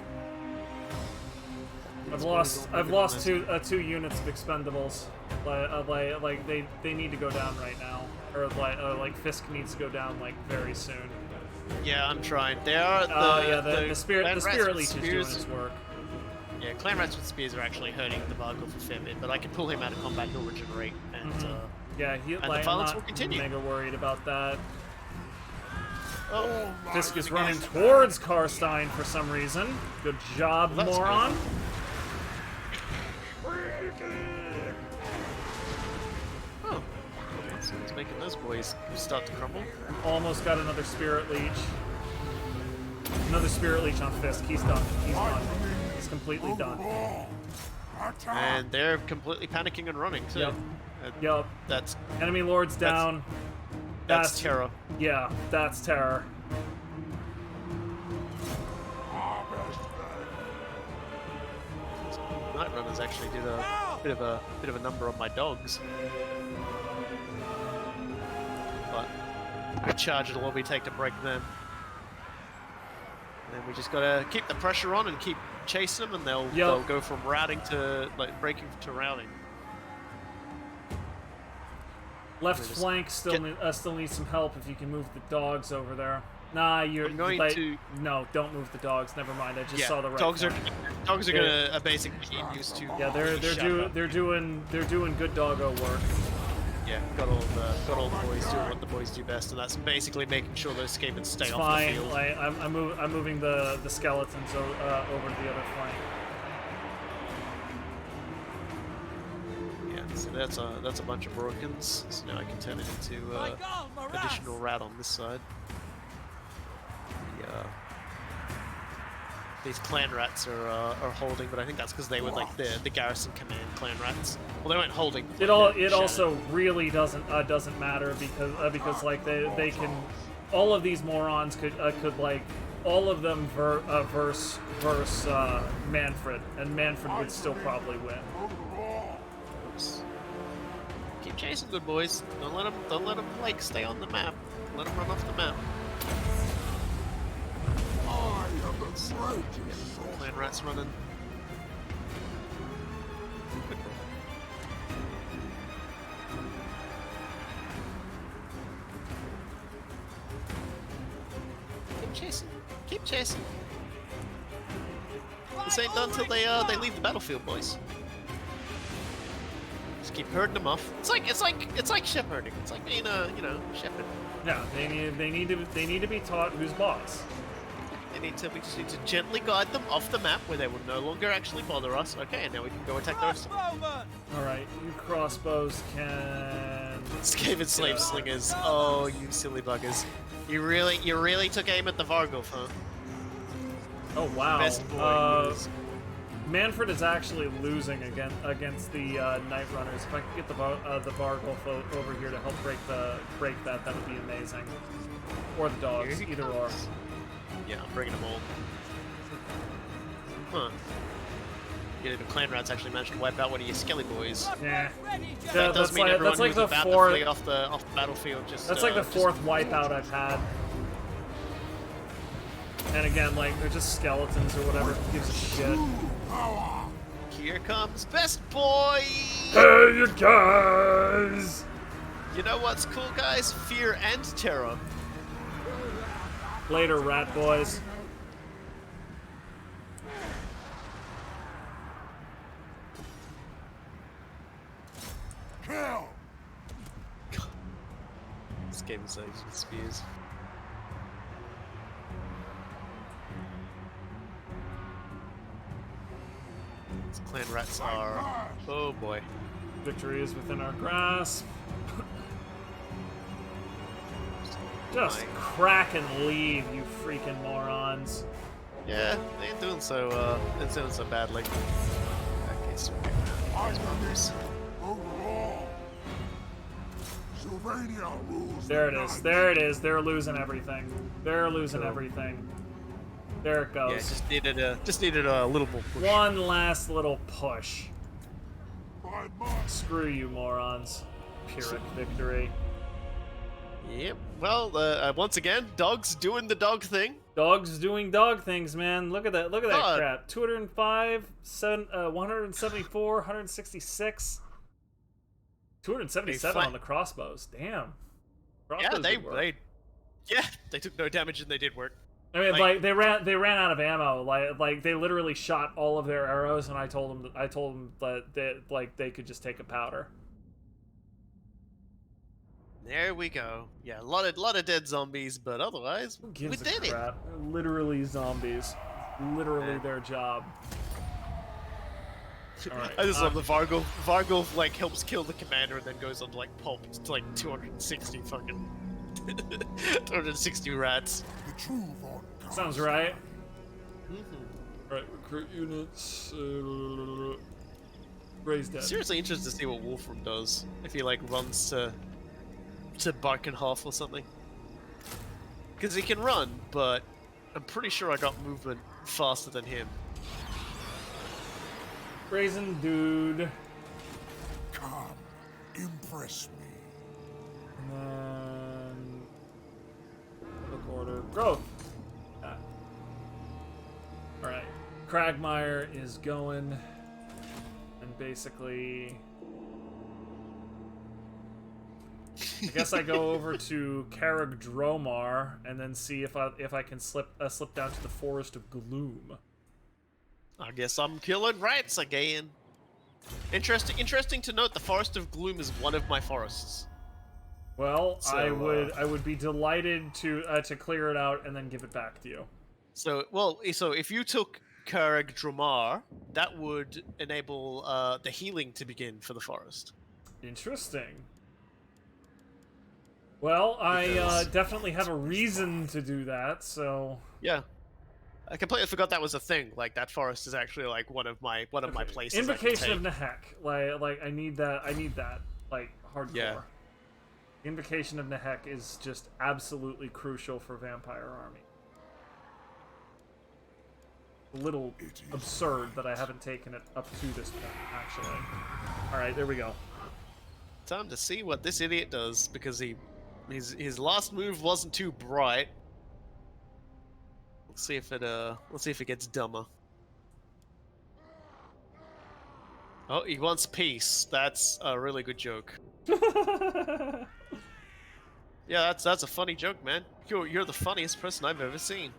I've lost two units of expendables. Like they need to go down right now, or like Fisk needs to go down like very soon. Yeah, I'm trying. They are the spirit leech is doing his work. Yeah, clan rats with spears are actually hurting the Vargulf a fair bit, but I can pull him out of combat. He'll regenerate, and yeah, and like, the violence I'm will not continue. mega worried about that. Oh, Fisk is running towards Carstein for some reason. Good job, Well, that's moron. Oh, someone's making those boys start to crumble. Almost got another spirit leech. Another spirit leech on Fisk. He's done. He's done. He's completely done. And they're completely panicking and running too. Yep. And Yep. That's Enemy lords down. that's terror. Yeah, that's terror. Night Runners actually did a bit of a number on my dogs. But good charge it'll all be take to break them. And we just gotta keep the pressure on and keep chasing them, and they'll go from routing to like breaking to routing. Left flank still needs some help if you can move the dogs over there. Nah, you're going to. No, don't move the dogs. Never mind. I just saw the right dogs flank. are gonna basically get used to. Yeah, they're doing good doggo work. Yeah, got all the boys doing what the boys do best, and that's basically making sure those escapers stay off the field. Like, I'm moving the skeletons over to the other flank. Yeah, so that's a bunch of brokens. So now I can turn it into additional rat on this side. These clan rats are holding, but I think that's because they were like the Garrison command clan rats. Well, they weren't holding. It also really doesn't matter because like they can, all of these morons could like all of them verse Mannfred, and Mannfred would still probably win. Oops. Keep chasing, good boys. Don't let them like stay on the map. Let them run off the map. Clan rats running. Keep chasing. Keep chasing. This ain't done till they leave the battlefield, boys. Just keep herding them off. It's like shepherding. It's like being a shepherd. Yeah, they need to be taught who's boss. We just need to gently guide them off the map where they will no longer actually bother us. Okay, and now we can go attack the rest of them. Alright, you crossbows can... Skaven slave slingers. Oh, you silly buggers. You really took aim at the Vargulf, huh? Oh, wow. Best boy Mannfred is actually losing against the Night Runners. If I could get the Vargulf over here to help break that would be amazing. Or the dogs, either or. Yeah, I'm bringing them all. Huh. Yeah, the clan rats actually managed to wipe out one of your skelly boys. Yeah. That does mean everyone like who's about to flee off the battlefield just... That's like the fourth wipeout I've had. And again, like, they're just skeletons or whatever. Who gives a shit? Here comes best boy! Hey, you guys! You know what's cool, guys? Fear and terror. Later, rat boys. Kill! This game is like with spears. These clan rats are... Oh boy. Victory is within our grasp. Just crack and leave, you freaking morons. Yeah, they ain't doing so badly. Okay, so here's bombers. Overall, Sylvania rules. There it is. There it is. They're losing everything. They're losing everything. There it goes. Yeah, just needed a little more push. One last little push. By my Screw you, morons. Pyrrhic victory. Yep. Well, once again, dogs doing the dog thing. Dogs doing dog things, man. Look at that. Look at that God. crap. 205, 174, 166. 277 on the crossbows. Damn. Crossbows Yeah, did work. they took no damage and they did work. I mean, like they ran out of ammo. Like they literally shot all of their arrows, and I told them that they could just take a powder. There we go. Yeah, a lot of dead zombies, but otherwise, Who we gives did a it. crap? Literally zombies. Literally Yeah. their job. Alright, I just love the Vargul. Vargul like helps kill the commander and then goes on to like pulp to like 260 fucking 260 rats. the true Von Carstein. Sounds right. Mm-hmm. Alright, recruit units. Ray's dead. Seriously interested to see what Wolfram does if he like runs to Barkenhof or something. Because he can run, but I'm pretty sure I got movement faster than him. Brazen dude. Come, impress me. And then book order. Growth. Alright. Cragmire is going. And basically I guess I go over to Carag Dromar and then see if I can slip down to the Forest of Gloom. I guess I'm killing rats again. Interesting to note. The Forest of Gloom is one of my forests. Well, So, I would be delighted to clear it out and then give it back to you. So if you took Carag Dromar, that would enable the healing to begin for the forest. Interesting. Well, I definitely have a reason to do that, so... Yeah. I completely forgot that was a thing. Like that forest is actually like one of my places. Invocation of Nehek. Like I need that. Like hardcore. Yeah. Invocation of Nehek is just absolutely crucial for Vampire Army. A little absurd that I haven't taken it up to this point, actually. Alright, there we go. Time to see what this idiot does because his last move wasn't too bright. Let's see if it gets dumber. Oh, he wants peace. That's a really good joke. Yeah, that's a funny joke, man. You're the funniest person I've ever seen.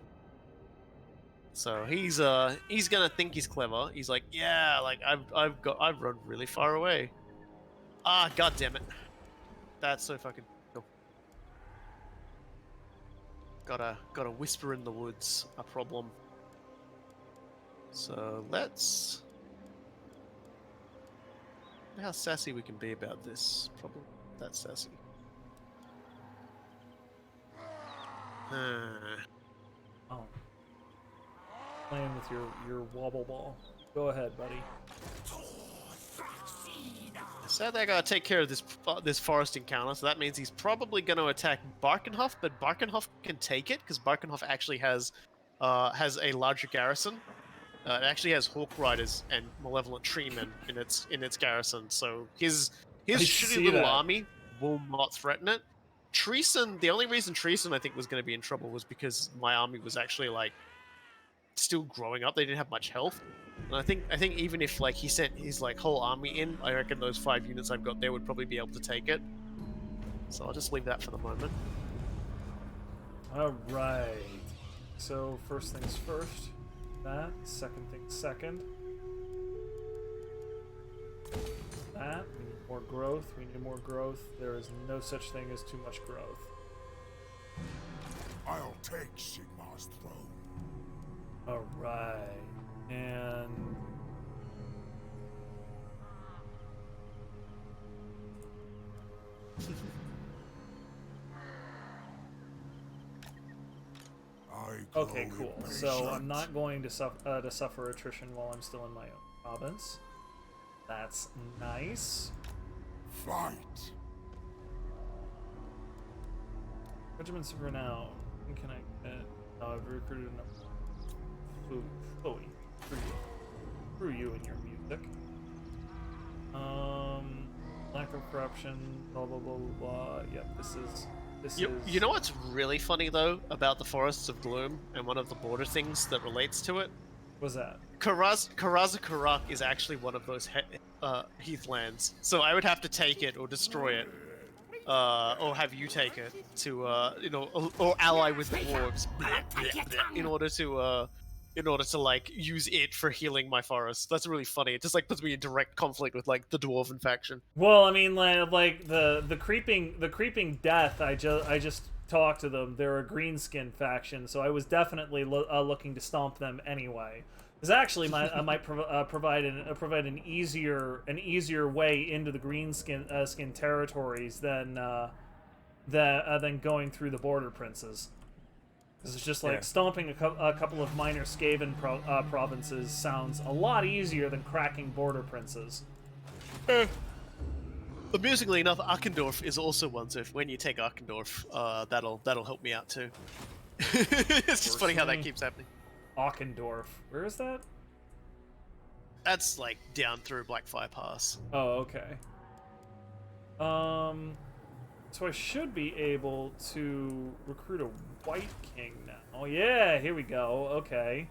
So he's gonna think he's clever. He's like, yeah, like I've run really far away. Ah, god damn it. That's so fucking cool. Got a whisper in the woods, a problem. So let's see how sassy we can be about this. Probably that sassy. Oh. Playing with your wobble ball. Go ahead, buddy. So they gotta take care of this forest encounter, so that means he's probably gonna attack Barkenhof, but Barkenhof can take it because Barkenhof actually has a larger garrison. It actually has Hawk Riders and Malevolent Treemen in its garrison, so his shitty little army will not threaten it. Treason, the only reason Treason I think was going to be in trouble was because my army was actually like still growing up. They didn't have much health, and I think even if like he sent his like whole army in, I reckon those 5 units I've got there would probably be able to take it. So I'll just leave that for the moment. All right. So first things first. That. Second things second. That. We need more growth. We need more growth. There is no such thing as too much growth. I'll take Sigmar's throne. All right. And okay, cool. So I'm not going to suffer attrition while I'm still in my own province. That's nice. Fight. Regiments of renown. When can I get? Oh, I've recruited enough. Ooh, Chloe. Screw you and your music. Lack of corruption, blah blah blah blah blah. Yep, this is. You know what's really funny though about the Forests of Gloom and one of the border things that relates to it? What's that? Karazakarak is actually one of those heathlands, so I would have to take it or destroy it, or have you take it to, or ally with dwarves in order to like use it for healing my forest. That's really funny. It just like puts me in direct conflict with like the dwarven faction. Well, I mean, like the creeping death. I just talked to them. They're a greenskin faction, so I was definitely looking to stomp them anyway. Because actually, I might provide an easier way into the greenskin skin territories than going through the border princes. Because it's just like stomping a couple of minor Skaven provinces sounds a lot easier than cracking border princes. Amusingly enough, Arkendorf is also one, so when you take Arkendorf, that'll help me out too. It's just funny how that keeps happening. Arkendorf. Where is that? That's like down through Blackfire Pass. Oh, okay. So I should be able to recruit a White King now. Oh yeah, here we go. Okay.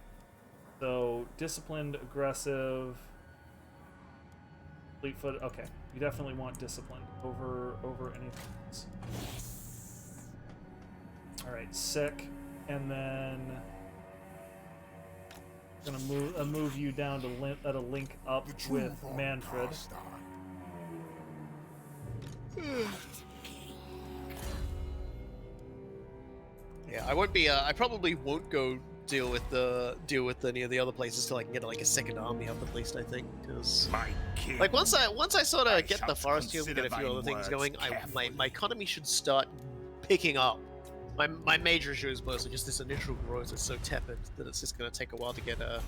So disciplined, aggressive, fleet-footed. Okay, you definitely want disciplined over anything else. All right, sick, and then gonna move you down to link up with Mannfred. Yeah, I won't be. I probably won't go deal with any of the other places till I can get like a second army up at least. I think because like once I sort of get the forest here and get a few other things going, my economy should start picking up. My major issue is mostly just this initial growth is so tepid that it's just gonna take a while to get to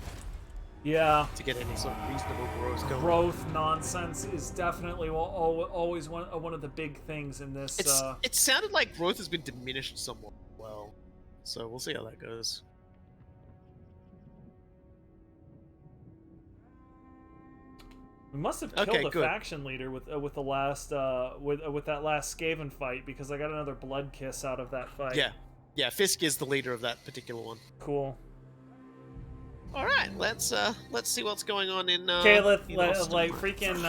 get any sort of reasonable growth going. Growth nonsense is definitely always one of the big things in this. It sounded like growth has been diminished somewhat. Well, so we'll see how that goes. We must have killed the faction leader with the last with that last Skaven fight, because I got another blood kiss out of that fight. Yeah, Fisk is the leader of that particular one. Cool. All right, let's see what's going on in. Okay, let's freaking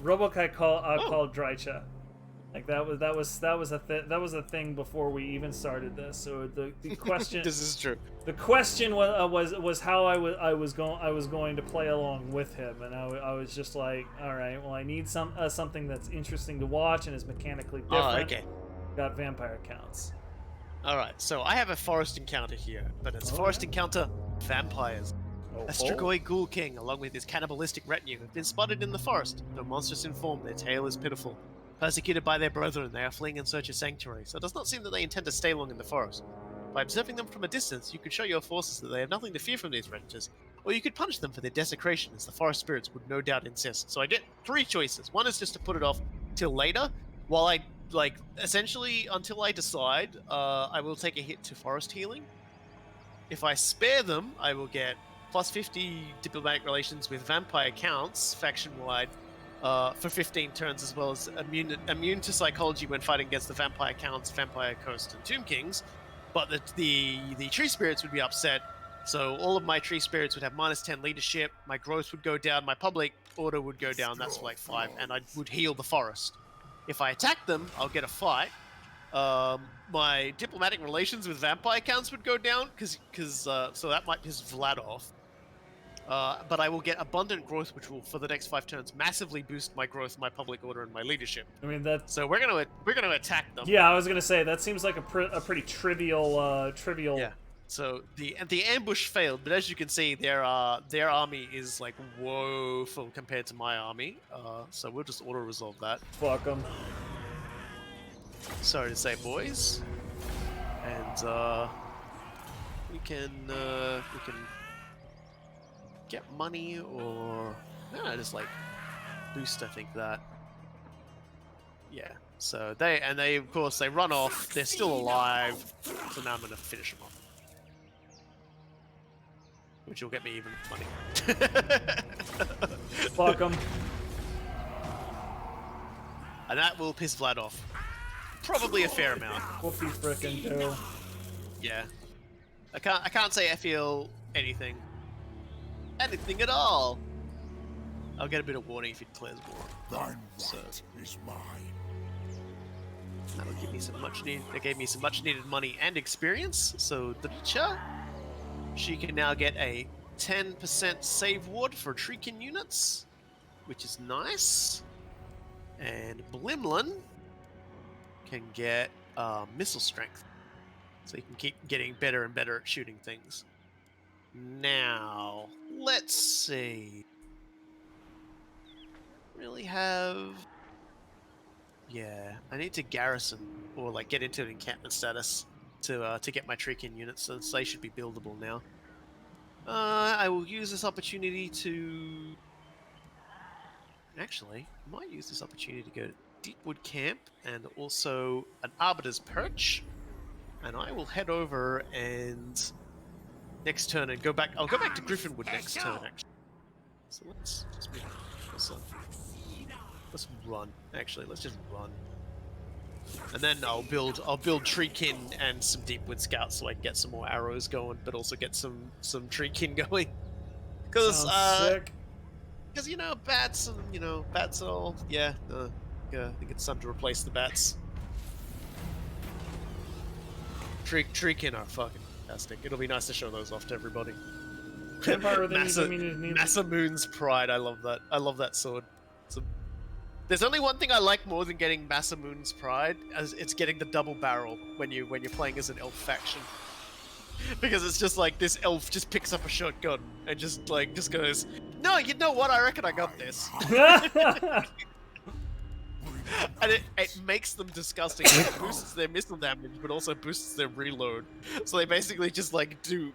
RoboKy called Drycha. Like that was a thing before we even started this. So the question this is true. The question was how I was going to play along with him, and I was just like, all right, well I need something that's interesting to watch and is mechanically different. Oh, okay. Got vampire counts. All right, so I have a forest encounter here, but it's forest encounter vampires. A Strigoi Ghoul King, along with his cannibalistic retinue, have been spotted in the forest. Though monstrous in form, their tale is pitiful. Persecuted by their brethren, they are fleeing in search of sanctuary, so it does not seem that they intend to stay long in the forest. By observing them from a distance, you could show your forces that they have nothing to fear from these wretches, or you could punish them for their desecration, as the forest spirits would no doubt insist. So I get three choices. One is just to put it off till later, while I, essentially, until I decide, I will take a hit to forest healing. If I spare them, I will get plus 50 diplomatic relations with vampire counts, faction-wide, for 15 turns, as well as immune to psychology when fighting against the vampire counts, vampire coast, and tomb kings. But the tree spirits would be upset, so all of my tree spirits would have minus 10 leadership. My growth would go down, my public order would go down. That's like 5, and I would heal the forest. If I attack them, I'll get a fight. My diplomatic relations with vampire counts would go down, so that might piss Vlad off. But I will get abundant growth, which will, for the next 5 turns, massively boost my growth, my public order, and my leadership. I mean that. So we're gonna attack them. Yeah, I was gonna say that seems like a pretty trivial. Yeah. So the ambush failed, but as you can see, their army is like woeful compared to my army. So we'll just auto resolve that. Fuck them. Sorry to say, boys. And we can get money or just like boost. I think that. Yeah. So they of course they run off. They're still alive. So now I'm gonna finish them off. which will get me even money. Fuck them. And that will piss Vlad off. Probably a fair amount. Whoopie frickin' do. Yeah. I can't say I feel anything. Anything at all. I'll get a bit of warning if he declares war. Thine right is mine. That'll give me some much needed. It gave me some much needed money and experience. So Drycha, she can now get a 10% save ward for Treekin units, which is nice. And Blimlin can get missile strength, so you can keep getting better and better at shooting things. Now, let's see. Really have... Yeah, I need to garrison, or like get into an encampment status to get my Treekin units, so they should be buildable now. I will use this opportunity to... Actually, I might use this opportunity to go to Deepwood Camp and also an Arbiter's Perch. And I will head over and next turn and go back. I'll go back to Griffinwood next turn, actually. So let's just move. Let's run. Actually, let's just run. And then I'll build Treekin and some Deepwood Scouts so I can get some more arrows going, but also get some Treekin going. Because Sick. because, you know, bats and, you know, bats and all. Yeah, I think it's time to replace the bats. Treekin are fucking fantastic. It'll be nice to show those off to everybody. Vampire with Massa Moon's Pride. I love that. I love that sword. There's only one thing I like more than getting Massa Moon's Pride, as it's getting the double barrel when you're playing as an elf faction. Because it's just like this elf just picks up a shotgun and just goes, no, you know what? I reckon I got this. And it makes them disgusting. It boosts their missile damage, but also boosts their reload. So they basically just like do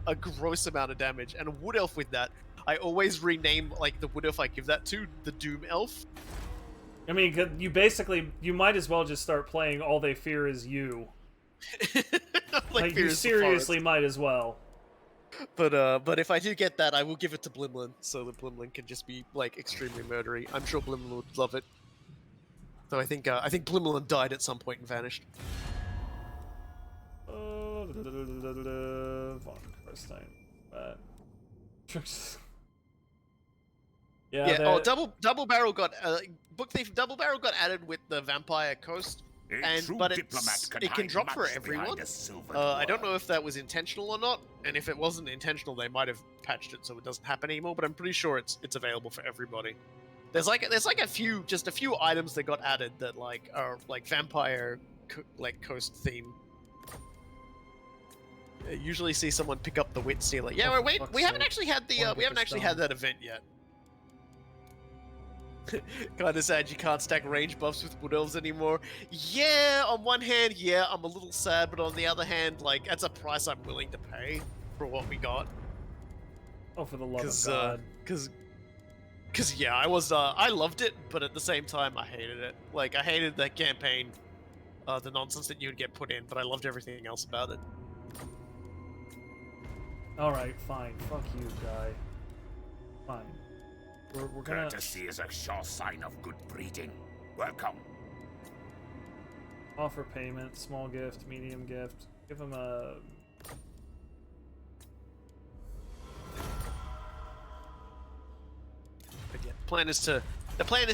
a gross amount of damage. And a wood elf with that, I always rename like the wood elf I give that to the Doom Elf. I mean, you might as well just start playing All They Fear Is You. Like you seriously might as well. But if I do get that, I will give it to Blimlin, so that Blimlin can just be like extremely murdery. I'm sure Blimlin would love it. So I think Blimlin died at some point and vanished. Von Carstein. Yeah. Oh, double barrel got Book Thief double barrel got added with the Vampire Coast. But it can drop for everyone. I don't know if that was intentional or not, and if it wasn't intentional, they might have patched it so it doesn't happen anymore. But I'm pretty sure it's available for everybody. There's a few items that got added that like are like Vampire Coast theme. I usually see someone pick up the Wit Stealer. Yeah, wait, we haven't actually had that event yet. Kinda sad you can't stack range buffs with Wood Elves anymore. Yeah, on one hand, yeah, I'm a little sad, but on the other hand, like, that's a price I'm willing to pay for what we got. Oh, for the love of God. Cause yeah, I loved it, but at the same time, I hated it. Like, I hated the campaign, the nonsense that you would get put in, but I loved everything else about it. Alright, fine. Fuck you, guy. Fine. We're gonna... Courtesy is a sure sign of good breeding. Welcome. Offer payment, small gift, medium gift. Give him a... But yeah, the plan is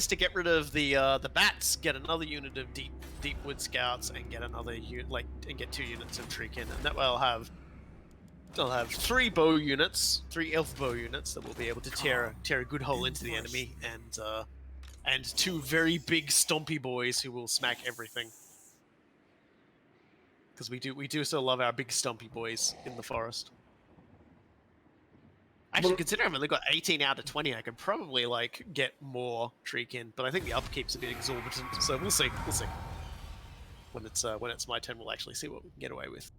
to get rid of the bats, get another unit of Deepwood Scouts, and get another and get 2 units of Treekin, and that way I'll have 3 bow units, 3 elf bow units that will be able to tear a good hole into the enemy, and 2 very big stompy boys who will smack everything. Because we do still love our big stompy boys in the forest. Actually, considering I've only got 18 out of 20, I could probably like get more Treekin, but I think the upkeep's a bit exorbitant. So we'll see. We'll see. When it's my turn, we'll actually see what we can get away with.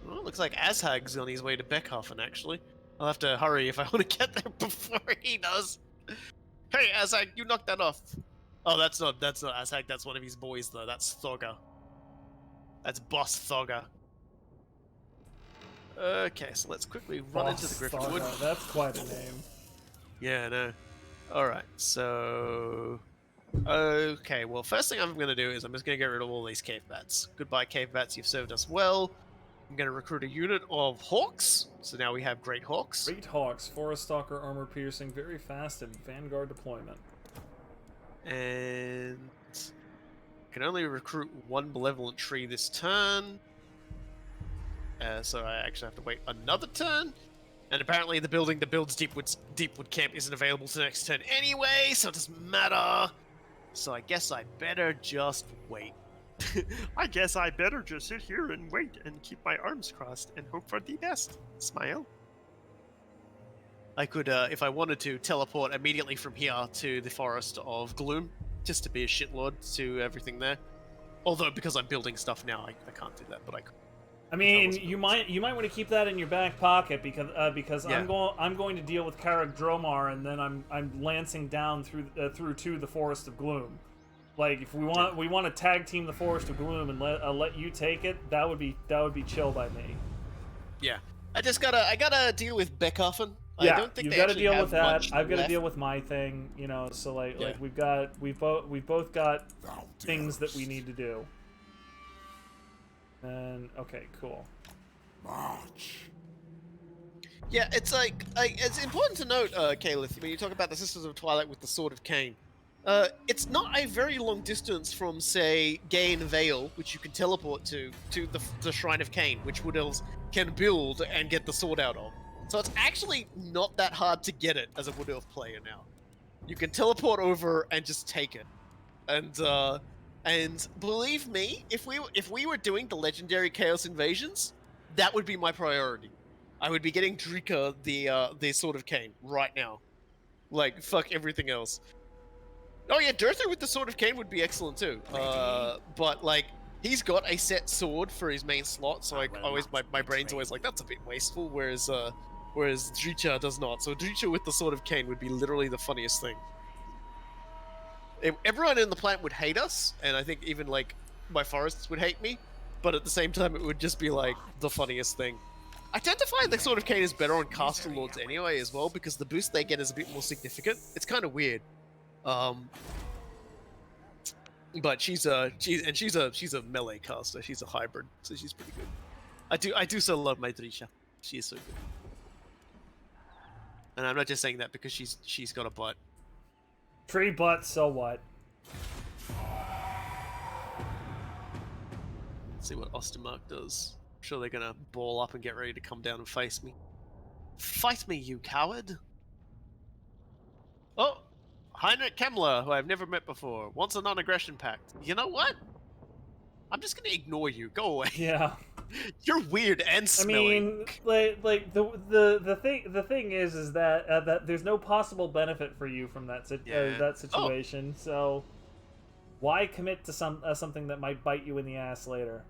Well, it looks like Azhag's on his way to Beckhofen, actually. I'll have to hurry if I want to get there before he does. Hey, Azhag, you knocked that off. Oh, that's not Azhag, that's one of his boys, though. That's Thorga. That's Boss Thogger. Okay, so let's quickly run into the Griffin Wood. That's quite a name. Yeah, I know. Alright, so... Okay, well, first thing I'm going to do is I'm just going to get rid of all these cave bats. Goodbye, cave bats, you've served us well. I'm going to recruit a unit of hawks. So now we have great hawks. Great hawks, forest stalker, armor piercing, very fast, and vanguard deployment. And... can only recruit one malevolent tree this turn. So I actually have to wait another turn. And apparently the building that builds Deepwood Camp isn't available to next turn anyway, so it doesn't matter. So I guess I better just wait. I guess I better just sit here and wait and keep my arms crossed and hope for the best. Smile. I could, if I wanted to, teleport immediately from here to the Forest of Gloom, just to be a shitlord to everything there. Although, because I'm building stuff now, I can't do that, but I could. I mean, you might want to keep that in your back pocket because Yeah. I'm going to deal with Karag Dromar, and then I'm lancing down through to the Forest of Gloom. Like, if we want to tag team the Forest of Gloom and let you take it, that would be chill by me. Yeah, I gotta deal with Beckhoffen. Yeah, I don't think you've they got to actually deal have with that. much I've got to left. deal with my thing, you know. So like Yeah. we've both got Thou things that we darest need to do. And okay, cool. March. Yeah, it's like it's important to note, Calith, when you talk about the Sisters of Twilight with the Sword of Cain. It's not a very long distance from, say, Gain Vale, which you can teleport to the Shrine of Cain, which Wood Elves can build and get the sword out of. So it's actually not that hard to get it as a Wood Elf player now. You can teleport over and just take it. And believe me, if we were doing the legendary Chaos Invasions, that would be my priority. I would be getting Drycha the Sword of Cain right now. Like, fuck everything else. Oh yeah, Durtha with the Sword of Cain would be excellent too. But like, he's got a set sword for his main slot, so my brain's always like, that's a bit wasteful, whereas Drycha does not. So Drycha with the Sword of Cain would be literally the funniest thing. Everyone in the plant would hate us, and I think even like my forests would hate me, but at the same time it would just be like the funniest thing. I tend to find the Sword of Cain is better on Caster Lords anyway as well, because the boost they get is a bit more significant. It's kind of weird. But she's a melee caster. She's a hybrid, so she's pretty good. I do so love my Drycha. She is so good. And I'm not just saying that because she's got a butt. Tree butt, so what? Let's see what Ostermark does. I'm sure they're gonna ball up and get ready to come down and face me. Fight me, you coward! Oh! Heinrich Kemmler, who I've never met before, wants a non-aggression pact. You know what? I'm just gonna ignore you. Go away. Yeah. You're weird and I smelly. mean, like the thing is that that there's no possible benefit for you from that situation. So why commit to something that might bite you in the ass later?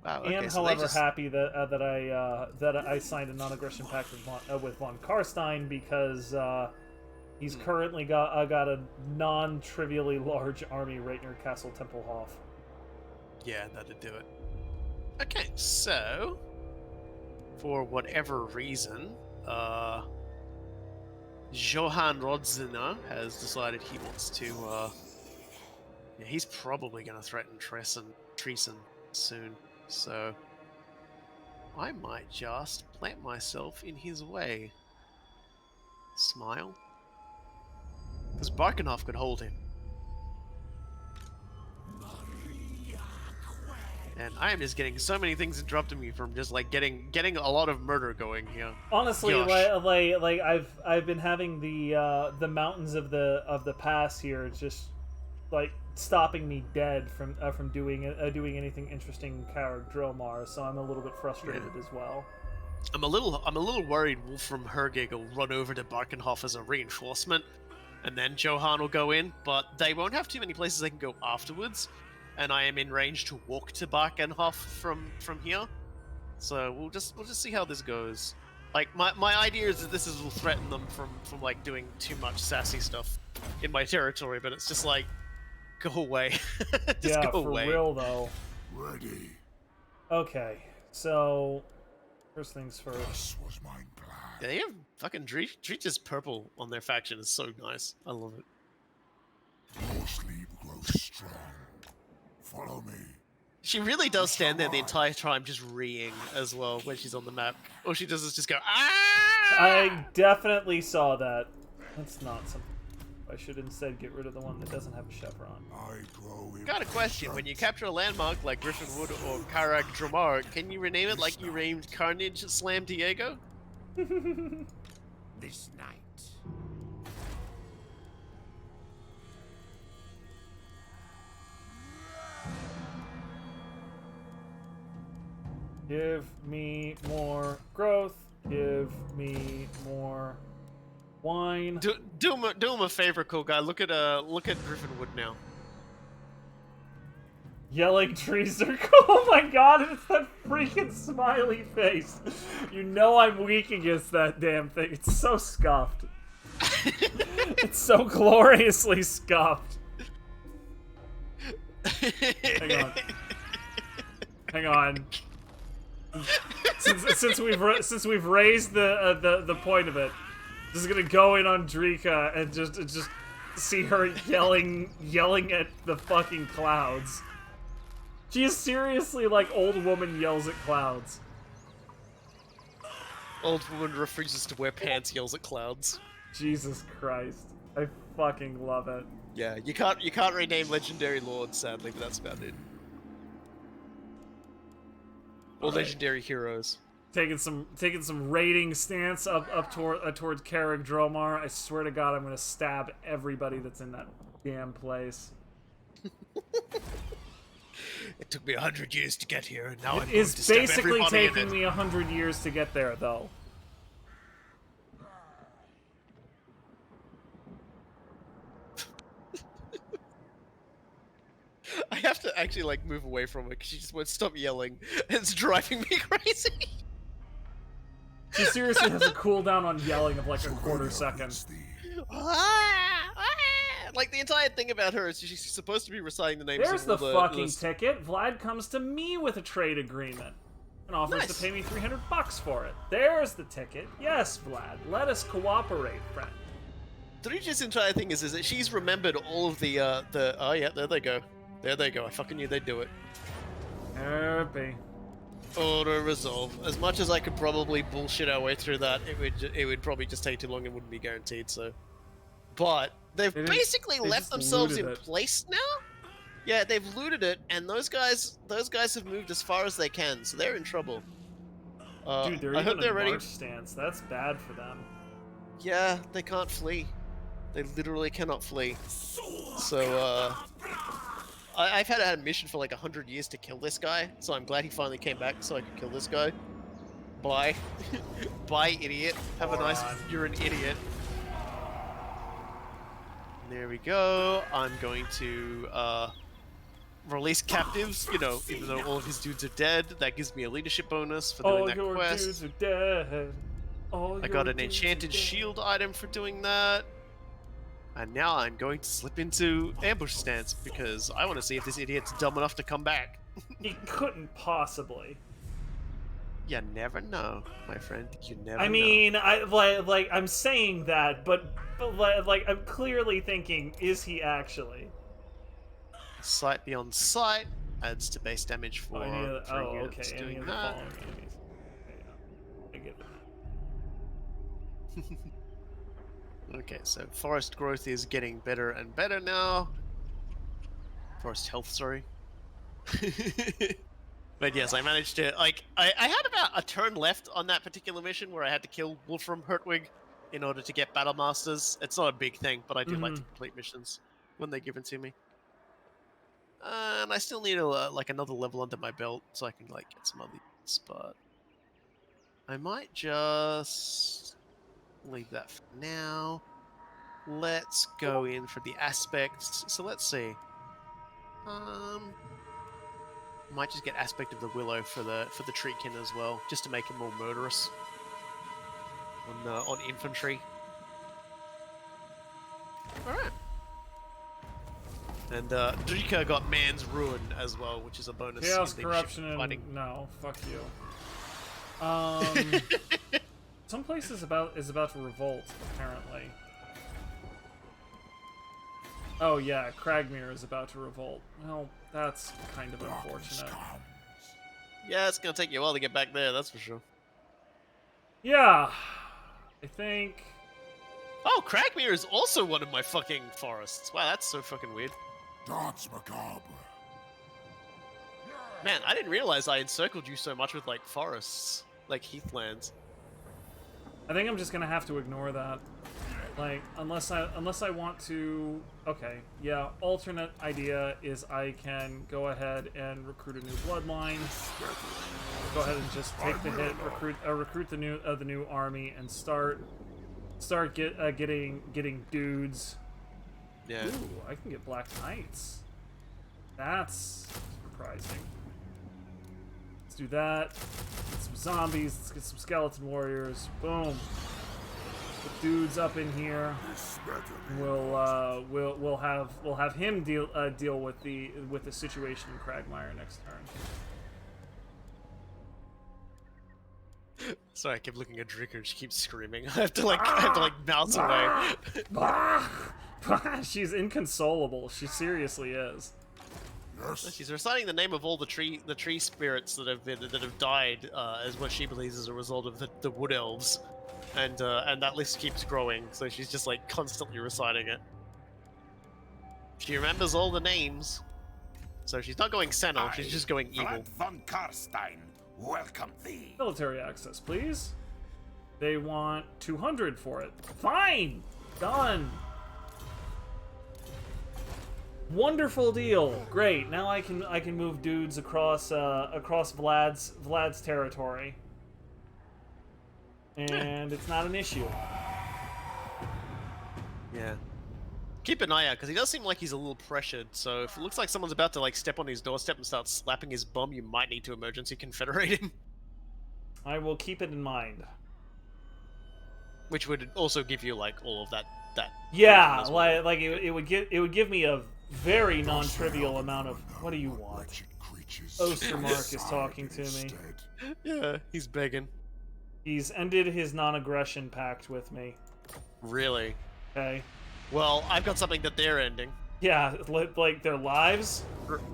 Wow, okay, And so they however just... happy that I signed a non-aggression pact with von Carstein because he's currently got a non-trivially large army right near Castle Tempelhof. Yeah, that'd do it. Okay, so for whatever reason, Johann Rodzina has decided he wants to. Yeah, he's probably going to threaten Treason soon. So I might just plant myself in his way. Smile, because Barkenhoff could hold him. And I am just getting so many things interrupting me from just like getting a lot of murder going here. Honestly, Gosh. like I've been having the mountains of the pass here just like stopping me dead from doing anything interesting in Karag Dromar, so I'm a little bit frustrated as well. I'm a little worried Wolfram Hergig will run over to Barkenhoff as a reinforcement, and then Johann will go in, but they won't have too many places they can go afterwards. And I am in range to walk to Barkenhoff from here, so we'll just see how this goes. Like my idea is that this will threaten them from like doing too much sassy stuff in my territory, but it's just like, go away, just yeah, go for away. real though. Ready. Okay, so first things first. This was my plan. Yeah, they have fucking Drycha's purple on their faction is so nice. I love it. Your sleep grows strong. Follow me. She really does stand there the entire time just reeing as well when she's on the map. All she does is just go, ah! I definitely saw that. That's not something. I should instead get rid of the one that doesn't have a chevron. I grow Got a question. When you capture a landmark like Griffinwood or Karag Dromar, can you rename it like you named Carnage Slam Diego? This night. Give me more growth. Give me more wine. Do him a favor, cool guy. Look at Griffinwood now. Yelling trees are oh my god, it's that freaking smiley face. You know I'm weak against that damn thing. It's so scuffed. It's so gloriously scuffed. Hang on. Since we've raised the point of it, just gonna go in on Drycha and just see her yelling at the fucking clouds. She is seriously like old woman yells at clouds. Old woman refuses to wear pants, yells at clouds. Jesus Christ. I fucking love it. Yeah, you can't rename legendary lords, sadly, but that's about it. Or legendary heroes. Taking some raiding stance up towards Karag Dromar. I swear to God, I'm gonna stab everybody that's in that damn place. It took me 100 years to get here, and now I'm going It's to stab basically everybody in taking it. me 100 years to get there, though. I have to actually like move away from it because she just won't stop yelling. It's driving me crazy. She seriously has a cooldown on yelling of like a quarter second. Like the entire thing about her is she's supposed to be reciting the names There's of the all fucking ticket. Vlad comes to me with a trade agreement and offers Nice. to pay me $300 for it. There's the ticket. Yes, Vlad. Let us cooperate, friend. Drycha's entire thing is that she's remembered all of the oh yeah, there they go. There they go. I fucking knew they'd do it. Herpy. Auto resolve. As much as I could probably bullshit our way through that, it would probably just take too long and wouldn't be guaranteed. So, but they've They basically just left themselves in looted it. place now. Yeah, they've looted it, and those guys have moved as far as they can, so they're in trouble. Dude, they're I even hope they're in ready. march stance. That's bad for them. Yeah, they can't flee. They literally cannot flee. So, I've had a mission for like 100 years to kill this guy, so I'm glad he finally came back so I could kill this guy. Bye. Bye, idiot. Have a nice... You're an idiot. There we go. I'm going to, release captives, you know, even though all of his dudes are dead. That gives me a leadership bonus for doing All that your quest. dudes are dead. I got an enchanted shield item for doing that. And now I'm going to slip into ambush stance because I want to see if this idiot's dumb enough to come back. He couldn't possibly. You never know, my friend. You never know. I mean, I'm saying that, but like I'm clearly thinking, is he actually? Sight beyond sight adds to base damage for three units okay. Any doing of the that. following enemies. I get that. Okay, so forest growth is getting better and better now. Forest health, sorry. But yes, I managed to, like, I had about a turn left on that particular mission where I had to kill Wolfram Hertwig in order to get Battle Masters. It's not a big thing, but I do like to complete missions when they're given to me. And I still need like another level under my belt so I can like get some other units, but I might just leave that for now. Let's go in for the aspects. So let's see. Might just get aspect of the willow for the treekin as well, just to make it more murderous on infantry. All right. And Drycha got Man's Ruin as well, which is a bonus. Chaos, in leadership corruption, and fighting. no, fuck you. Some place is about to revolt, apparently. Oh yeah, Cragmere is about to revolt. Well, that's kind of unfortunate. Yeah, it's gonna take you a while to get back there, that's for sure. Yeah, I think. Oh, Cragmere is also one of my fucking forests. Wow, that's so fucking weird. Dance macabre. Man, I didn't realize I encircled you so much with like forests, like heathlands. I think I'm just gonna have to ignore that. Like, unless I want to. Okay, yeah. Alternate idea is I can go ahead and recruit a new bloodline. Go ahead and just take the hit, recruit the new army, and start getting dudes. Yeah. Ooh, I can get Black Knights. That's surprising. Let's do that. Get some zombies. Let's get some skeleton warriors. Boom. Put dudes up in here. We'll have him deal with the situation in Cragmire next turn. Sorry, I keep looking at Drycha and she keeps screaming. I have to like bounce away. She's inconsolable. She seriously is. She's reciting the name of all the tree spirits that have died as what she believes is a result of the wood elves, and that list keeps growing. So she's just like constantly reciting it. She remembers all the names, so she's not going Senna. She's just going evil. Mannfred von Carstein, welcome thee. Military access, please. They want 200 for it. Fine, done. Wonderful deal. Great. Now I can move dudes across Vlad's territory, and it's not an issue. Yeah. Keep an eye out because he does seem like he's a little pressured. So if it looks like someone's about to like step on his doorstep and start slapping his bum, you might need to emergency confederate him. I will keep it in mind. Which would also give you like all of that. Yeah, like it would give me a very non-trivial amount of. What do you want? Ostermark is talking to me. Yeah, he's begging. He's ended his non-aggression pact with me. Really? Okay. Well, I've got something that they're ending. Yeah, like their lives.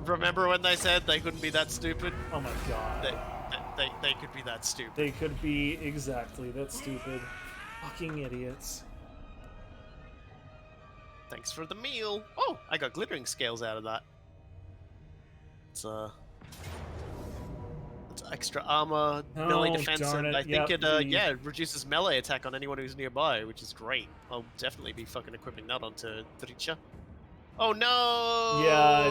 Remember when they said they couldn't be that stupid? Oh my god. They could be that stupid. They could be exactly that stupid. Fucking idiots. Thanks for the meal. Oh, I got glittering scales out of that. It's extra armor, melee defense, darn and it. I think Yep, it reduces melee attack on anyone who's nearby, which is great. I'll definitely be fucking equipping that onto Drycha. Oh no! Yeah,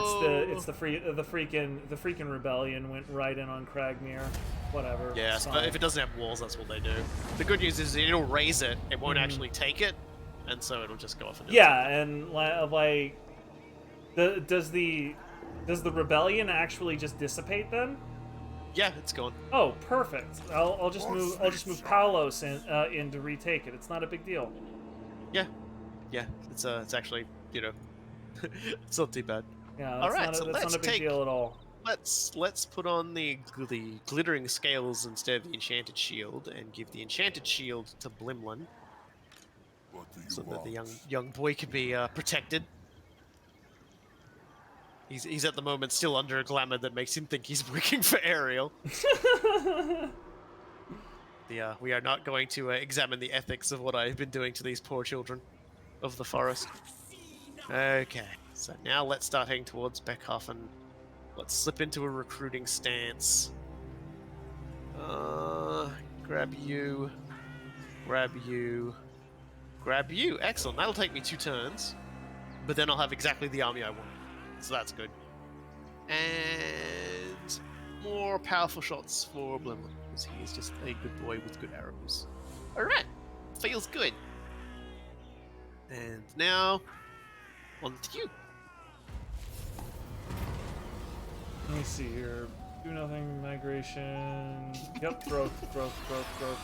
it's the freaking rebellion went right in on Cragmere. Whatever. Yeah, but if it doesn't have walls, that's what they do. The good news is it'll raise it. It won't actually take it, and so it'll just go off. And yeah, and like, does the rebellion actually just dissipate then? Yeah, it's gone. Oh, perfect. I'll just move Paulos in to retake it. It's not a big deal. Yeah, it's actually, you know, it's not too bad. Yeah, all right, so that's not a big deal at all. Let's put on the glittering scales instead of the enchanted shield, and give the enchanted shield to Blimlin, so that the young boy can be protected. He's at the moment still under a glamour that makes him think he's working for Ariel. We are not going to examine the ethics of what I've been doing to these poor children of the forest. Okay, so now let's start heading towards Beckhofen. Let's slip into a recruiting stance. Grab you. Grab you. Grab you. Excellent. That'll take me 2 turns. But then I'll have exactly the army I want. So that's good. And more powerful shots for Blimlin, because he is just a good boy with good arrows. Alright. Feels good. And now, on to you. Let me see here. Do nothing, migration. Yep, growth.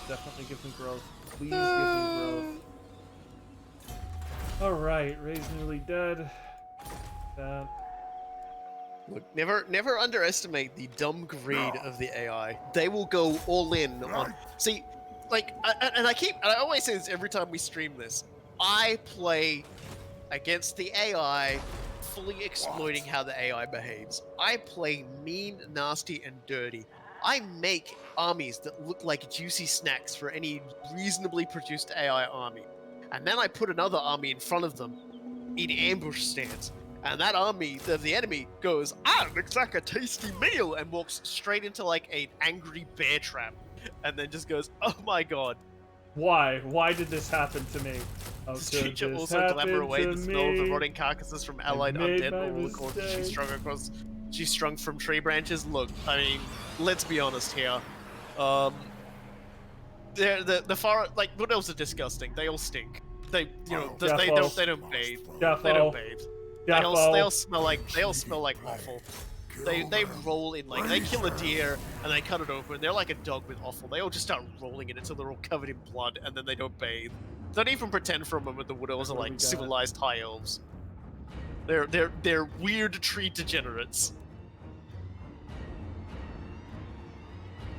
Definitely give me growth. Please give me growth. Alright, Ray's nearly dead. that. Look, never underestimate the dumb greed of the AI. They will go all in on. See, like, and I always say this every time we stream this. I play against the AI, fully exploiting how the AI behaves. I play mean, nasty, and dirty. I make armies that look like juicy snacks for any reasonably produced AI army. And then I put another army in front of them in ambush stance. And that army, the enemy, goes, it looks like a tasty meal, and walks straight into like an angry bear trap. And then just goes, oh my god. Why? Why did this happen to me? How This could creature this also glamour happen away to the smell of the me? rotting carcasses from allied made undead my all according mistake. she's strung from tree branches. Look, I mean, let's be honest here. The far like what else are disgusting? They all stink. They they don't bathe. They don't bathe. They all smell like offal. They roll in like they kill a deer and they cut it open. They're like a dog with offal. They all just start rolling in it until they're all covered in blood, and then they don't bathe. Don't even pretend for a moment the wood elves are like civilized high elves. They're weird tree degenerates.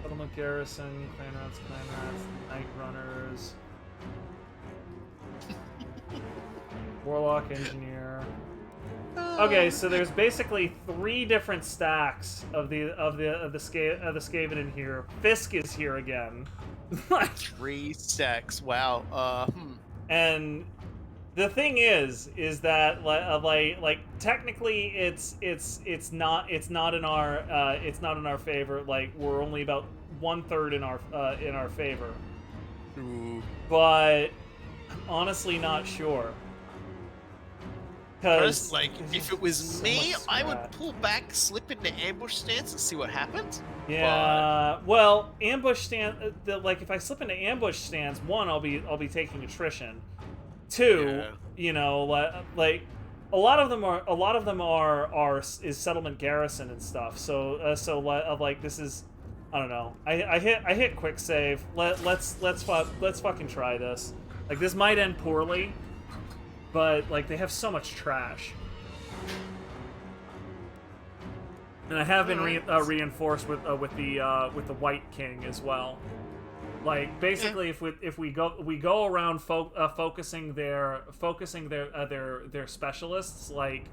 Settlement Garrison, clan rats, night runners, warlock engineer. Okay, so there's basically 3 different stacks of the Skaven in here. Fisk is here again. 3 stacks. Wow. And the thing is that like technically it's not in our favor. Like we're only about 1/3 in our favor. Ooh. But I'm honestly not sure. First, like, if it was so me, much I would scrap. pull back, slip into ambush stance, and see what happens. Yeah. Well, ambush stance. Like, if I slip into ambush stance, 1, I'll be taking attrition. 2, you know, like a lot of them are settlement garrison and stuff. So like this is, I don't know. I hit quick save. Let's fucking try this. Like this might end poorly. But like they have so much trash, and I have been reinforced with the White King as well. Like basically, if we go around focusing their specialists, like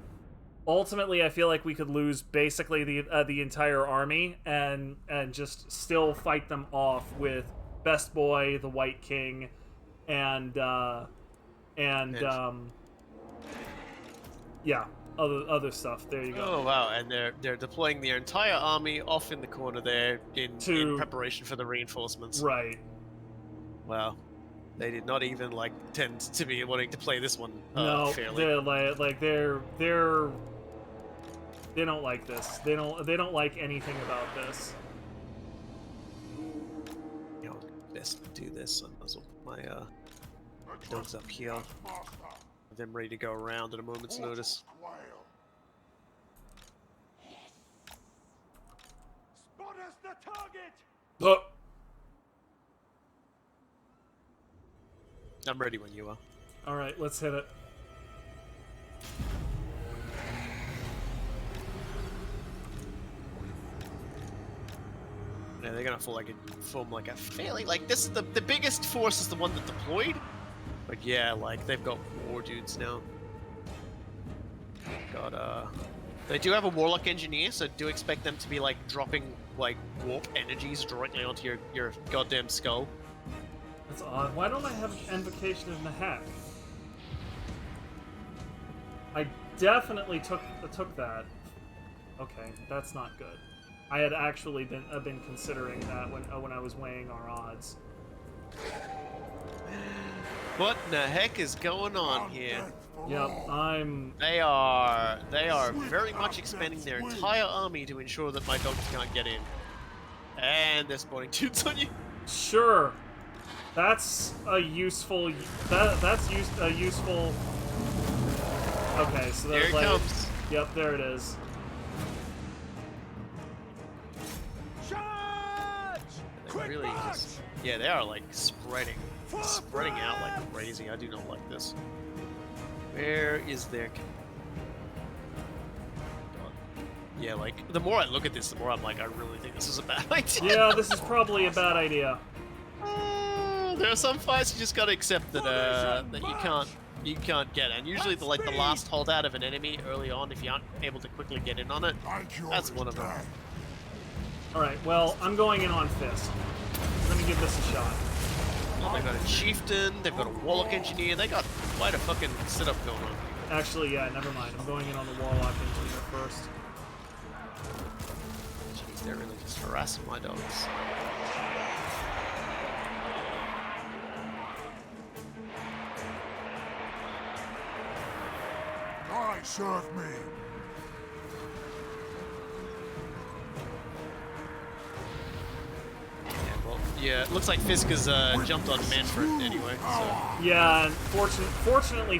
ultimately I feel like we could lose basically the entire army and just still fight them off with Best Boy, the White King, and yeah, other stuff. There you go. Oh wow! And they're deploying their entire army off in the corner there in preparation for the reinforcements. Right. Wow. They did not even like tend to be wanting to play this one No, fairly. they don't like this. They don't like anything about this. You know, let's do this. I might as well put my dogs up here. Have them ready to go around at a moment's notice. Spot us the target! Look. I'm ready when you are. All right, let's hit it. Yeah, they're gonna form like a fairly like this is the biggest force is the one that deployed. But yeah, like they've got war dudes now. They do have a warlock engineer, so do expect them to be like dropping like warp energies directly onto your goddamn skull. That's odd. Why don't I have Invocation of Nahak? I definitely took that. Okay, that's not good. I had actually been considering that when I was weighing our odds. What the heck is going on here? Yep, They are very much expanding their entire army to ensure that my dogs can't get in. And they're spawning dudes on you. Sure. That's a useful. That's a useful. Okay, so There it comes. Yep, there it is. Charge! They really just, yeah, they are like spreading out like crazy. I do not like this. Where is their? Yeah, like, the more I look at this, the more I'm like, I really think this is a bad idea. Yeah, this is probably a bad idea. There are some fights you just gotta accept that that you can't get, and usually the last holdout of an enemy early on, if you aren't able to quickly get in on it, that's one of them. Alright, well, I'm going in on Fist. We're gonna give this a shot. Oh, they've got a chieftain, they've got a warlock engineer, they got quite a fucking setup going on. Actually, yeah, never mind. I'm going in on the Warlock Engineer first. Jeez, they're really just harassing my dogs. I serve me. Yeah, it looks like Fisk has jumped on Mannfred anyway. So. Yeah, fortunately,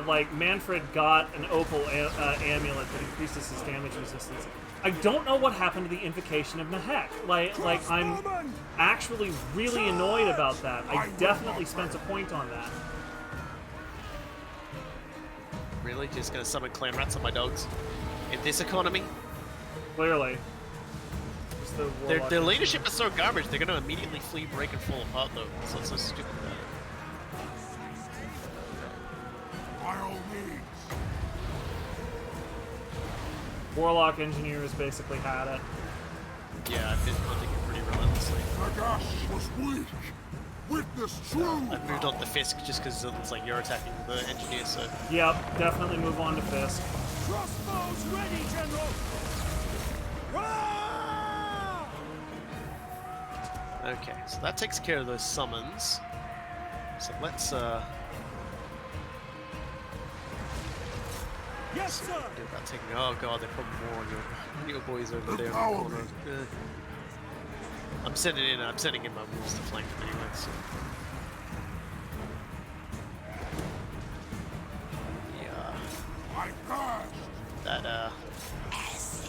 like Mannfred got an opal amulet that increases his damage resistance. I don't know what happened to the invocation of Nahek. Like I'm actually really annoyed about that. I definitely spent a point on that. Really? Just gonna summon clan rats on my dogs? In this economy? Clearly. Their leadership is so garbage, they're gonna immediately flee, break, and fall apart though. So it's so stupid about it. By all means. Warlock Engineer has basically had it. Yeah, I've been hunting it pretty relentlessly. Nagash was weak. Witness true. I've moved on to Fisk just because it looks like you're attacking the engineer, so... Yep, definitely move on to Fisk. Crossbows ready, General! Rah! Okay, so that takes care of those summons. So let's, Yes, sir! do about taking... Oh god, they're putting more on your boys over there in the corner. I'm sending in my wolves to flank them anyway, so... Yeah.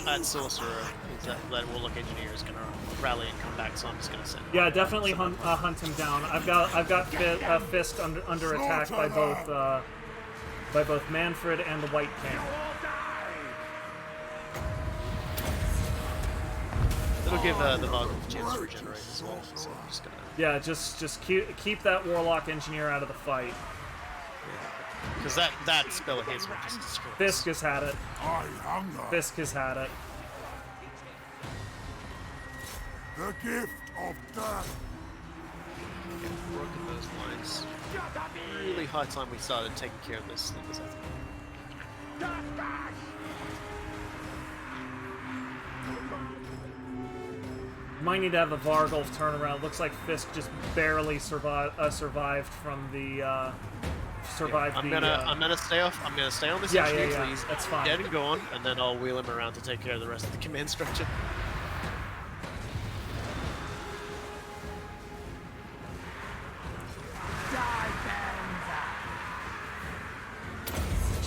That sorcerer, that warlock engineer is gonna rally and come back, so I'm just gonna send. Yeah, definitely hunt him down. I've got Fisk under attack by both Mannfred and the White King. It'll give the Vargulf a chance to regenerate as well, so I'm just gonna. Yeah, just keep that Warlock Engineer out of the fight. Because that spell of his will just destroy us. Fisk has had it. I hunger. Fisk has had it. The gift of death. Yeah, broken those lines. Really high time we started taking care of this thing. Might need to have the Vargulf turn around. Looks like Fisk just barely survived from the I'm gonna stay off. I'm gonna stay on this engineer till he's that's fine. dead and gone, and then I'll wheel him around to take care of the rest of the command structure.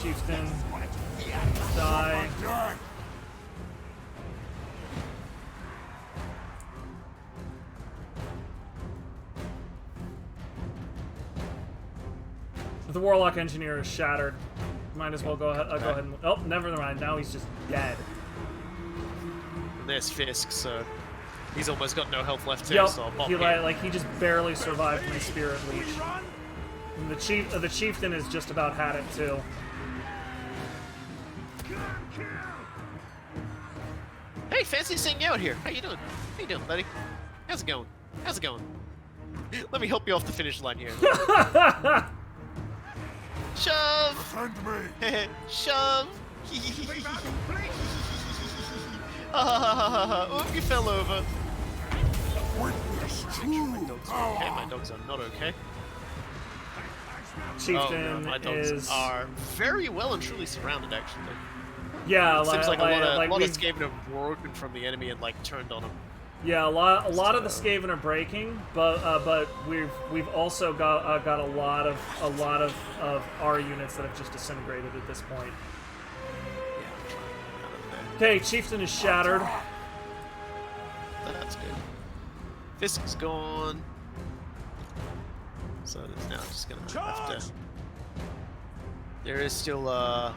Chieftain, die. The Warlock Engineer is shattered. Might as well go ahead. Go ahead and. Oh, never mind. Now he's just dead. And there's Fisk, so he's almost got no health left too. Yep. So I'll bop He him. he just barely survived my Spirit Leech. And the Chieftain has just about had it too. Hey, fancy seeing you out here. How you doing? How you doing, buddy? How's it going? How's it going? Let me help you off the finish line here. Shove! Send me. Shove! Oop, you fell over. Witness true. Okay, my dogs are not okay. Chieftain my dogs is are very well and truly surrounded, actually. yeah. Seems like a lot of we've- Skaven have broken from the enemy and like turned on them. Yeah, a lot of the Skaven are breaking, but we've also got a lot of our units that have just disintegrated at this point. Yeah, I'm trying to get out of there. Okay, Chieftain is shattered. That's good. Fisk is gone. So it's now just gonna have to. There is still a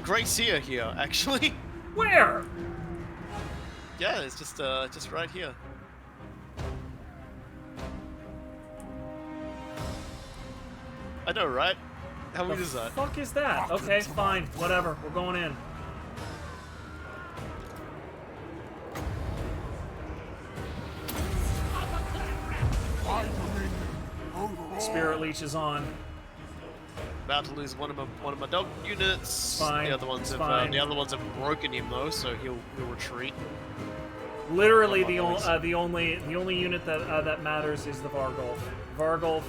Grey Seer here, actually. Where? Yeah, it's just right here. I know, right? How weird is that? Fuck is that? Okay, fine, whatever. We're going in. Spirit Leech is on. About to lose one of my dog units. Fine, The other ones have broken him though, so he'll retreat. Literally, the only unit that matters is the Vargulf. Vargulf,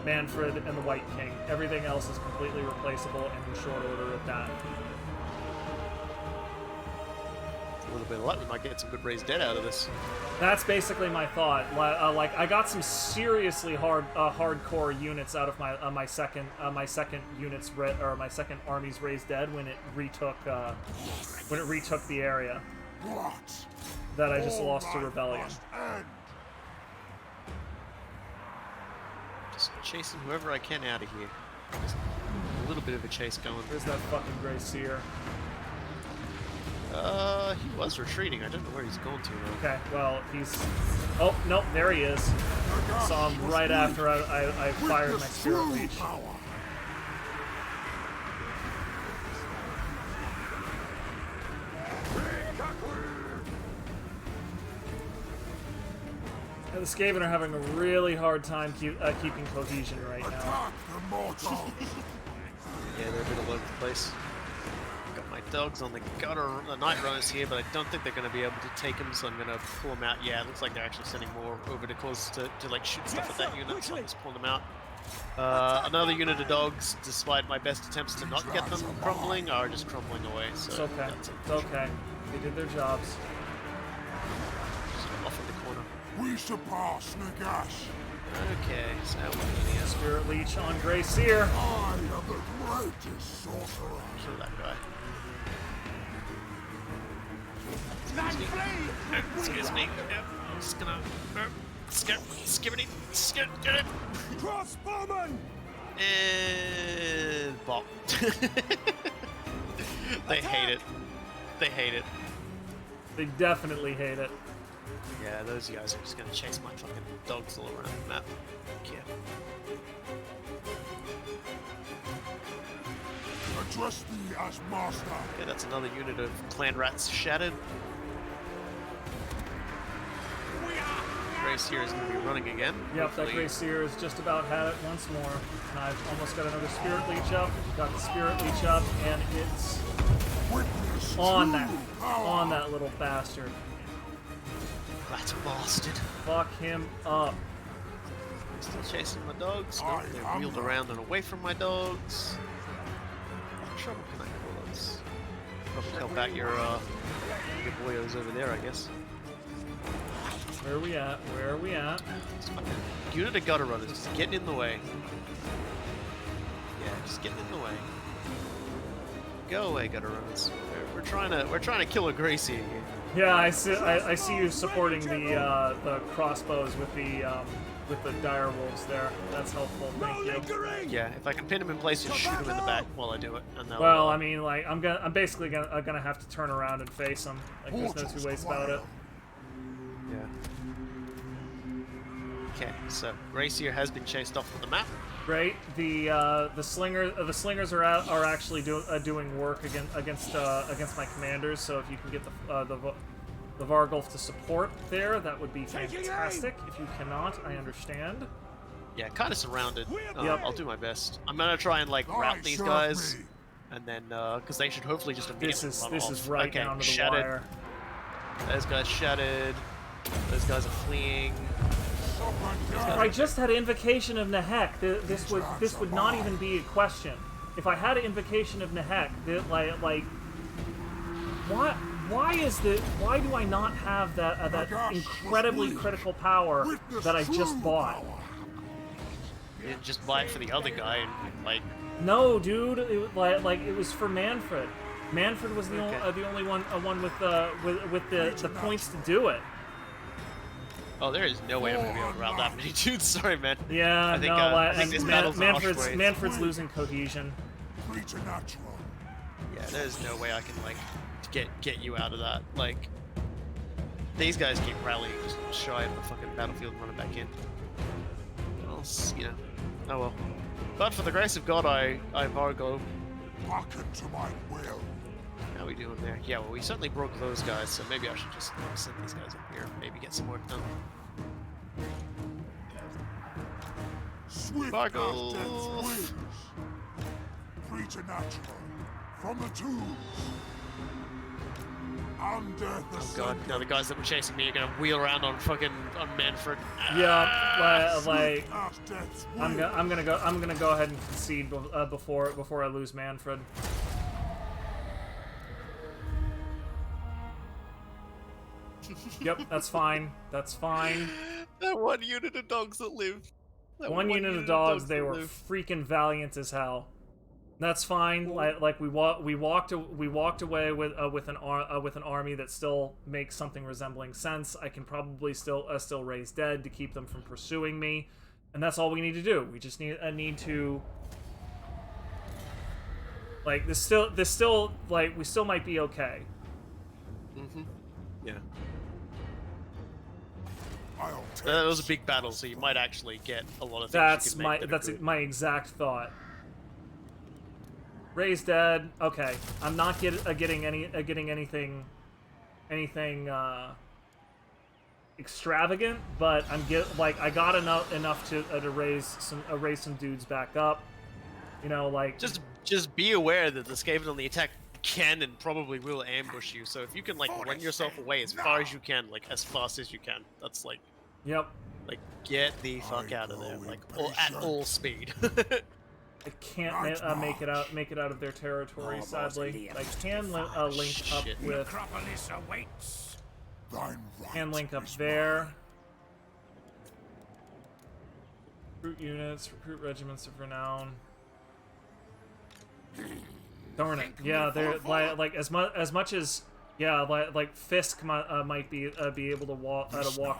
Mannfred, and the White King. Everything else is completely replaceable and in short order at that. A little bit of luck, we might get some good raised dead out of this. That's basically my thought. Like I got some seriously hardcore units out of my second army's raised dead when it retook the area that I just lost to rebellion. Just chasing whoever I can out of here. Just a little bit of a chase going. Where's that fucking Grey Seer? He was retreating. I don't know where he's going to though. Okay, well, he's... Oh, nope, there he is. Saw him right after I fired my Spirit Leech. The Skaven are having a really hard time keeping cohesion right now. Yeah, they're a bit all over the place. Got my dogs on the gutter, the night runners here, but I don't think they're going to be able to take them, so I'm going to pull them out. Yeah, it looks like they're actually sending more over to close to like shoot stuff at that unit, so I'm just pulling them out. Another unit of dogs, despite my best attempts to not get them crumbling, are just crumbling away. So it's okay. It's okay. They did their jobs. Just off in the corner. We surpass Nagash. Okay, so now we're going to Spirit Leech on Grey Seer. I am the greatest sorcerer. kill that guy. Excuse me. I'm just gonna skip it. Crossbowman! And bop. They hate it. They hate it. They definitely hate it. Yeah, those guys are just gonna chase my fucking dogs all around the map. Yeah. Address me as master. Okay, that's another unit of clan rats shattered. Grey Seer is going to be running again. Yep, Hopefully. that Grey Seer has just about had it once more. And I've almost got another Spirit Leech up. Got the Spirit Leech up, and it's Witness on true that. power. On that little bastard. That's a bastard. Fuck him up. Still chasing my dogs. No, I they am wheeled the- around and away from my dogs. What trouble can I cause? Probably help out your boyos over there, I guess. Where are we at? Where are we at? Just fucking unit of gutter runners, just getting in the way. Yeah, just getting in the way. Go away, gutter runners. We're trying to kill a Grey Seer here. Yeah, I see you supporting the crossbows with the dire wolves there. That's helpful. No Thank you. lingering! Yeah, if I can pin him in place, just shoot him in the back while I do it, and they'll, Well, I mean, like I'm basically gonna have to turn around and face them. Like there's no two ways about it. Yeah. Okay, so Grey Seer has been chased off of the map. Great. The slingers are actually doing work against my commanders. So if you can get the Vargulf to support there, that would be fantastic. If you cannot, I understand. Yeah, kind of surrounded. Yep. I'll do my best. I'm gonna try and like rout these serve guys, me. and then because they should hopefully just immediately run This off. is right okay, down to the shattered. wire. Those guys shattered. Those guys are fleeing. If I just had Invocation of Nehek, this would not even be a question. If I had an Invocation of Nehek, why do I not have that incredibly critical power that I just bought? You didn't just buy it for the other guy, and like No, dude, it was for Mannfred. Mannfred was the only one with the points to do it. oh, there is no way I'm gonna be able to route that many dudes. Sorry, man. Yeah, I think, no, I think this battle's Manfred's losing cohesion. Preternatural. Yeah, there's no way I can like get you out of that. Like, these guys keep rallying just shy of the fucking battlefield and running back in. Well, you know, oh well. But for the grace of God, I Vargo. Hearken to my will. How are we doing there? Yeah, well, we certainly broke those guys, so maybe I should just send these guys up here. Maybe get some work done. Swift Vargo. as death's wings. Preternatural. From the tombs. Undeath Oh god, now the guys that were chasing me are gonna wheel around on Mannfred. Yeah, like as death's I'm wings. gonna go ahead and concede before I lose Mannfred. Yep, that's fine. That's fine. That one unit of dogs that live. That One unit of dogs, they that were live. freaking valiant as hell. That's fine. Like we walked away with an army that still makes something resembling sense. I can probably still raise dead to keep them from pursuing me, and that's all we need to do. We just need to like this still like we still might be okay. Mm-hmm. Yeah. I'll That was a big battle, so you might actually get a lot of things. That's you can make that are that's good. my exact thought. Raise dead. Okay, I'm not getting anything extravagant, but I got enough to raise some dudes back up. You know, like Just be aware that the Skaven on the attack can and probably will ambush you. So if you can like run yourself away as far as you can, like as fast as you can, that's like yep. get the fuck out of there, like at all speed. I can't make it out of their territory, sadly. I can link up Shit. with Necropolis awaits. thine right can link up is there. Recruit units, recruit regiments of renown. Darn it! Yeah, they're like as much as yeah, like Fisk might be able to walk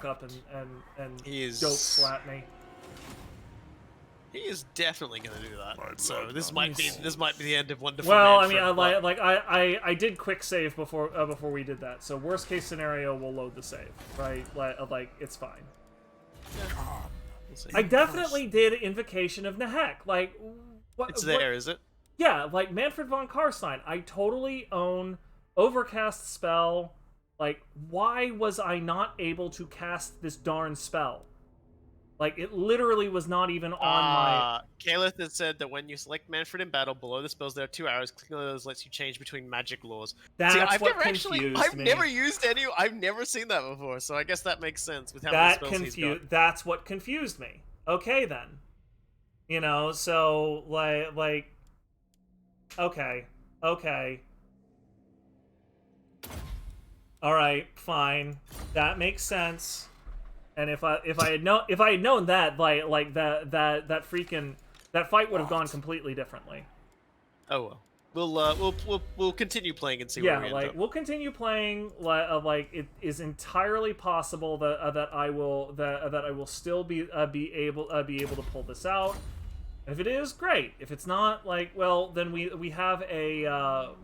up and He is- dope slap me. He is definitely gonna do that. My So blood this might be the end of Wonderful. Well, I Manfred, mean, but- I did quick save before we did that. So worst case scenario, we'll load the save, right? Like it's fine. We'll see. I definitely did Invocation of Nehek. Like, what? It's there, is it? Yeah, like Mannfred von Carstein. I totally own Overcast spell. Like, why was I not able to cast this darn spell? Like, it literally was not even on my... Caleth has said that when you select Manfred in battle, below the spells there are 2 arrows. Clicking on those lets you change between magic laws. That's See, I've what never actually, confused I've me. never used any. I've never seen that before, so I guess that makes sense with how many That spells he's got. That's what confused me. Okay, then. You know, so, like... Okay. Alright, fine. That makes sense. And if I had known that, like that fight would have gone completely differently. Oh well, we'll continue playing and see where we Yeah, end like up. we'll continue playing. Like it is entirely possible that I will still be able to pull this out. And if it is, great. If it's not, like, well, then we have a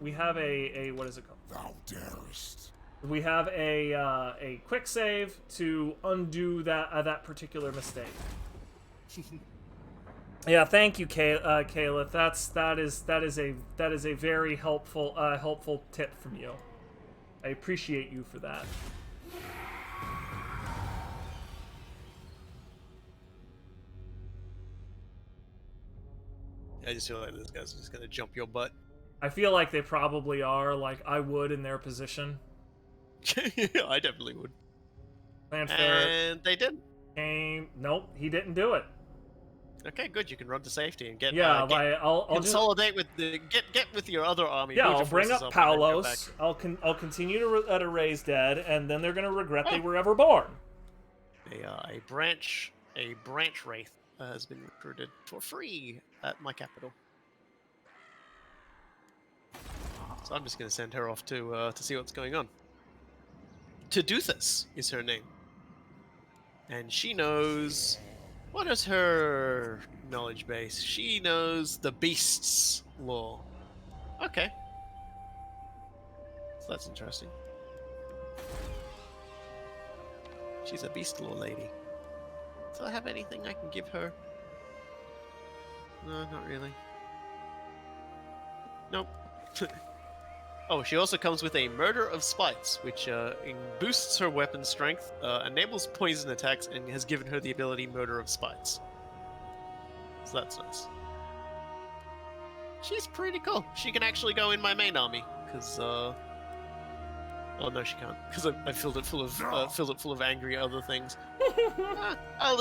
what is it called? Thou darest. We have a quick save to undo that particular mistake. Yeah, thank you, Caleb. That is a very helpful tip from you. I appreciate you for that. I just feel like this guy's just gonna jump your butt. I feel like they probably are. Like I would in their position. I definitely would. Fanfare And they did. came. Nope, he didn't do it. Okay, good. You can run to safety and get. Yeah, get I'll just consolidate with the get with your other army. yeah, move I'll your bring forces up and then go Paulos. back. I'll continue to raise dead, and then they're gonna regret they were ever born. A branch wraith has been recruited for free at my capital. So I'm just going to send her off to see what's going on. Taduthus is her name, and she knows. What is her knowledge base? She knows the beasts' law. Okay. So that's interesting. She's a beast law lady. Do I have anything I can give her? No, not really. Nope. Oh, she also comes with a Murder of Spites, which boosts her weapon strength, enables poison attacks, and has given her the ability Murder of Spites. So that's nice. She's pretty cool. She can actually go in my main army, because oh no, she can't, because I filled it full of angry other things. I'll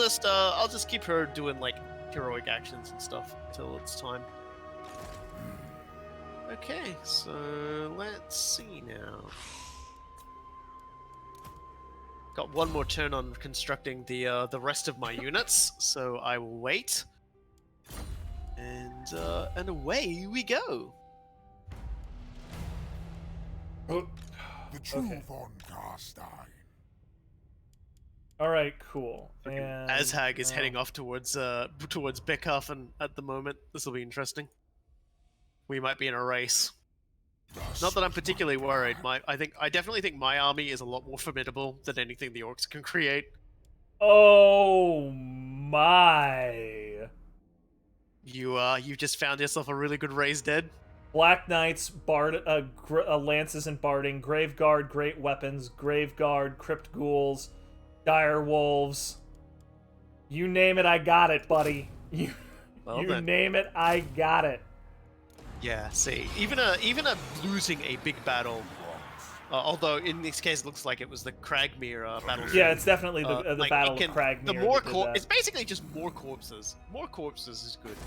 just keep her doing like heroic actions and stuff till it's time. Okay, so let's see now. Got one more turn on constructing the rest of my units, so I will wait. And away we go. The true von Carstein. All right, cool. And Azhag is heading off towards Beckhafen at the moment. This will be interesting. We might be in a race. Not that I'm particularly worried. I definitely think my army is a lot more formidable than anything the orcs can create. Oh my! You just found yourself a really good raised dead. Black Knights, lances and barding, Grave Guard, great weapons, Grave Guard, Crypt Ghouls, Dire Wolves. You name it, I got it, buddy. You name it, I got it. Yeah, see, even a losing a big battle, although in this case it looks like it was the Cragmere battle. Yeah, it's definitely the like, battle of Cragmere. The more it's basically just more corpses. More corpses is good.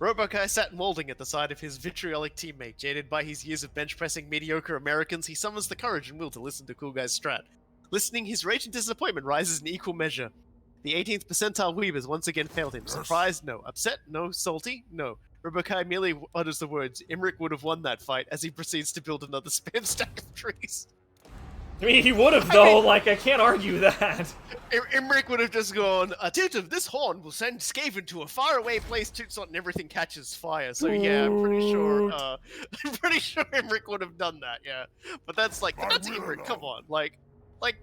RoboKy sat molding at the side of his vitriolic teammate. Jaded by his years of bench-pressing mediocre Americans, he summons the courage and will to listen to Coolguy's strat. Listening, his rage and disappointment rises in equal measure. The 18th percentile Weavers once again failed him. Surprised? No. Upset? No. Salty? No. RoboKy merely utters the words, Imric would have won that fight, as he proceeds to build another spam stack of trees. I mean, he would have, though. Like, I can't argue that. Imric would have just gone, a toot of this horn will send Skaven to a faraway place, toots on, and everything catches fire. So yeah, I'm pretty sure Imric would have done that, yeah. But that's like, that's Imric, come on. Like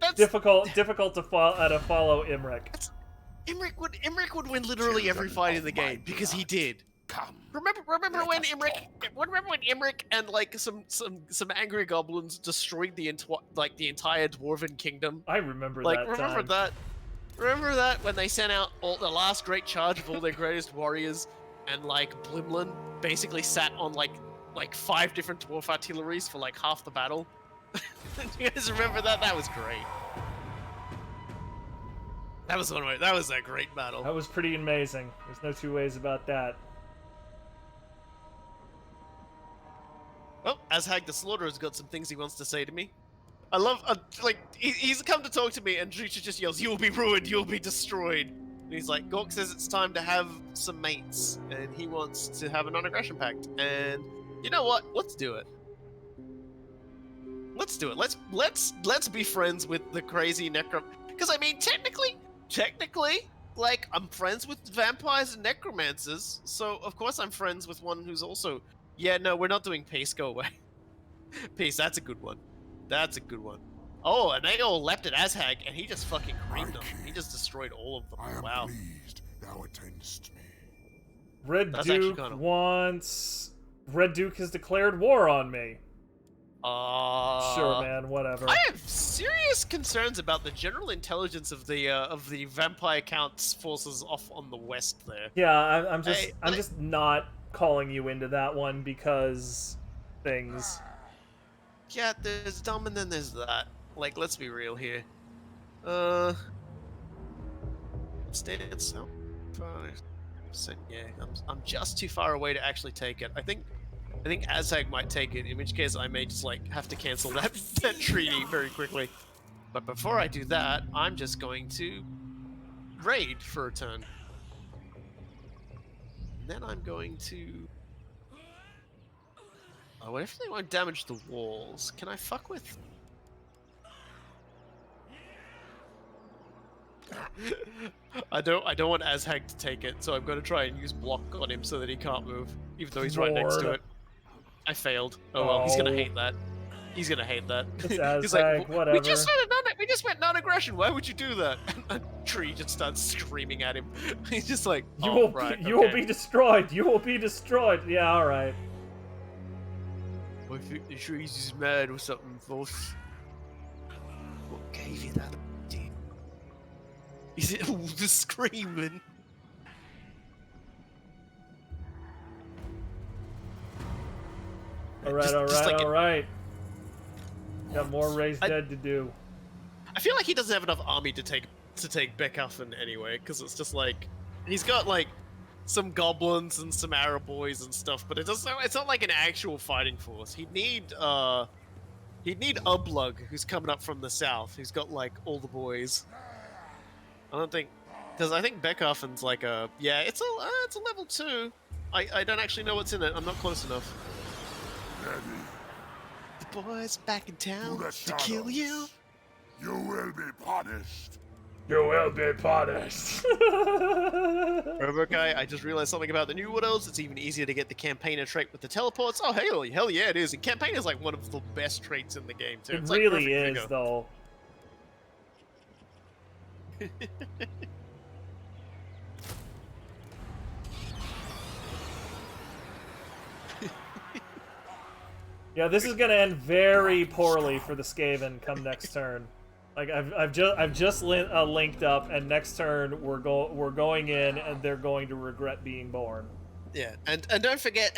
that's... Difficult to follow Imric. Imric would win literally every fight in the game, because he did. Remember when Imric and like some angry goblins destroyed the entire dwarven kingdom? I remember that. Remember that? Remember that when they sent out the last great charge of all their greatest warriors, and like Blimlin basically sat on like 5 different dwarf artilleries for like half the battle? You guys remember that? That was great. That was a great battle. That was pretty amazing. There's no two ways about that. Well, Azhag the Slaughterer has got some things he wants to say to me. I love, he's come to talk to me, and Drycha just yells, "You'll be ruined, you'll be destroyed." And he's like, Gork says it's time to have some mates, and he wants to have a non-aggression pact. And you know what? Let's do it. Let's do it. Let's be friends with the crazy because I mean, technically, like, I'm friends with vampires and necromancers, so of course I'm friends with one who's also... Yeah, no, we're not doing peace, go away. Peace, that's a good one. That's a good one. Oh, and they all leapt at Azhag, and he just fucking creamed them. He just destroyed all of them. I am wow. pleased thou attendest me. Red Duke has declared war on me. Sure, man, whatever. I have serious concerns about the general intelligence of the vampire count's forces off on the west there. Yeah, I'm just not calling you into that one because things. Yeah, there's dumb and then there's that. Like, let's be real here. Stand south. 5%. Yeah, I'm just too far away to actually take it. I think Azhag might take it, in which case I may just like have to cancel that treaty very quickly. But before I do that, I'm just going to raid for a turn. And then I'm going to... Oh, what if they won't damage the walls? Can I fuck with... I don't want Azhag to take it, so I'm going to try and use block on him so that he can't move, even though he's right next to it. I failed. Oh well, he's gonna Oh. hate that. He's gonna hate that. It's He's Aztec, like, whatever. we just went non-aggression. Why would you do that? And a tree just starts screaming at him. He's just like, You oh, will right, you will okay. be destroyed. You will be destroyed. Yeah, all right. I think the trees is mad or something, boss. What gave you that idea? Is it all the screaming? All right, Just- all just right, like all right. Got more Raised Dead to do. I feel like he doesn't have enough army to take Beckhafen anyway, because it's just like he's got like some goblins and some Arab boys and stuff, but it's not like an actual fighting force. He'd need Ublug, who's coming up from the south, who's got like all the boys. I don't think, because I think Beckhafen's like it's a level 2. I don't actually know what's in it. I'm not close enough. The boys back in town the to kill you. You will be punished. You will be punished. RoboKy, I just realized something about the new Wood Elves. It's even easier to get the Campaigner trait with the teleports. Oh, hell yeah, it is. And Campaigner is like one of the best traits in the game, too. It It's like really perfect is, figure. though. Yeah, this is gonna end very poorly for the Skaven come next turn. Like I've just linked up, and next turn we're going in, and they're going to regret being born. Yeah, and don't forget,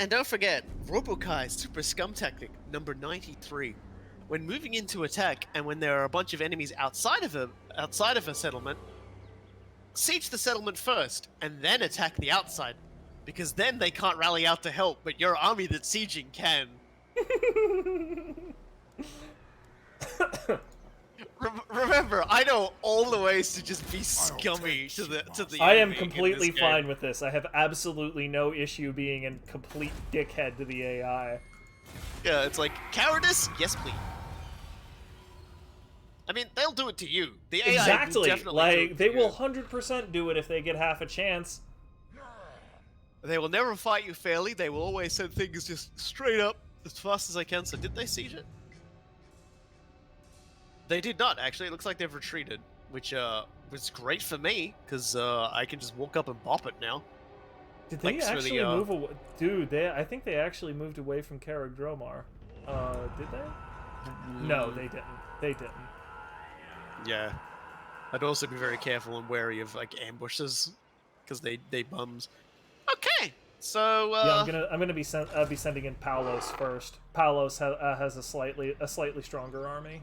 RoboKy's super scum tactic number 93. When moving into attack, and when there are a bunch of enemies outside of a settlement, siege the settlement first, and then attack the outside, because then they can't rally out to help, but your army that's sieging can. Remember, I know all the ways to just be scummy to the. I am enemy in completely this game. fine with this. I have absolutely no issue being a complete dickhead to the AI. Yeah, it's like cowardice. Yes, please. I mean, they'll do it to you. The AI will Exactly. definitely do Like it to they you. will 100% do it if they get half a chance. They will never fight you fairly. They will always send things just straight up as fast as they can. So did they siege it? They did not, actually. It looks like they've retreated, which was great for me, because I can just walk up and bop it now. Did they Thanks for actually the, move away? Dude, I think they actually moved away from Karag Dromar. Did they? No, they didn't. They didn't. Yeah. I'd also be very careful and wary of, like, ambushes, because they bums. Okay, so, Yeah, I'm gonna be sending in Paulos first. Paulos has a slightly stronger army.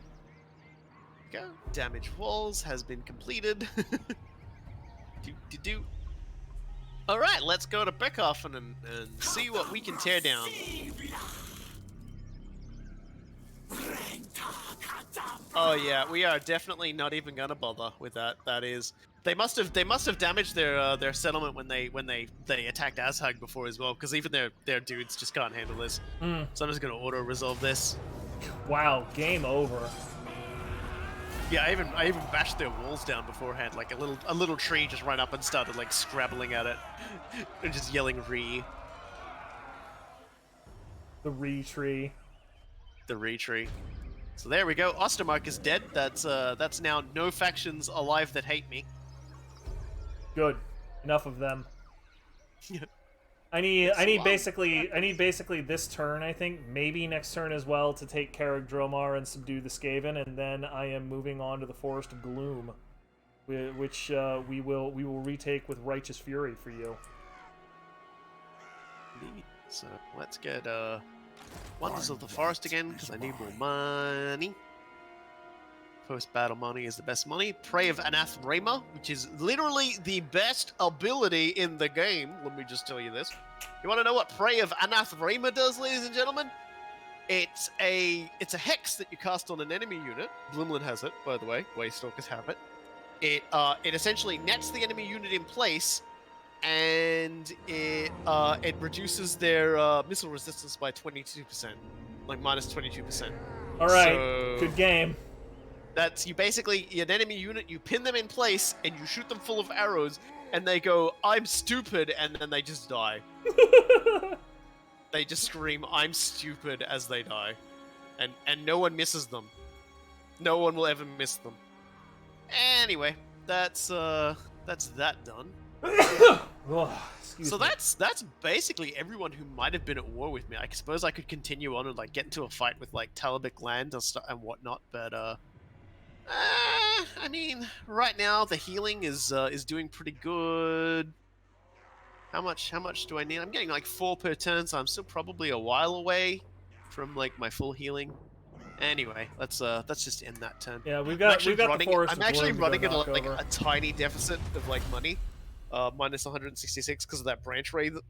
go. Damage walls has been completed. do. Alright, let's go to Beckhafen and see what we can tear down. Oh yeah, we are definitely not even gonna bother with that. That is, they must have damaged their settlement when they attacked Azhag before as well, because even their dudes just can't handle this. So I'm just gonna auto resolve this. Wow, game over. Yeah, I even bashed their walls down beforehand. Like a little tree just ran up and started like scrabbling at it, and just yelling "Re." The re-tree. The Re tree. So there we go. Ostermark is dead. That's now no factions alive that hate me. Good. Enough of them. I need basically this turn, I think, maybe next turn as well, to take Karag Dromar and subdue the Skaven, and then I am moving on to the Forest of Gloom, which we will retake with Righteous Fury for you. So let's get Wonders of the Forest again, because I need more money. Post-battle money is the best money. Prey of Anathema, which is literally the best ability in the game. Let me just tell you this. You want to know what Prey of Anathema does, ladies and gentlemen? It's a hex that you cast on an enemy unit. Glimlin has it, by the way. Waystalkers have it. It essentially nets the enemy unit in place, and it reduces their missile resistance by 22%, like minus 22%. All right, So- good game. That's you basically an enemy unit, you pin them in place and you shoot them full of arrows and they go, "I'm stupid," and then they just die. they just scream, "I'm stupid," as they die, and no one misses them. No one will ever miss them. Anyway, that's that done. Oh, excuse So me. that's basically everyone who might have been at war with me. I suppose I could continue on and like get into a fight with like Talabik land and whatnot, but I mean, right now the healing is doing pretty good. How much do I need? I'm getting like 4 per turn, so I'm still probably a while away from like my full healing. Anyway, let's just end that turn. Yeah, we've got the forest. I'm actually of running Gloom at to go like knock a tiny deficit of like money, minus 166 because of that branch raven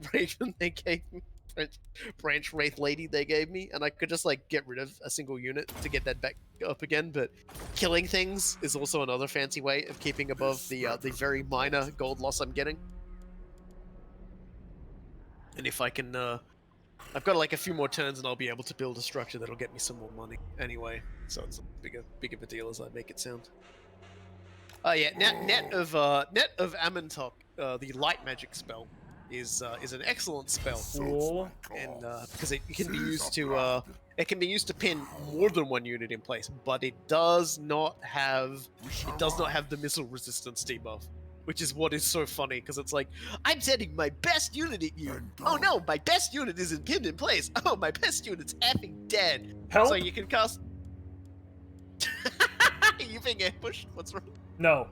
they gave me, branch wraith lady they gave me, and I could just like get rid of a single unit to get that back up again. But killing things is also another fancy way of keeping above the very minor gold loss I'm getting. And if I can, I've got like a few more turns, and I'll be able to build a structure that'll get me some more money anyway. So it's big of a deal as I make it sound. Yeah, net of Amantok, the light magic spell, is an excellent spell, Cool. and because it can be used to pin more than one unit in place, but it does not have the missile resistance debuff. Which is what is so funny, because it's like, I'm sending my best unit at you. Oh no, my best unit isn't pinned in place. Oh, my best unit's effing dead. Help? So you can cast... You being ambushed? What's wrong? No,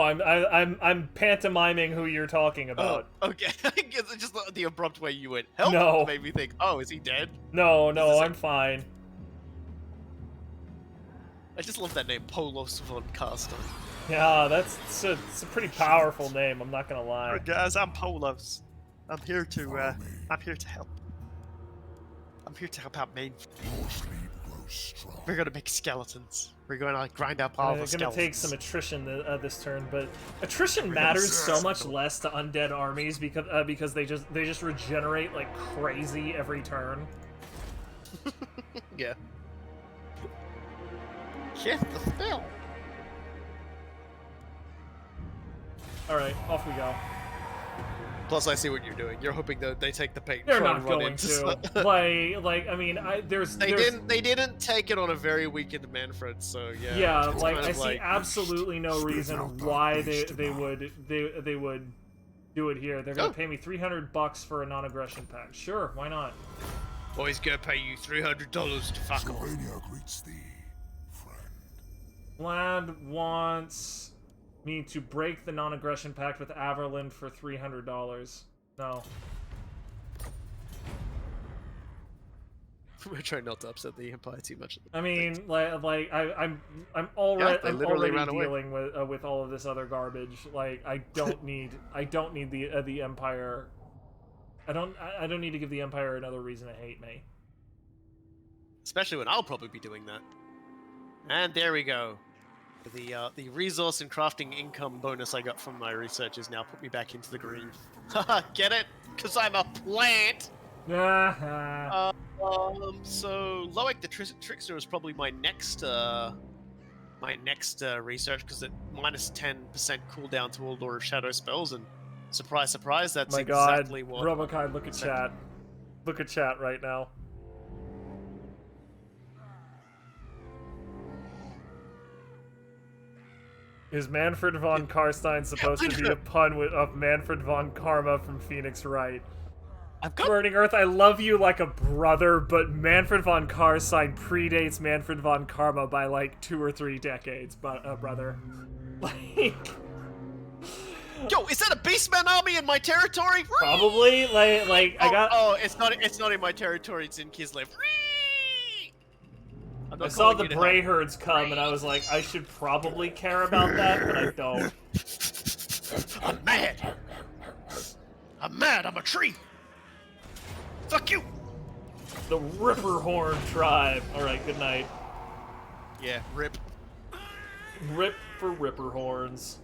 I'm pantomiming who you're talking about. Oh, okay. It's just the abrupt way you went, help, No. made me think, oh, is he dead? No, This is I'm fine. I just love that name, Polos von Carstein. Yeah, it's a pretty powerful name. I'm not gonna lie. Alright guys, I'm Polos. I'm here to help. I'm here to help out Maine. We're gonna make skeletons. We're gonna like grind up all the We're skeletons. gonna take some attrition this turn, but attrition matters so much less to undead armies because they just regenerate like crazy every turn. Yeah. Shift the spell. All right, off we go. Plus, I see what you're doing. You're hoping that they take the paint. They're try not and run going into to. like I mean, They didn't take it on a very weakened Mannfred, so yeah. Yeah, it's like kind I of see absolutely no reason why they would do it here. They're gonna pay me $300 for a non-aggression pack. Sure, why not? Or he's gonna pay you $300 to fuck him. Sylvania greets thee, friend. Vlad wants me to break the non-aggression pact with Averland for $300. No. We're trying not to upset the Empire too much. I mean, I'm Yeah, already they literally ran away. dealing with all of this other garbage. Like I don't need the Empire. I don't need to give the Empire another reason to hate me. Especially when I'll probably be doing that. And there we go. The resource and crafting income bonus I got from my research has now put me back into the green. Haha, get it? Because I'm a plant! So Loic the Trickster is probably my next research, because it minus 10% cooldown to all Lord of Shadow spells, and surprise, surprise, that's My God, exactly what... RoboKy, look at chat. Look at chat right now. Is Mannfred von Carstein supposed to be a pun of Mannfred von Karma from Phoenix Wright? I've got... Burning Earth, I love you like a brother, but Mannfred von Carstein predates Mannfred von Karma by like 2 or 3 decades, brother. Like... Yo, is that a Beastman army in my territory? Probably, like I got... Oh, it's not in my territory, it's in Kislev. I saw the Bray herds come, and I was like, I should probably care about that, but I don't. I'm mad. I'm a tree. Fuck you. The Ripperhorn tribe. Alright, good night. Yeah, rip. Rip for Ripperhorns.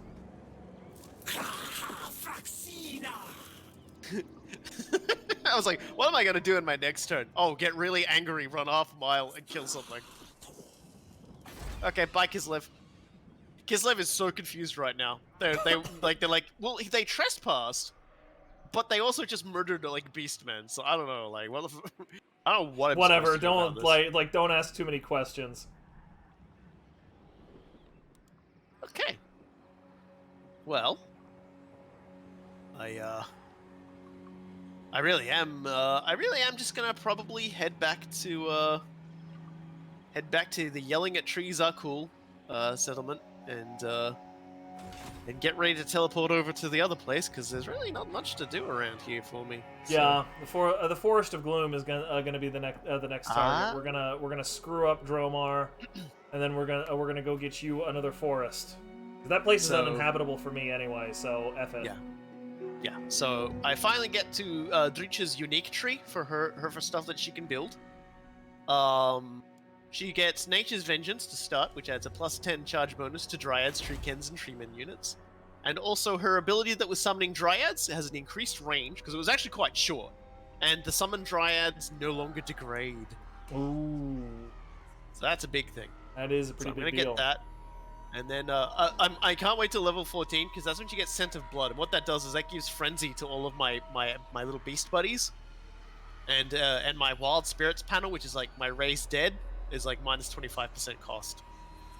I was like, what am I gonna do in my next turn? Oh, get really angry, run half a mile, and kill something. Okay, bye Kislev. Kislev is so confused right now. They're like, well, they trespassed, but they also just murdered like beastmen. So I don't know, like what the I don't know what. Whatever. Don't don't ask too many questions. Okay. Well, I really am just gonna probably head back to the Yelling at Trees Are Cool settlement and get ready to teleport over to the other place because there's really not much to do around here for me. So. Yeah, the Forest of Gloom is gonna be the next target. We're gonna screw up Dromar, and then we're gonna go get you another forest. That place is uninhabitable for me anyway, so F it. Yeah. Yeah, so I finally get to Drycha's unique tree for her for stuff that she can build. She gets Nature's Vengeance to start, which adds a +10 charge bonus to Dryads, Treekens, and Treemen units. And also her ability that was summoning Dryads has an increased range, because it was actually quite short. And the summoned Dryads no longer degrade. Ooh. So that's a big thing. That is a pretty big deal. I'm gonna get that. And then I can't wait till level 14 because that's when you get Scent of Blood. And what that does is that gives Frenzy to all of my little beast buddies, and my Wild Spirits panel, which is like my Raise Dead, is like -25% cost.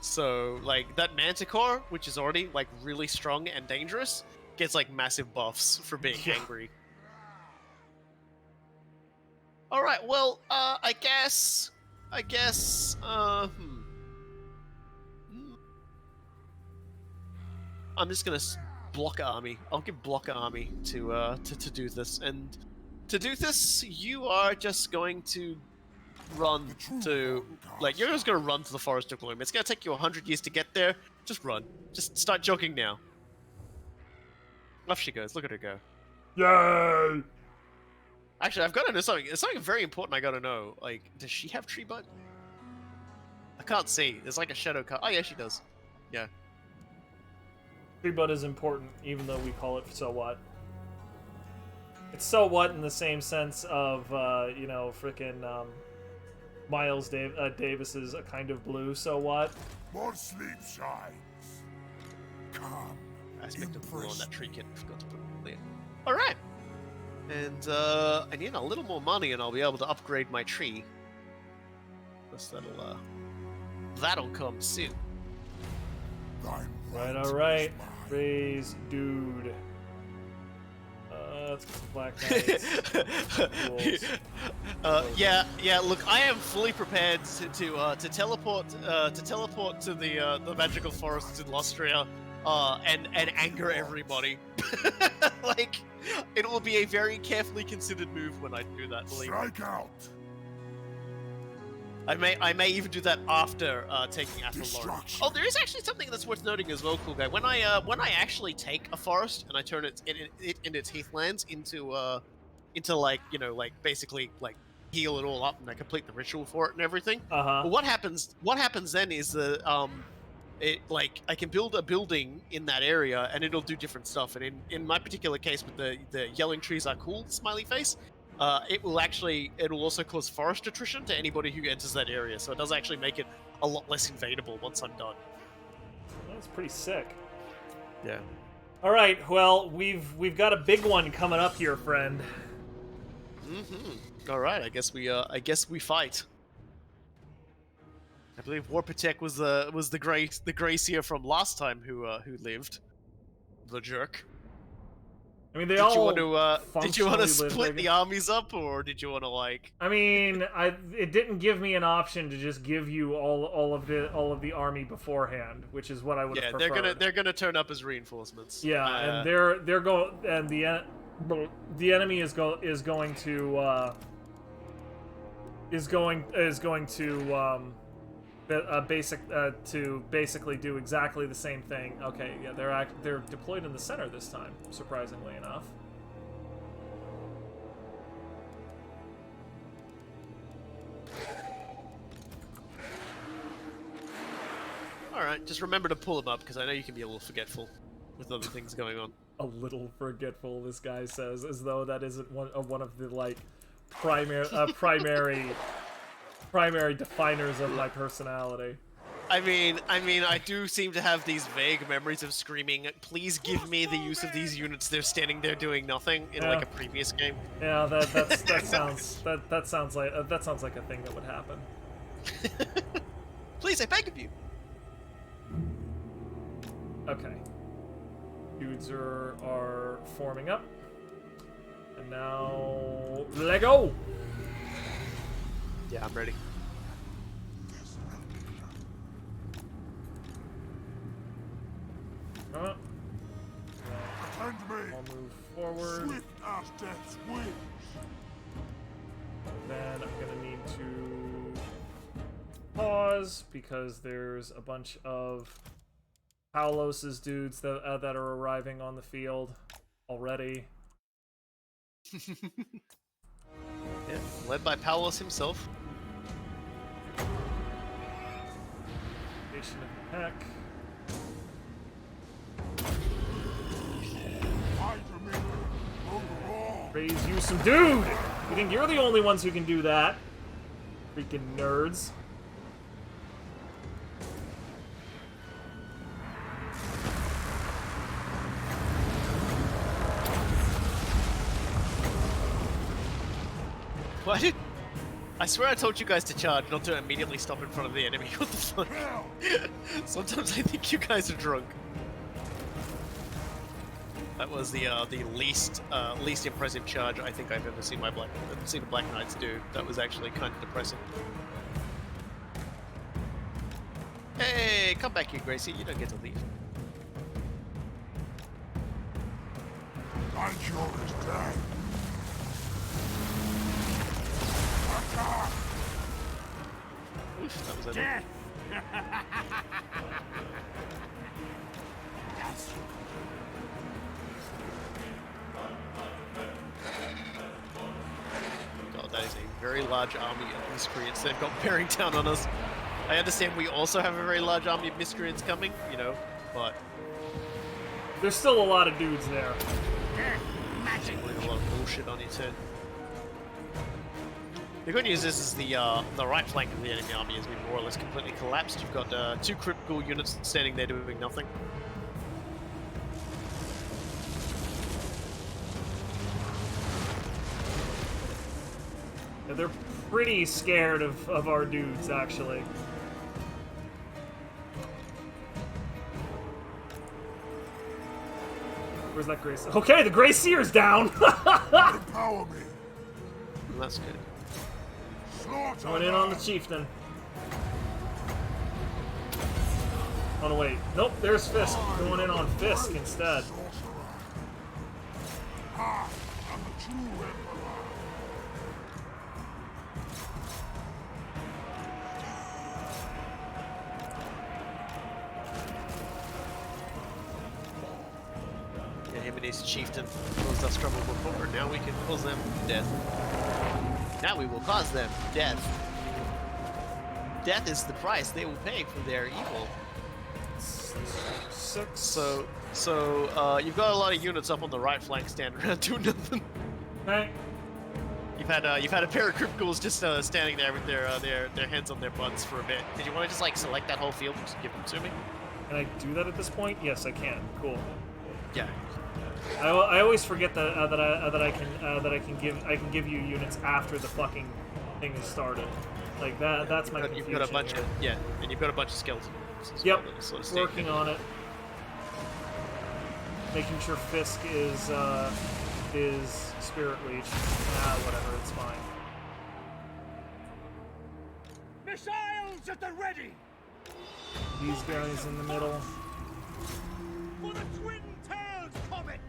So like that Manticore, which is already like really strong and dangerous, gets like massive buffs for being angry. All right, well, I guess. I'm just gonna block army. I'll give block army to do this, and to do this, you are just going to run to you're just gonna run to the Forest of Gloom. It's gonna take you 100 years to get there. Just run. Just start jogging now. Off she goes. Look at her go. Yay! Actually, I've got to know something. It's something very important I gotta know. Like, does she have tree bud? I can't see. There's like a shadow card. Oh yeah, she does. Yeah. Tree bud is important, even though we call it so what. It's so what in the same sense of, you know, frickin' Miles Davis's A Kind of Blue, so what? More sleep shines. Come. Aspect of blue on that tree kit. I forgot to put it there. Alright. And I need a little more money and I'll be able to upgrade my tree. Guess that'll come soon. Alright. Raise dude. Let's get some Black Knights. Yeah. Look, I am fully prepared to teleport to the magical forests in Lostria, and anger everybody. Like, it will be a very carefully considered move when I do that. Believe me. Strike out. I may even do that after taking Athlone. Oh, there is actually something that's worth noting as well, Coolguy. When I actually take a forest and I turn it in its heathlands into like, you know, like basically like heal it all up and I complete the ritual for it and everything. But what happens then is I can build a building in that area and it'll do different stuff. And in my particular case with the Yelling Trees Are Cool smiley face, it will also cause forest attrition to anybody who enters that area, so it does actually make it a lot less invadable once I'm done. That's pretty sick. Yeah. All right, well, we've got a big one coming up here, friend. All right, I guess we fight. I believe Warpatek was the Gracier from last time who lived. The jerk. I mean, did you want to split the armies up, or did you want to like? I mean, it didn't give me an option to just give you all of the army beforehand, which is what I would have preferred. Yeah, they're gonna turn up as reinforcements. Yeah, and they're going, and the enemy is going to basically do exactly the same thing. Okay, yeah, they're deployed in the center this time, surprisingly enough. All right, just remember to pull them up because I know you can be a little forgetful with other things going on. A little forgetful, this guy says, as though that isn't one of the like primary definers of my personality. I do seem to have these vague memories of screaming, "Please give me the use of these units." They're standing there doing nothing in like a previous game. Yeah, that sounds like a thing that would happen. Please, I beg of you. Okay. Dudes are forming up. And now let go. Yeah, I'm ready. Attend me. I'll move forward. Swift as death's wings. Then I'm gonna need to pause because there's a bunch of Paulos's dudes that are arriving on the field already. Yeah, led by Paulos himself. Nation of the Heck. Raise you some dude! You think you're the only ones who can do that? Freaking nerds. What? I swear I told you guys to charge, not to immediately stop in front of the enemy. What the fuck? Sometimes I think you guys are drunk. That was the least impressive charge I think I've ever seen the Black Knights do. That was actually kind of depressing. Hey, come back here, Gracie. You don't get to leave. Manticore is dead. Oof, that was a death. God, that is a very large army of miscreants they've got bearing down on us. I understand we also have a very large army of miscreants coming, you know, but there's still a lot of dudes there. Magic. A lot of bullshit on its head. The good news is the right flank of the enemy army has been more or less completely collapsed. You've got 2 crypt ghoul units standing there doing nothing. Yeah, they're pretty scared of our dudes, actually. Where's that Grace? Okay, the Grey Seer's down! Empower me. That's good. Going in on the chieftain. Oh no, wait. Nope, there's Fisk. Going in on Fisk instead. Yeah, him and his chieftain caused us trouble before. Now we can cause them death. Now we will cause them death. Death is the price they will pay for their evil. 6. So you've got a lot of units up on the right flank standing around doing nothing. Okay. You've had a pair of crypt ghouls just standing there with their hands on their butts for a bit. Did you want to just like select that whole field and just give them to me? Can I do that at this point? Yes, I can. Cool. Yeah. I always forget that I can give you units after the fucking thing has started. Like that. That's my confusion. You've got a bunch of and you've got a bunch of skeletons. Yep. Sort of Working on it. Making sure Fisk is Spirit Leech. Whatever. It's fine. Missiles at the ready. These guys in the middle. For the Twin Tails Comet.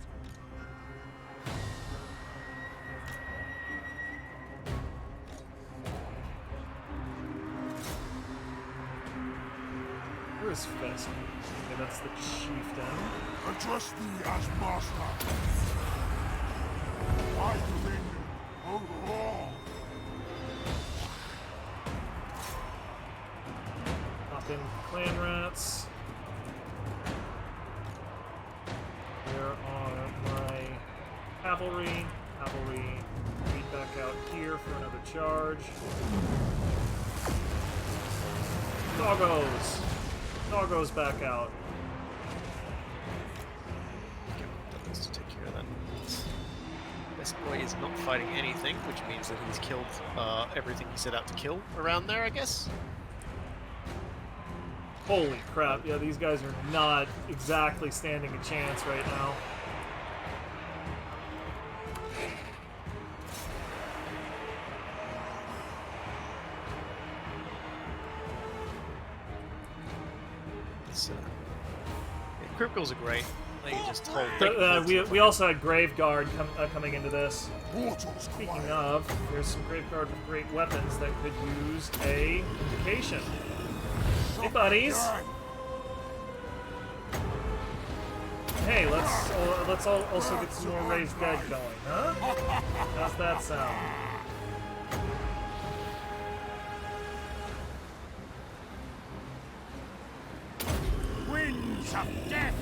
Where's Fisk? Okay, that's the chieftain. Address thee as master. I dominion over all. Hop in clan rats. Where are my cavalry? Cavalry, meet back out here for another charge. Doggos. Doggos back out. Okay, let's take care of that. This boy is not fighting anything, which means that he's killed everything he set out to kill around there, I guess. Holy crap, yeah, these guys are not exactly standing a chance right now. Crypt Ghouls are great. They just hold. We also had Graveguard coming into this. Mortals Speaking quiet. of, there's some Graveguard with great weapons that could use a indication. Hey, buddies. Hey, let's also get some more Raised Dead going, huh? How's that sound? Winds of death!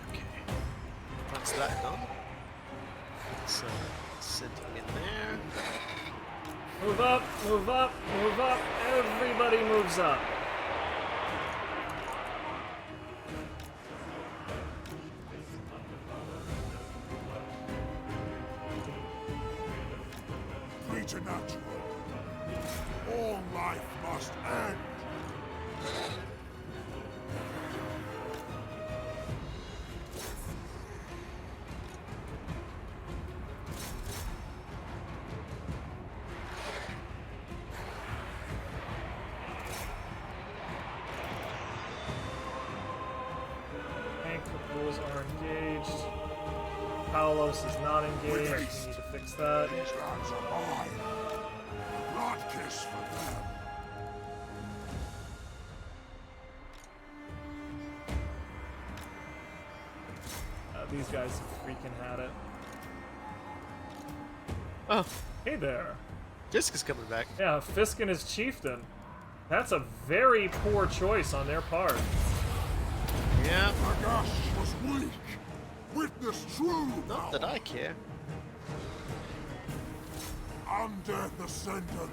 Okay. Once that done, let's send him in there. Move up, move up, move up. Everybody moves up. Preternatural. All life must end. Rules are engaged. Paolos is not engaged. We need to fix that. These lands are mine. Blood kiss for them. These guys have freaking had it. Oh, Hey there. Disc is coming back. Yeah, Fisk and his chieftain. That's a very poor choice on their part. Yeah, Nagash was weak. Witness true. not that I care. Undeath ascendant.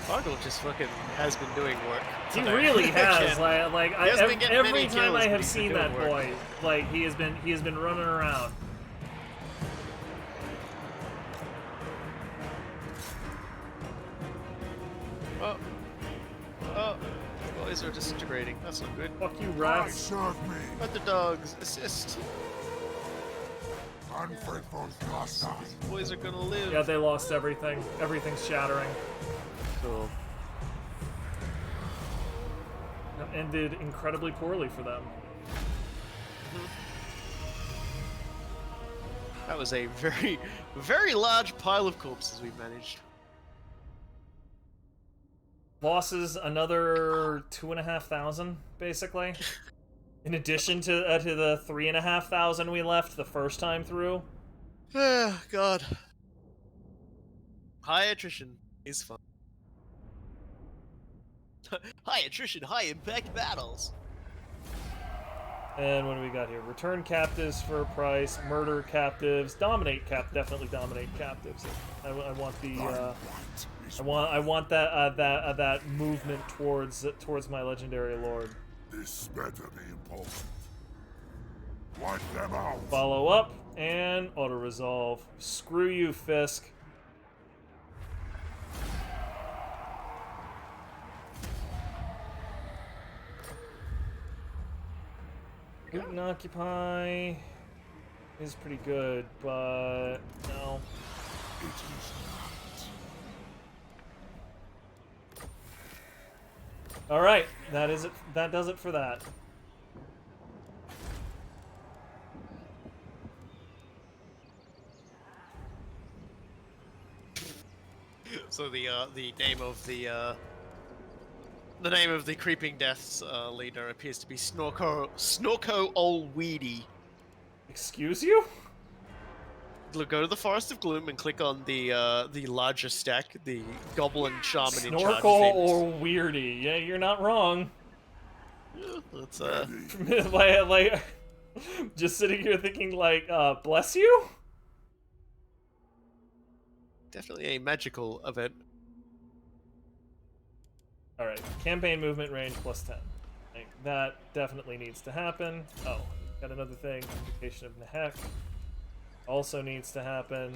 Fargle just fucking has been doing work. He today. really has. Again. Like He hasn't been getting every many time kills, I but have he's seen been that doing work. boy, like he has been running around. Oh, oh, boys are disintegrating. That's not good. Fuck you, I rats. serve me. Let the dogs assist. Mannfred von Carstein. Boys are gonna live. Yeah, they lost everything. Everything's shattering. Cool. That ended incredibly poorly for them. That was a very, very large pile of corpses we managed. Losses another 2,500 basically. In addition to the 3,500 we left the first time through. Oh, God. High attrition is fun. High attrition, high impact battles. And what do we got here? Return captives for a price, murder captives, definitely dominate captives. I want the I want that movement towards my legendary lord. This better be important. Wipe them out. Follow up and auto resolve. Screw you, Fisk. Loot and occupy is pretty good, but no. It is All right, that is it. That does it for that. So the name of the name of the Creeping Death's leader appears to be Snorko Olweedy. Excuse you? go to the Forest of Gloom and click on the larger stack, the Goblin Shaman in charge. Snorkel or Weirdy. Yeah, you're not wrong. Yeah, that's like, just sitting here thinking like, bless you? definitely a magical event. Alright, campaign movement range plus 10. Like, that definitely needs to happen. Oh, got another thing. Invocation of Nehek. Also needs to happen.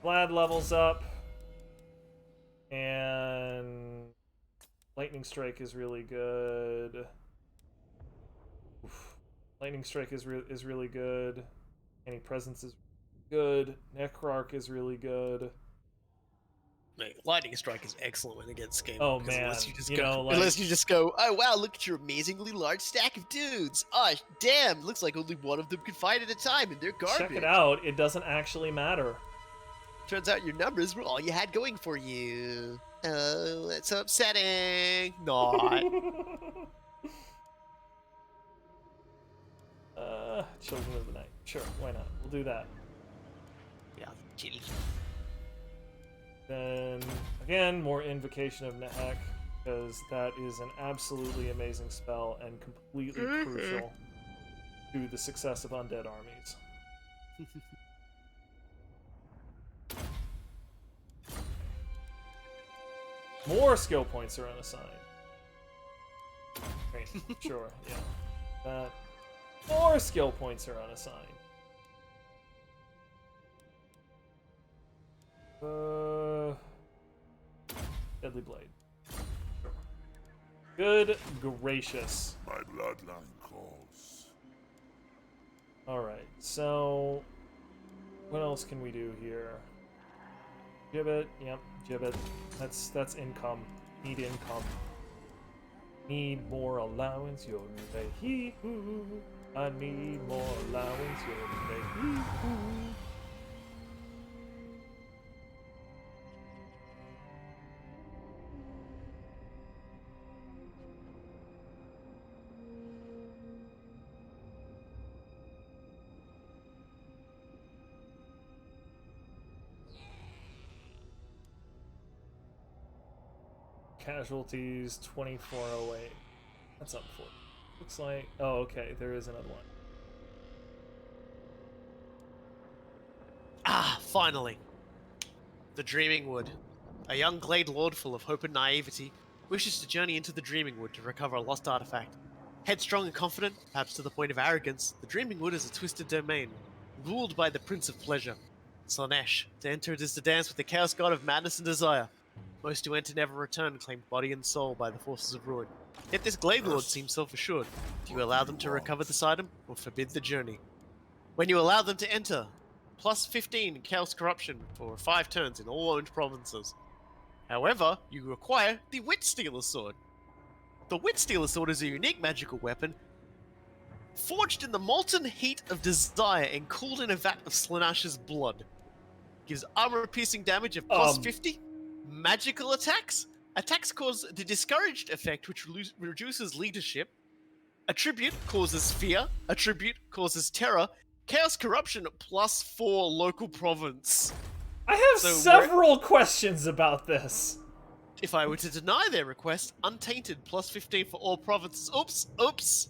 Vlad levels up. And Lightning Strike is really good. Oof. Lightning Strike is really good. Any Presence is good. Necrarch is really good. Mate, Lightning Strike is excellent when it gets game. Oh, because man. unless you just You go, know, like- unless you just go, oh wow, look at your amazingly large stack of dudes. Oh damn, looks like only one of them can fight at a time, and they're garbage. Check it out. It doesn't actually matter. Turns out your numbers were all you had going for you. Oh, that's so upsetting. Not. Children of the Night. Sure, why not? We'll do that. Yeah, chill. Then, again, more Invocation of Nehek, because that is an absolutely amazing spell and completely crucial to the success of undead armies. More skill points are unassigned. Great, sure, yeah. That. More skill points are unassigned. Deadly Blade. Good gracious. My bloodline calls. Alright, so what else can we do here? Gibbet, yep, Gibbet. That's income. Need income. Need more allowance, you're hee hoo. I need more allowance, you're hee hoo. Casualties 2408. That's up for. Looks like. Oh, okay. There is another one. Ah, finally. The Dreaming Wood. A young glade lord full of hope and naivety wishes to journey into the Dreaming Wood to recover a lost artifact. Headstrong and confident, perhaps to the point of arrogance, the Dreaming Wood is a twisted domain, ruled by the Prince of Pleasure, Slanesh. To enter it is to dance with the chaos god of madness and desire. Most who enter never return, claimed body and soul by the forces of ruin. Yet this Glade Lord seems self-assured. Do you allow them to recover this item, or forbid the journey? When you allow them to enter, plus 15 Chaos Corruption for 5 turns in all owned provinces. However, you require the Wit Stealer Sword. The Wit Stealer Sword is a unique magical weapon, forged in the molten heat of desire and cooled in a vat of Slanash's blood. Gives armor-piercing damage of plus 50. Magical attacks. Attacks cause the discouraged effect, which reduces leadership. Attribute causes fear. Attribute causes terror. Chaos Corruption plus 4 local province. I have several questions about this. If I were to deny their request, Untainted plus 15 for all provinces. Oops.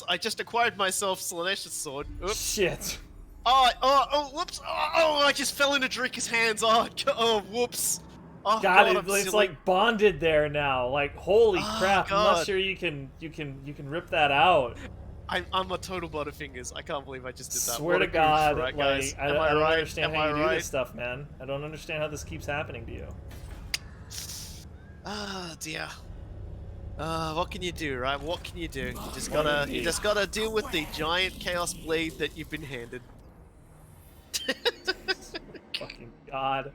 I just acquired myself Slanesh's sword. Oops. Shit. Whoops. Oh, I just fell into Drycha's hands. Whoops. Oh, God, I'm it's silly. like bonded there now. Like, holy crap! I'm not God. sure you can rip that out. I'm a total butterfingers. I can't believe I just did that. Swear What to a goof, God, right, like guys? I Am don't right? understand Am how I you do right? this stuff, man. I don't understand how this keeps happening to you. Ah, dear. What can you do, right? What can you do? You just gotta deal with the giant chaos blade that you've been handed. Fucking God.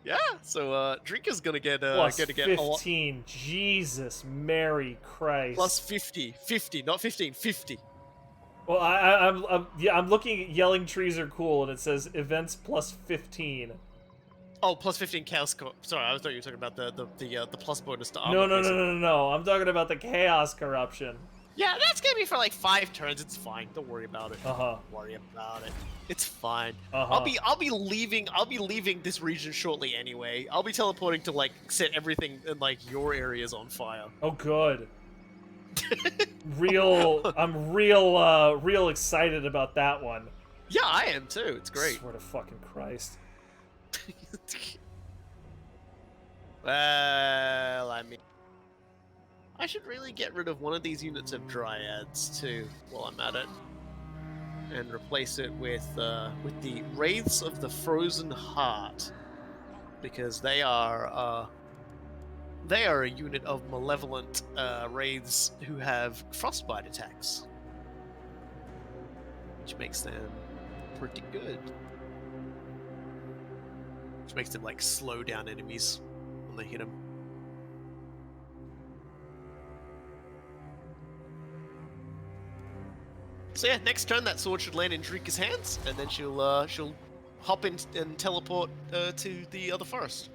Yeah. So Drycha's gonna get Plus a lot. 15. Jesus, Mary Christ. Plus 50, not 15, 50. Well, I'm looking at Yelling Trees Are Cool, and it says events plus 15. Oh, plus 15 chaos. Sorry, I thought you were talking about the plus bonus to armor. No. I'm talking about the Chaos Corruption. Yeah, that's gonna be for like 5 turns. It's fine. Don't worry about it. Uh-huh. Don't worry about it. It's fine. Uh-huh. I'll be leaving this region shortly anyway. I'll be teleporting to like set everything in like your areas on fire. Oh, good. I'm real excited about that one. Yeah, I am too. It's great. Swear to fucking Christ. Well, I mean, I should really get rid of one of these units of Dryads too, while I'm at it, and replace it with the Wraiths of the Frozen Heart, because they are a unit of malevolent wraiths who have frostbite attacks, which makes them pretty good. Which makes them like slow down enemies when they hit them. So yeah, next turn that sword should land in Drycha's hands, and then she'll hop in and teleport to the other forest.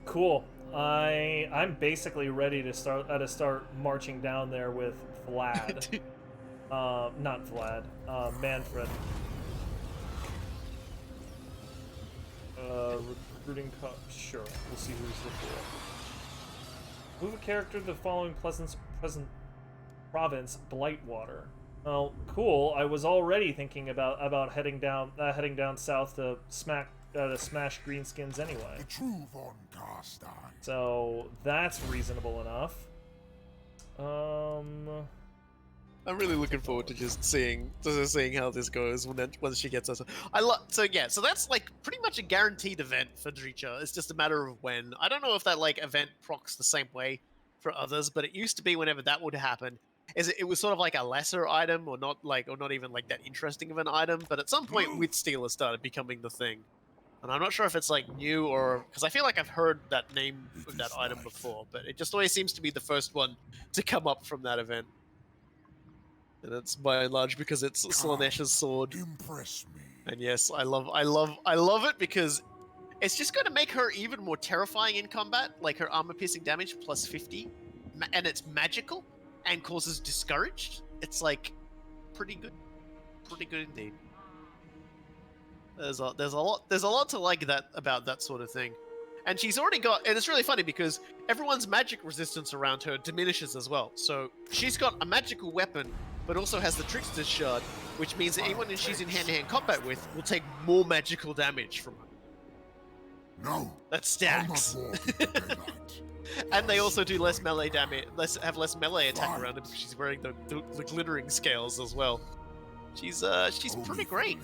Cool. I'm basically ready to start marching down there with Vlad. Not Vlad. Mannfred. Recruiting sure. We'll see who's looking at. Move a character to the following present province, Blightwater. Oh, cool. I was already thinking about heading down south to smash greenskins anyway. The true von Carstein. So that's reasonable enough. I'm really looking forward to just seeing how this goes when she gets us. So that's like pretty much a guaranteed event for Drycha. It's just a matter of when. I don't know if that like event procs the same way for others, but it used to be whenever that would happen, it was sort of like a lesser item, or not even like that interesting of an item. But at some point, Wit Stealer started becoming the thing, and I'm not sure if it's like new or because I feel like I've heard that name of that item before, but it just always seems to be the first one to come up from that event. And it's by and large because it's Slaaneash's sword. Impress me. And yes, I love it because it's just going to make her even more terrifying in combat. Like her armor piercing damage plus 50, and it's magical and causes discouraged. It's like pretty good indeed. There's a lot to like that about that sort of thing. And she's already got, and it's really funny because everyone's magic resistance around her diminishes as well. So she's got a magical weapon, but also has the Trickster's Shard, which means that anyone she's in hand-to-hand combat with will take more magical damage from her. No. That stacks. And they also do less melee damage, have less melee attack around her because she's wearing the glittering scales as well. She's pretty great.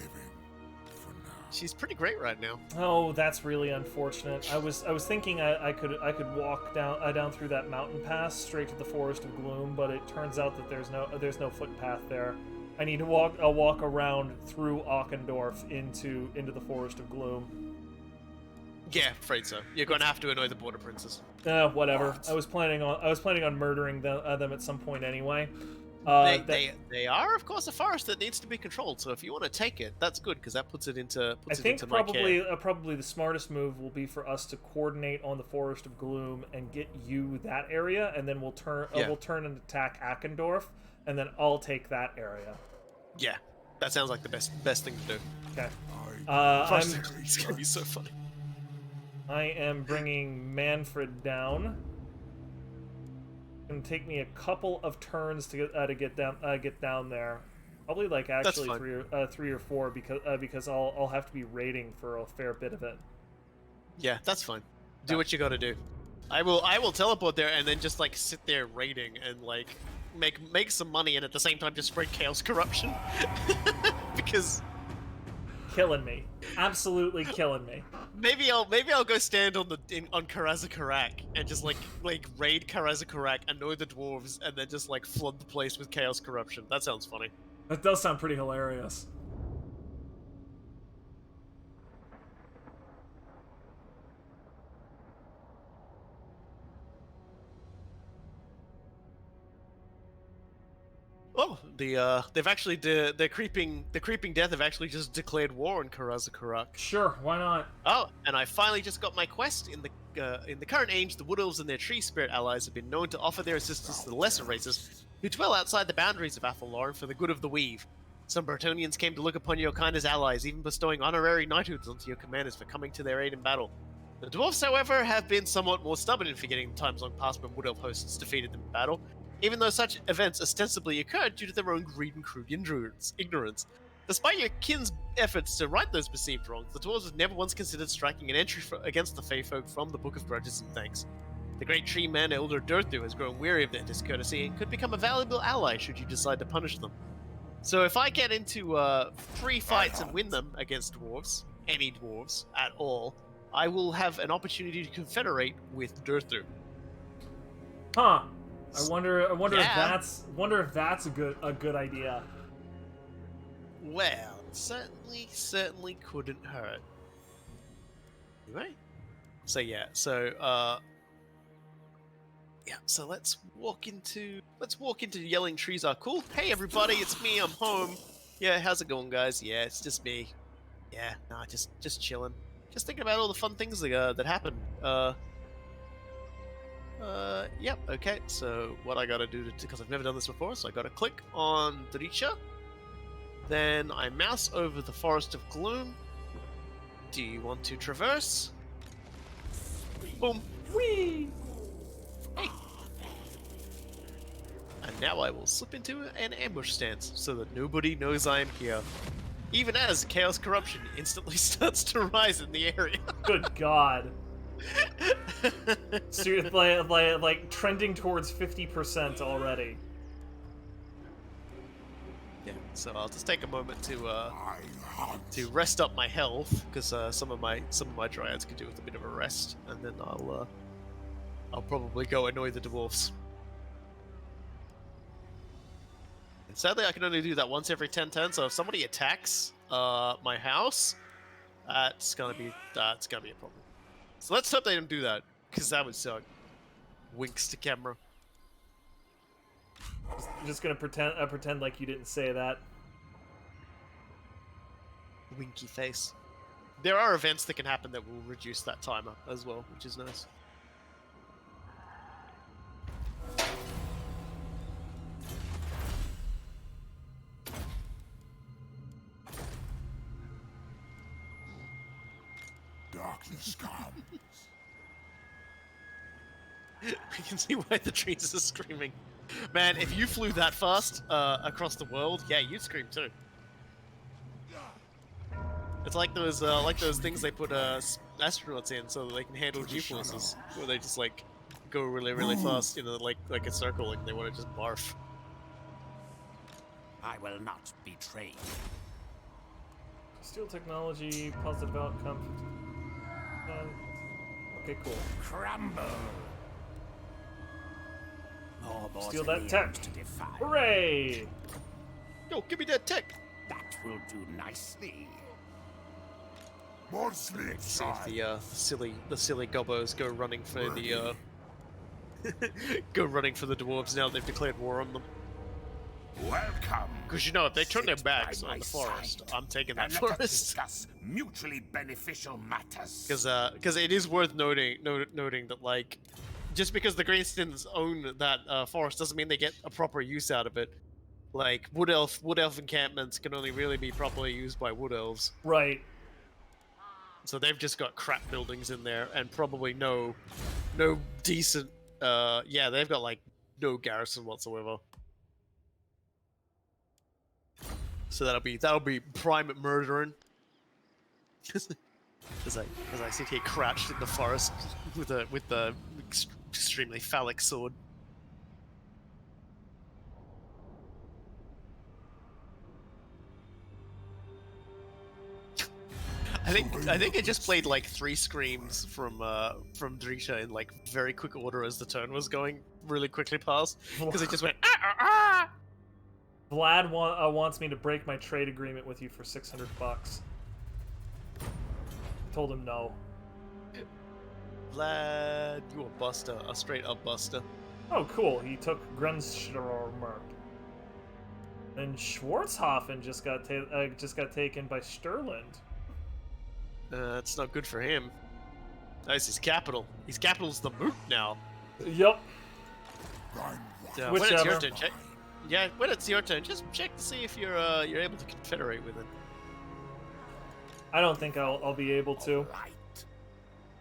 She's pretty great right now. Oh, that's really unfortunate. I was thinking I could walk down through that mountain pass straight to the Forest of Gloom, but it turns out that there's no footpath there. I need to walk around through Auchendorf into the Forest of Gloom. Yeah, afraid so. You're going to have to annoy the Border Princes. Whatever. I was planning on murdering them at some point anyway. They are, of course, a forest that needs to be controlled. So if you want to take it, that's good because that puts it into. I think probably the smartest move will be for us to coordinate on the Forest of Gloom and get you that area, and then we'll turn and attack Auchendorf, and then I'll take that area. Yeah, that sounds like the best thing to do. Okay. It's gonna be so funny. I am bringing Mannfred down. It's gonna take me a couple of turns to get down there. Probably like actually three or four because I'll have to be raiding for a fair bit of it. Yeah, that's fine. Do what you gotta do. I will teleport there and then just like sit there raiding and like make some money and at the same time just spread chaos corruption because killing me, absolutely killing me. Maybe I'll go stand on Karazakarak and just like raid Karazakarak, annoy the dwarves, and then just like flood the place with chaos corruption. That sounds funny. That does sound pretty hilarious. Oh, they've actually the creeping death have actually just declared war on Karazakarak. Sure, why not? Oh, and I finally just got my quest. In the current age, the Wood Elves and their tree spirit allies have been known to offer their assistance to the lesser races who dwell outside the boundaries of Athelloren for the good of the weave. Some Bretonians came to look upon your kind as allies, even bestowing honorary knighthoods onto your commanders for coming to their aid in battle. The dwarfs, however, have been somewhat more stubborn in forgetting the times long past when Wood Elf hosts defeated them in battle, even though such events ostensibly occurred due to their own greed and crude ignorance. Despite your kin's efforts to right those perceived wrongs, the dwarves have never once considered striking an entry against the Fey folk from the Book of Grudges and Thanks. The great tree man Elder Durthu has grown weary of their discourtesy and could become a valuable ally should you decide to punish them. So if I get into 3 fights and win them against dwarves, any dwarves at all, I will have an opportunity to confederate with Durthu. Huh. I wonder Yeah. if that's a good idea. Well, certainly couldn't hurt. Anyway, so let's walk into Yelling Trees Are Cool. Hey everybody, it's me. I'm home. Yeah, how's it going, guys? Yeah, it's just me. Yeah, nah, just chilling. Just thinking about all the fun things that happened. Yep. Okay. So what I gotta do because I've never done this before, so I gotta click on Drycha. Then I mouse over the Forest of Gloom. Do you want to traverse? Boom. Whee! Hey. And now I will slip into an ambush stance so that nobody knows I am here. Even as Chaos Corruption instantly starts to rise in the area. Good God. So you're like trending towards 50% already. Yeah, so I'll just take a moment to rest up my health because some of my dryads could do with a bit of a rest, and then I'll probably go annoy the dwarfs. And sadly, I can only do that once every 10 turns. So if somebody attacks my house, that's gonna be a problem. So let's hope they don't do that because that would suck. Winks to camera. Just gonna pretend like you didn't say that. Winky face. There are events that can happen that will reduce that timer as well, which is nice. Darkness comes. I can see why the trees are screaming. Man, if you flew that fast across the world, yeah, you'd scream too. It's like those things they put astronauts in so that they can handle G-forces, where they just like go really fast, like a circle, like they want to just barf. I will not betray you. Steel technology, positive outcome. Okay, cool. Crumble. More Steal that tech. to defy. Hooray! Yo, give me that tech! That will do nicely. More sleep See if time. the silly gobbos go running for the dwarves now they've declared war on them. Welcome. Because if they turn their Sit backs by on my the forest, side, I'm taking that and let us forest. discuss mutually beneficial matters. Because it is worth noting that like, just because the Greenstons own that forest doesn't mean they get a proper use out of it. Like wood elf encampments can only really be properly used by wood elves. Right. So they've just got crap buildings in there and probably no decent. Yeah, they've got like no garrison whatsoever. So that'll be prime murdering. as I sit here crouched in the forest with the extremely phallic sword. I think I just played like 3 screams from Drycha in like very quick order as the turn was going really quickly past because it just went Vlad wants me to break my trade agreement with you for $600. Told him no. Vlad, you a buster, a straight up buster. Oh, cool. He took Grenzstürmer. And Schwarzhofen just got taken by Sturland. It's not good for him. That's his capital. His capital's the Moot now. Yep. Thine When it's your Whichever. turn, Yeah, when it's your turn, just check to see if you're able to confederate with it. I don't think I'll be able to. Right.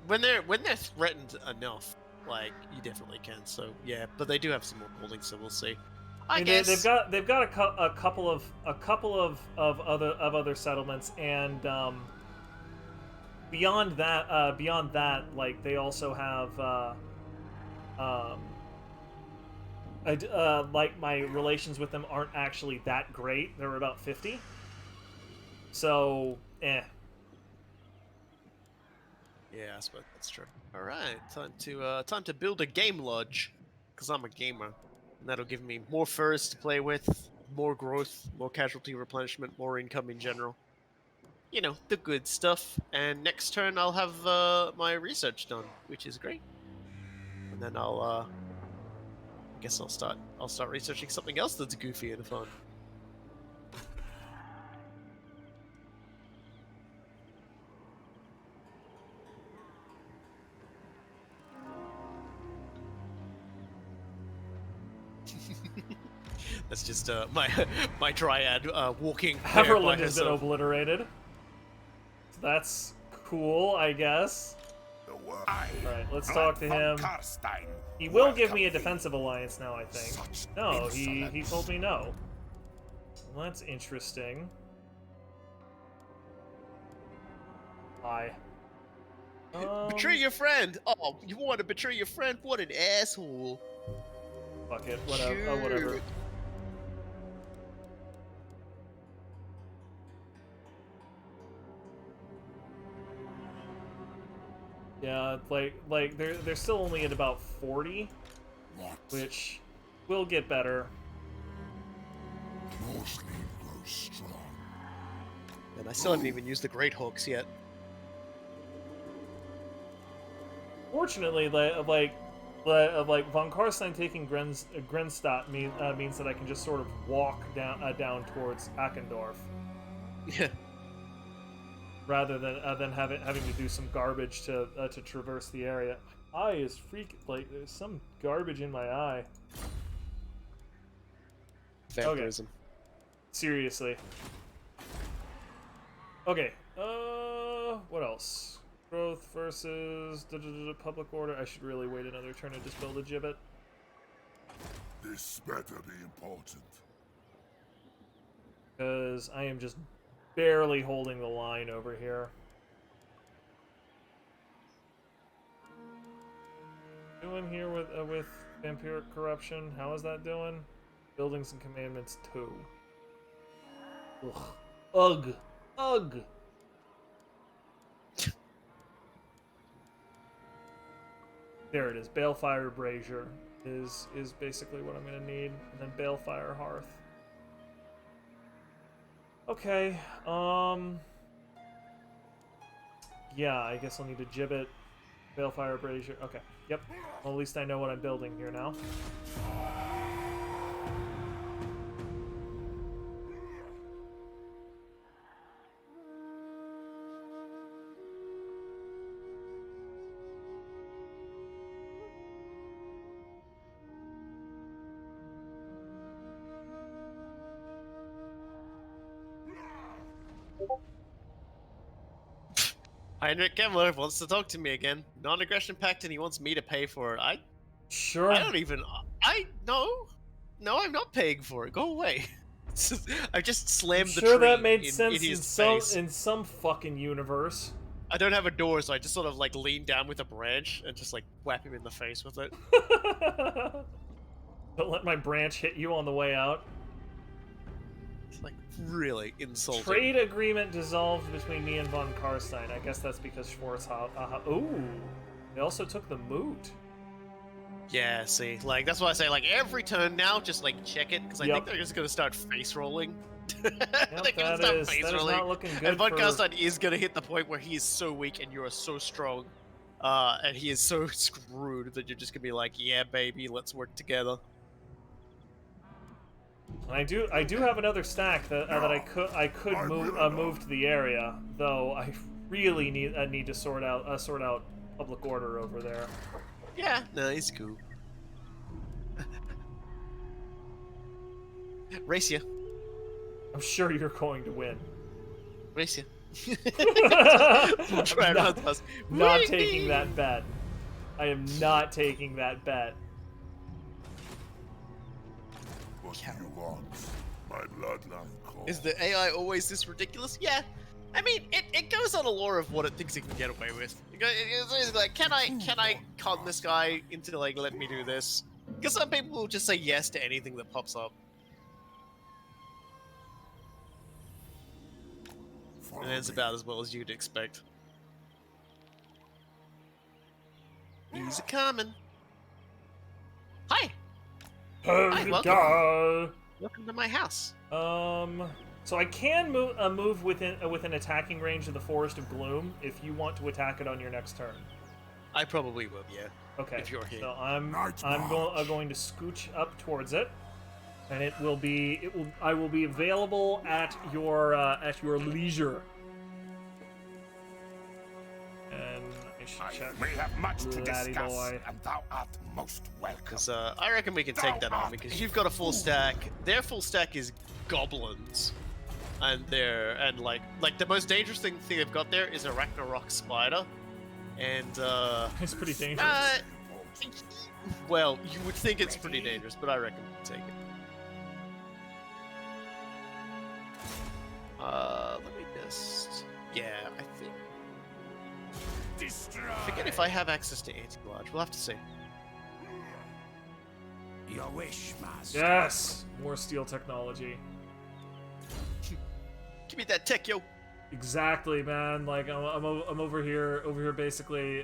When they're threatened enough, like you definitely can. So yeah, but they do have some more buildings, so we'll see. I mean, guess they've got a couple of other settlements, and beyond that, like they also have like my relations with them aren't actually that great. They're about 50. So, eh. Yeah, I suppose that's true. All right, time to build a game lodge, because I'm a gamer, and that'll give me more furs to play with, more growth, more casualty replenishment, more income in general. You know, the good stuff. And next turn I'll have my research done, which is great. And then I guess I'll start researching something else that's goofy and fun. That's just my dryad walking. Haverland has been obliterated. So that's cool, I guess. Alright, let's talk to him. Carstein. He will give me a defensive alliance now, I think. No, he told me no. Well, that's interesting. Hi. Betray your friend! Oh, you want to betray your friend? What an asshole! Fuck it, whatever. Oh, whatever. Yeah, like they're still only at about 40, which will get better. Your sleep grows strong. And I still haven't even used the Great Hooks yet. Fortunately, like von Carstein taking Grenstadt means that I can just sort of walk down towards Ackendorf. Yeah. Rather than having to do some garbage to traverse the area. My eye is like there's some garbage in my eye. Vampirism. Okay. Seriously. Okay. What else? Growth versus public order. I should really wait another turn and just build a gibbet. This better be important. Because I am just barely holding the line over here. Doing here with vampiric corruption. How is that doing? Buildings and commandments 2. Ugh. Ugh. Ugh. There it is. Balefire Brazier is basically what I'm gonna need, and then Balefire Hearth. Okay, yeah, I guess I'll need a gibbet, Balefire Brazier. Okay, yep. Well, at least I know what I'm building here now. Heinrich Kemmler wants to talk to me again. Non-aggression pact, and he wants me to pay for it. Sure. I don't even. No, I'm not paying for it. Go away. I just slammed the tree. Sure, that made sense in his in face. some fucking universe. I don't have a door, so I just sort of like lean down with a branch and just like whap him in the face with it. Don't let my branch hit you on the way out. It's like really insulting. Trade agreement dissolved between me and von Carstein. I guess that's because Schwarzhoff. Ooh, they also took the moot. Yeah, see, like that's why I say like every turn now, just like check it because I think they're just gonna start face rolling. Yep, that is not looking good. And von Carstein is gonna hit the point where he is so weak and you are so strong, and he is so screwed that you're just gonna be like, yeah, baby, let's work together. I do have another stack that I could move to the area, though I really need to sort out public order over there. Yeah, no, he's cool. Race ya. I'm sure you're going to win. Race ya. Not taking that bet. I am not taking that bet. What do you want? My bloodline calls. Is the AI always this ridiculous? Yeah. I mean, it goes on a lore of what it thinks it can get away with. It's always like, can I con this guy into like letting me do this? Because some people will just say yes to anything that pops up, and it's about as well as you'd expect. He's a coming. Hi. Hi, welcome. Welcome to my house. So I can move within attacking range of the Forest of Gloom if you want to attack it on your next turn. I probably will, yeah. Okay. If you're here. So I'm going to scooch up towards it, and I will be available at your leisure. And I should check. We have much to Laddie discuss, boy. and thou art most welcome. Because I reckon we can take that on because you've got a full stack. Their full stack is goblins, and like the most dangerous thing they've got there is a Ragnarok spider, and It's pretty dangerous. Well, you would think it's pretty dangerous, but I reckon we can take it. Let me just. Yeah, I think. Destroy. Forget if I have access to anti-large. We'll have to see. Your wish, master. Yes, more steel technology. Give me that tech, yo. Exactly, man. Like I'm over here, basically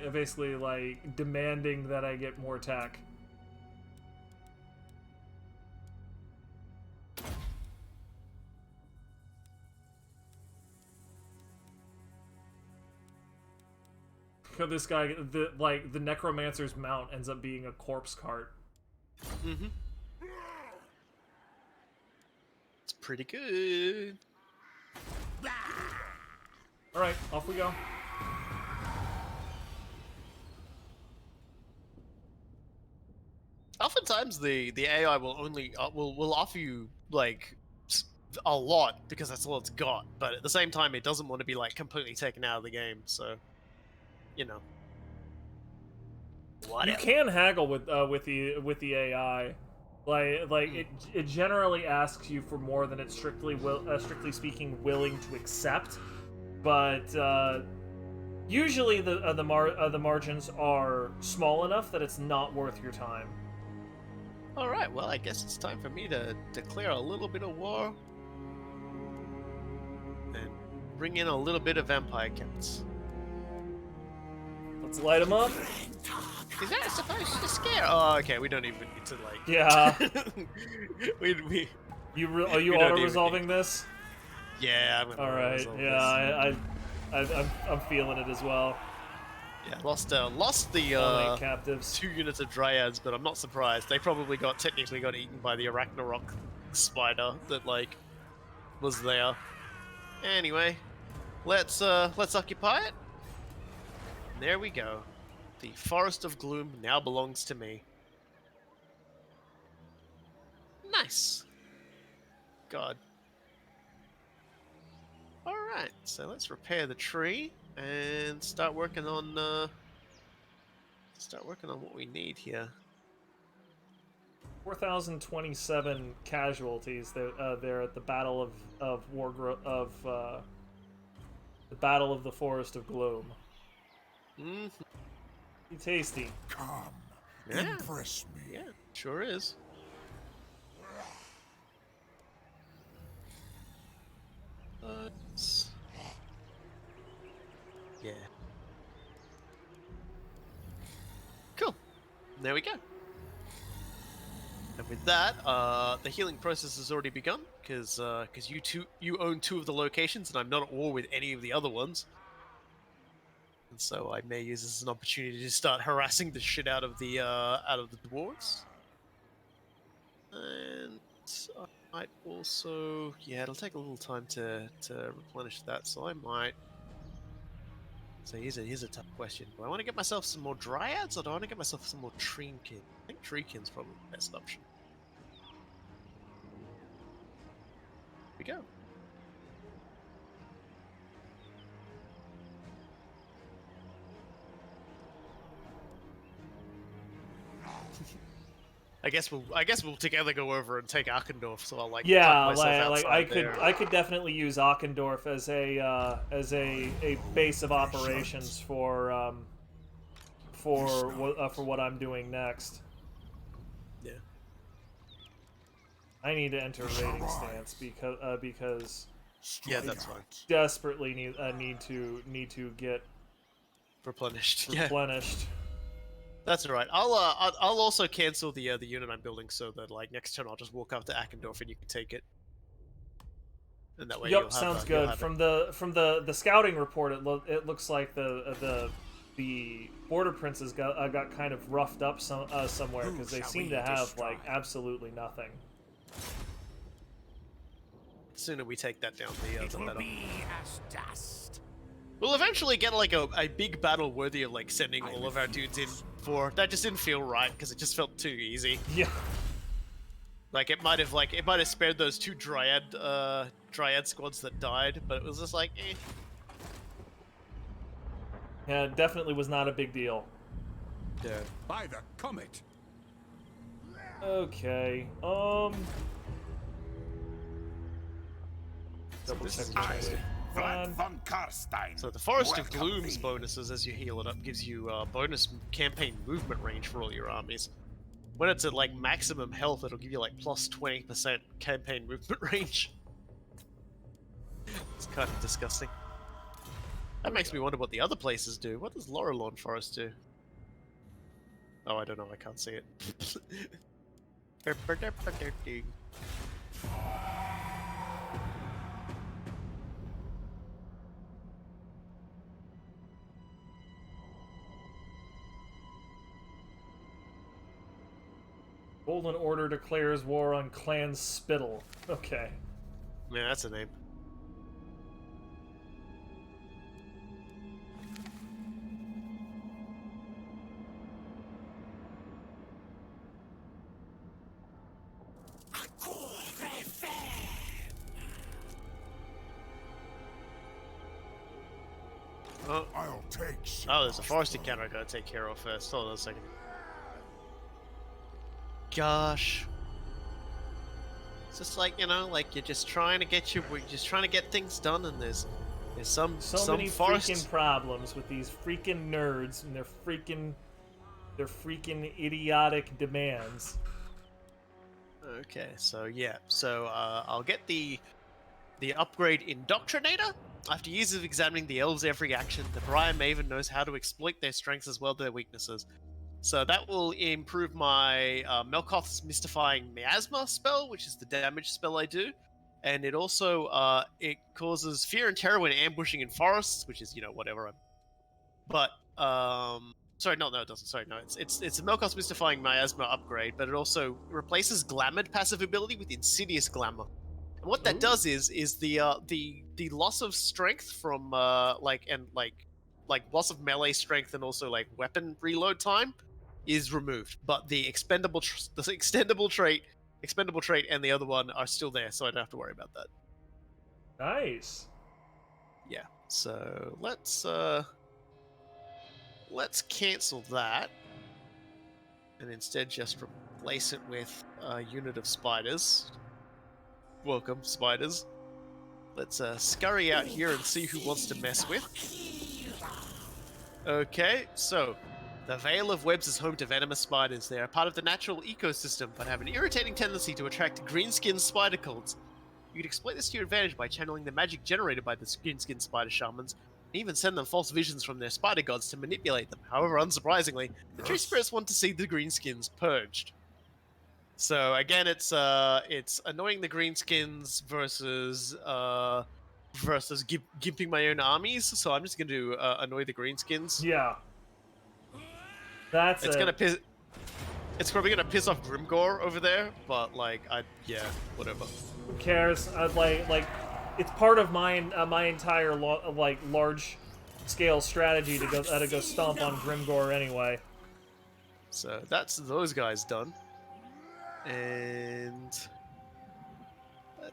like demanding that I get more tech. This guy, the necromancer's mount ends up being a corpse cart. Mm-hmm. It's pretty good. All right, off we go. Oftentimes, the AI will only will offer you like a lot because that's all it's got, but at the same time, it doesn't want to be like completely taken out of the game. So, you know, You can haggle with the AI. It generally asks you for more than it's strictly speaking willing to accept, but usually the margins are small enough that it's not worth your time. All right, well, I guess it's time for me to declare a little bit of war and bring in a little bit of vampire counts. Let's light them up. Is that supposed to scare? Oh, okay. We don't even need to like. Yeah. we. Are you auto resolving this? Yeah, I'm gonna. All right. auto-resolve Yeah, I'm feeling it as well. this. Yeah, lost the Only captives. 2 units of dryads, but I'm not surprised. They probably technically got eaten by the Ragnarok spider that like was there. Anyway, let's occupy it. And there we go. The Forest of Gloom now belongs to me. Nice. God. Alright, so let's repair the tree and start working on what we need here. 4,027 casualties there at the Battle of the Battle of the Forest of Gloom. Mm-hmm. Tasty. Come, Yeah. impress me. Yeah, sure is. Yeah. Cool. There we go. And with that, the healing process has already begun because you own 2 of the locations, and I'm not at war with any of the other ones. And so I may use this as an opportunity to start harassing the shit out of the dwarves. And I might also, yeah, it'll take a little time to replenish that, so I might. So here's a tough question. Do I want to get myself some more dryads, or do I want to get myself some more treekin? I think treekin's probably the best option. we go. I guess we'll together go over and take Arkendorf. So I'll like Yeah, tuck myself like outside I could definitely use Arkendorf as a base of operations for what I'm doing next. Yeah. I need to enter raiding stance because Yeah, that's fine. desperately need to get Replenished. Yeah. replenished. That's all right. I'll also cancel the unit I'm building so that like next turn I'll just walk up to Arkendorf and you can take it. And that way you'll Yep, have, sounds you'll good. have From the scouting report, it looks like the border princes got kind of roughed up somewhere because they shall seem we to have destroy? like absolutely nothing. The sooner we take that down, It the will better. be as dust. We'll eventually get like a big battle worthy of like sending all of our dudes in for. That just didn't feel right because it just felt too easy. Yeah. Like it might have spared those two dryad squads that died, but it was just like, eh. Yeah, it definitely was not a big deal. Yeah. By the comet! Okay. Double this check is the interesting. Mannfred von Carstein. So the Forest of welcome Glooms thee. bonuses as you heal it up gives you bonus campaign movement range for all your armies. When it's at like maximum health, it'll give you like plus 20% campaign movement range. It's kind of disgusting. That makes me wonder what the other places do. What does Laurelorn Forest do? Oh, I don't know. I can't see it. Golden Order declares war on Clan Spittle. Okay. Yeah, that's a name. Oh, I'll take there's a forest encounter I gotta take care of first. Hold on a second. Gosh. It's just like, you know, like you're just trying to get things done, and there's some Many forest. freaking problems with these freaking nerds and their freaking idiotic demands. Okay, so yeah, I'll get the upgrade Indoctrinator. After years of examining the elves' every action, the Briar Maven knows how to exploit their strengths as well as their weaknesses. So that will improve my Melkoth's Mystifying Miasma spell, which is the damage spell I do. And it also, it causes fear and terror when ambushing in forests, which is, you know, whatever. But, sorry, no, it doesn't. Sorry, no, it's a Melkoth's Mystifying Miasma upgrade, but it also replaces Glamoured passive ability with Insidious Glamour. And what that does is the loss of strength from, like loss of melee strength and also, like, weapon reload time is removed, but the expendable trait and the other one are still there, so I don't have to worry about that. Nice. Yeah. So let's cancel that, and instead just replace it with a unit of spiders. Welcome, spiders. Let's scurry out here and see who wants to mess with. Okay, so the Vale of Webs is home to venomous spiders. They are part of the natural ecosystem, but have an irritating tendency to attract green-skinned spider cults. You can exploit this to your advantage by channeling the magic generated by the green-skinned spider shamans, and even send them false visions from their spider gods to manipulate them. However, unsurprisingly, the tree spirits want to see the greenskins purged. So again, it's annoying the greenskins versus gimping my own armies. So I'm just going to annoy the greenskins. Yeah. That's It's probably gonna piss off Grimgor over there, but like, yeah, whatever. Who cares? I'd like it's part of my entire large scale strategy to go stomp on Grimgor anyway. So that's those guys done, and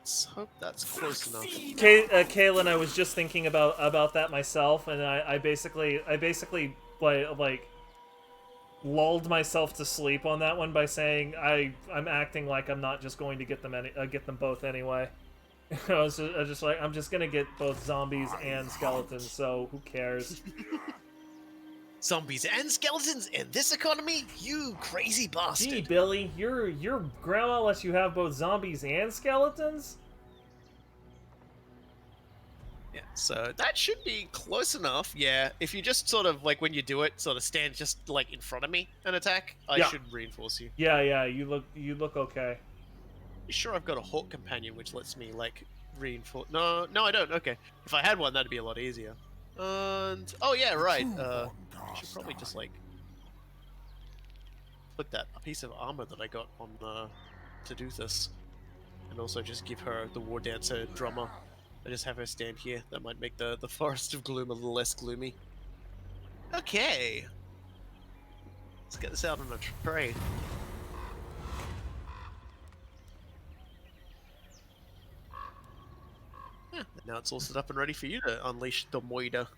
Let's hope that's close enough. Kaylin, I was just thinking about that myself, and I basically like lulled myself to sleep on that one by saying I'm acting like I'm not just going to get them both anyway. I was just like, I'm just gonna get both zombies and skeletons, so who cares? Zombies and skeletons in this economy? You crazy bastard! Gee, Billy, your grandma lets you have both zombies and skeletons? Yeah, so that should be close enough. Yeah, if you just sort of like when you do it, sort of stand just like in front of me and attack, I should reinforce you. Yeah, you look okay. You sure I've got a hawk companion which lets me like reinforce? No, I don't. Okay, if I had one, that'd be a lot easier. And oh yeah, right. I should probably just like put that piece of armor that I got on to do this, and also just give her the war dancer drummer. I just have her stand here. That might make the forest of gloom a little less gloomy. Okay, let's get this out on a trade. Yeah, now it's all set up and ready for you to unleash the Moida.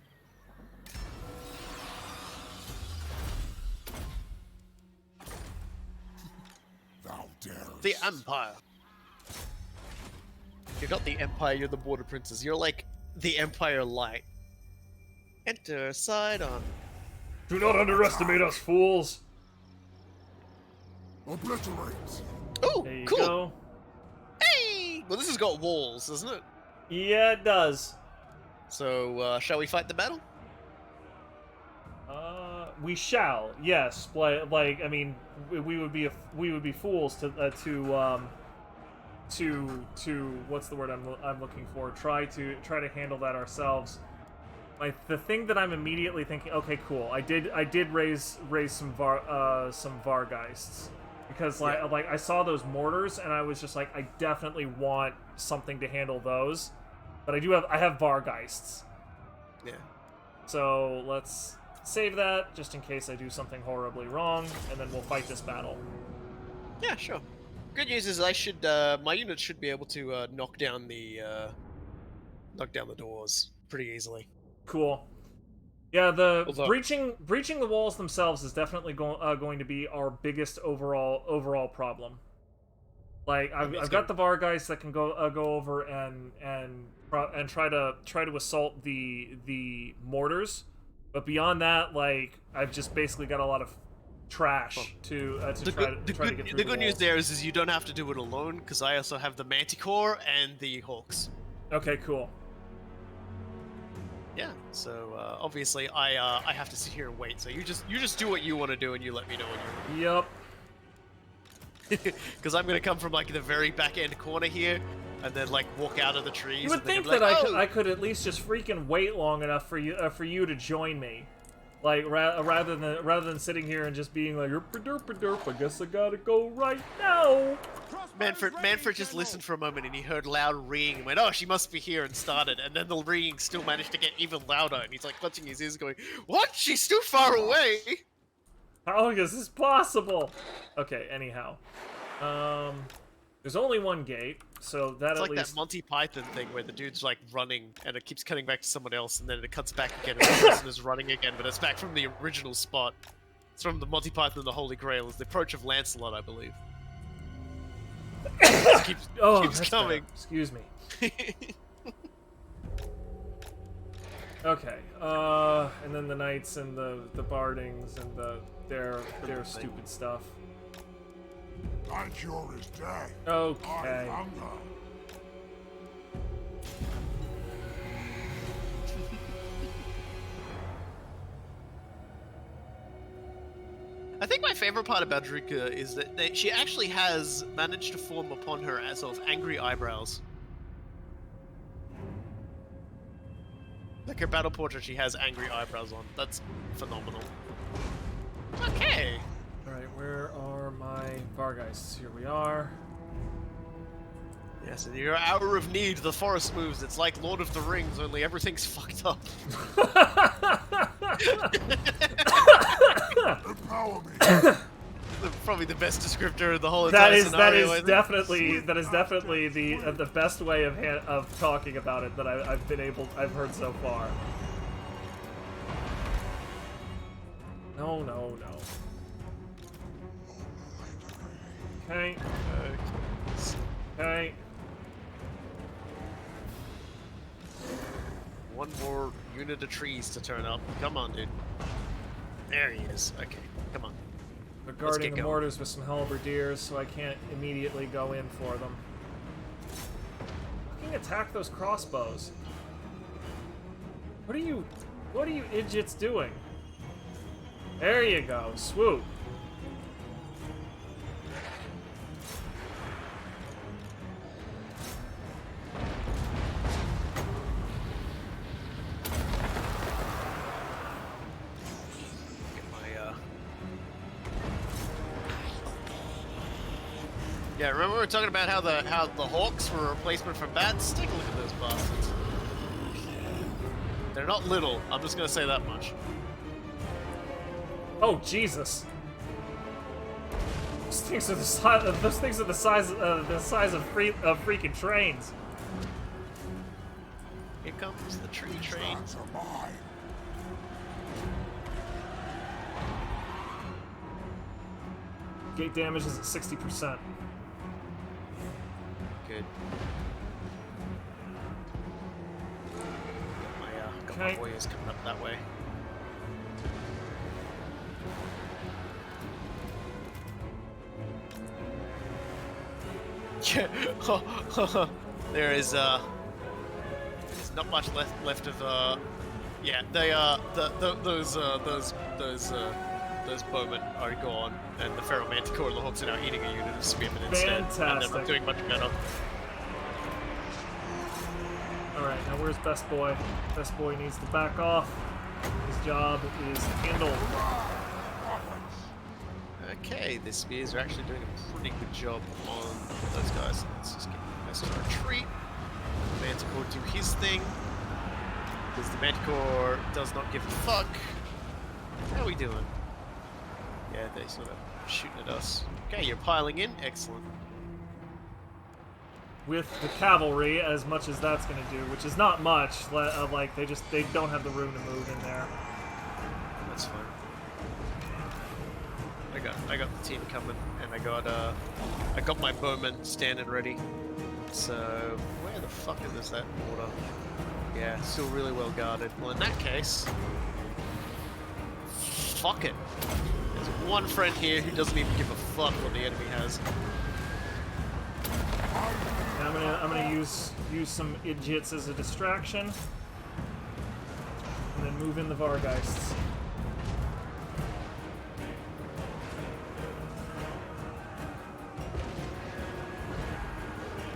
Thou darest. The Empire. You're not the Empire, you're the Border Princes. You're like the Empire Light. Enter Sidon. Do not underestimate us, fools! Obliterate. Oh, There you cool. go. Hey! Well, this has got walls, doesn't it? Yeah, it does. So, shall we fight the battle? We shall. Yes, like I mean, we would be fools to what's the word I'm looking for? Try to handle that ourselves. The thing that I'm immediately thinking, okay, cool. I did raise some Vargeists because like I saw those mortars and I was just like, I definitely want something to handle those, but I have Vargeists. Yeah. So let's save that just in case I do something horribly wrong, and then we'll fight this battle. Yeah, sure. Good news is I should my unit should be able to knock down the doors pretty easily. Cool. Yeah, Although, breaching the walls themselves is definitely going to be our biggest overall problem. Like I've got the Vargeists that can go over and try to assault the mortars, but beyond that, like I've just basically got a lot of trash to try to get through the good news walls. there is you don't have to do it alone because I also have the Manticore and the Hawks. Okay, cool. Yeah, so obviously I have to sit here and wait. So you just do what you want to do and you let me know when you're Yep. because I'm gonna come from like the very back end corner here, and then like walk out of the trees. You would and then think you'll be that like, I could at least just freaking wait long enough for you to join me, like rather than sitting here and just being like derp. I guess I gotta go right now. Mannfred just listened for a moment and he heard loud ringing and went, "Oh, she must be here," and started. And then the ringing still managed to get even louder, and he's like clutching his ears, going, "What? She's too far away." How is this possible? Okay, anyhow. There's only one gate, so that It's at like least... that Monty Python thing where the dude's like running and it keeps cutting back to someone else and then it cuts back again and the person is running again, but it's back from the original spot. It's from the Monty Python and the Holy Grail. It's the approach of Lancelot, I believe. It keeps that's coming. bad. Excuse me. Okay, and then the knights and the bardings and their stupid stuff. Thy cure is death. Okay. I hunger. I think my favorite part about Drycha is that she actually has managed to form upon her as of angry eyebrows. Like her battle portrait, she has angry eyebrows on. That's phenomenal. Okay. Alright, where are my Vargeists? Here we are. Yes, in your hour of need, the forest moves. It's like Lord of the Rings, only everything's fucked up. Empower me. probably the best descriptor of the whole entire scenario. I think. That is definitely the best way of talking about it that I've heard so far. No. Okay. Okay. One more unit of trees to turn up. Come on, dude. There he is. Okay, come on. They're guarding the mortars with some halberdiers, so I can't immediately go in for them. Fucking attack those crossbows. What are you idiots doing? There you go. Swoop. Yeah, remember we were talking about how the hawks were a replacement for bats? Take a look at those bastards. They're not little. I'm just gonna say that much. Oh Jesus! Those things are the size of freaking trains. Here comes the tree train. Gate damage is at 60%. Good. Got my warriors coming up that way. There is there's not much left of yeah, those bowmen are gone, and the Feral Manticore and the Hawks are now eating a unit of spearmen instead. And they're not doing much better. Alright, now where's Best Boy? Best Boy needs to back off. His job is handled. Okay, the spears are actually doing a pretty good job on those guys. Let's just get the rest of our retreat. The Manticore do his thing. Because the Manticore does not give a fuck. How are we doing? Yeah, they're sort of shooting at us. Okay, you're piling in. Excellent. With the cavalry, as much as that's going to do, which is not much. Like they don't have the room to move in there. That's fine. I got the team coming, and I got my bowmen standing ready. So where the fuck is that mortar? Yeah, still really well guarded. Well, in that case, fuck it. There's one friend here who doesn't even give a fuck what the enemy has. And I'm gonna use some idiots as a distraction, and then move in the Vargeists.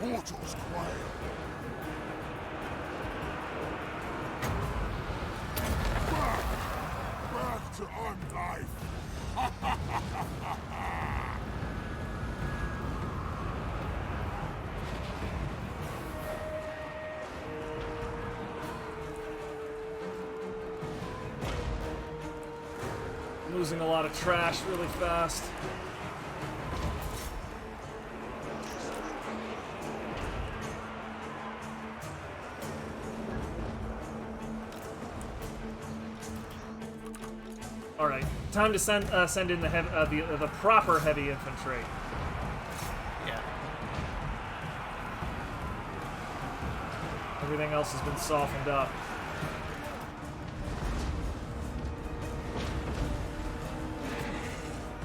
Mortals quail. Back to unlife. Losing a lot of trash really fast. All right, time to send in the proper heavy infantry. Yeah. Everything else has been softened up.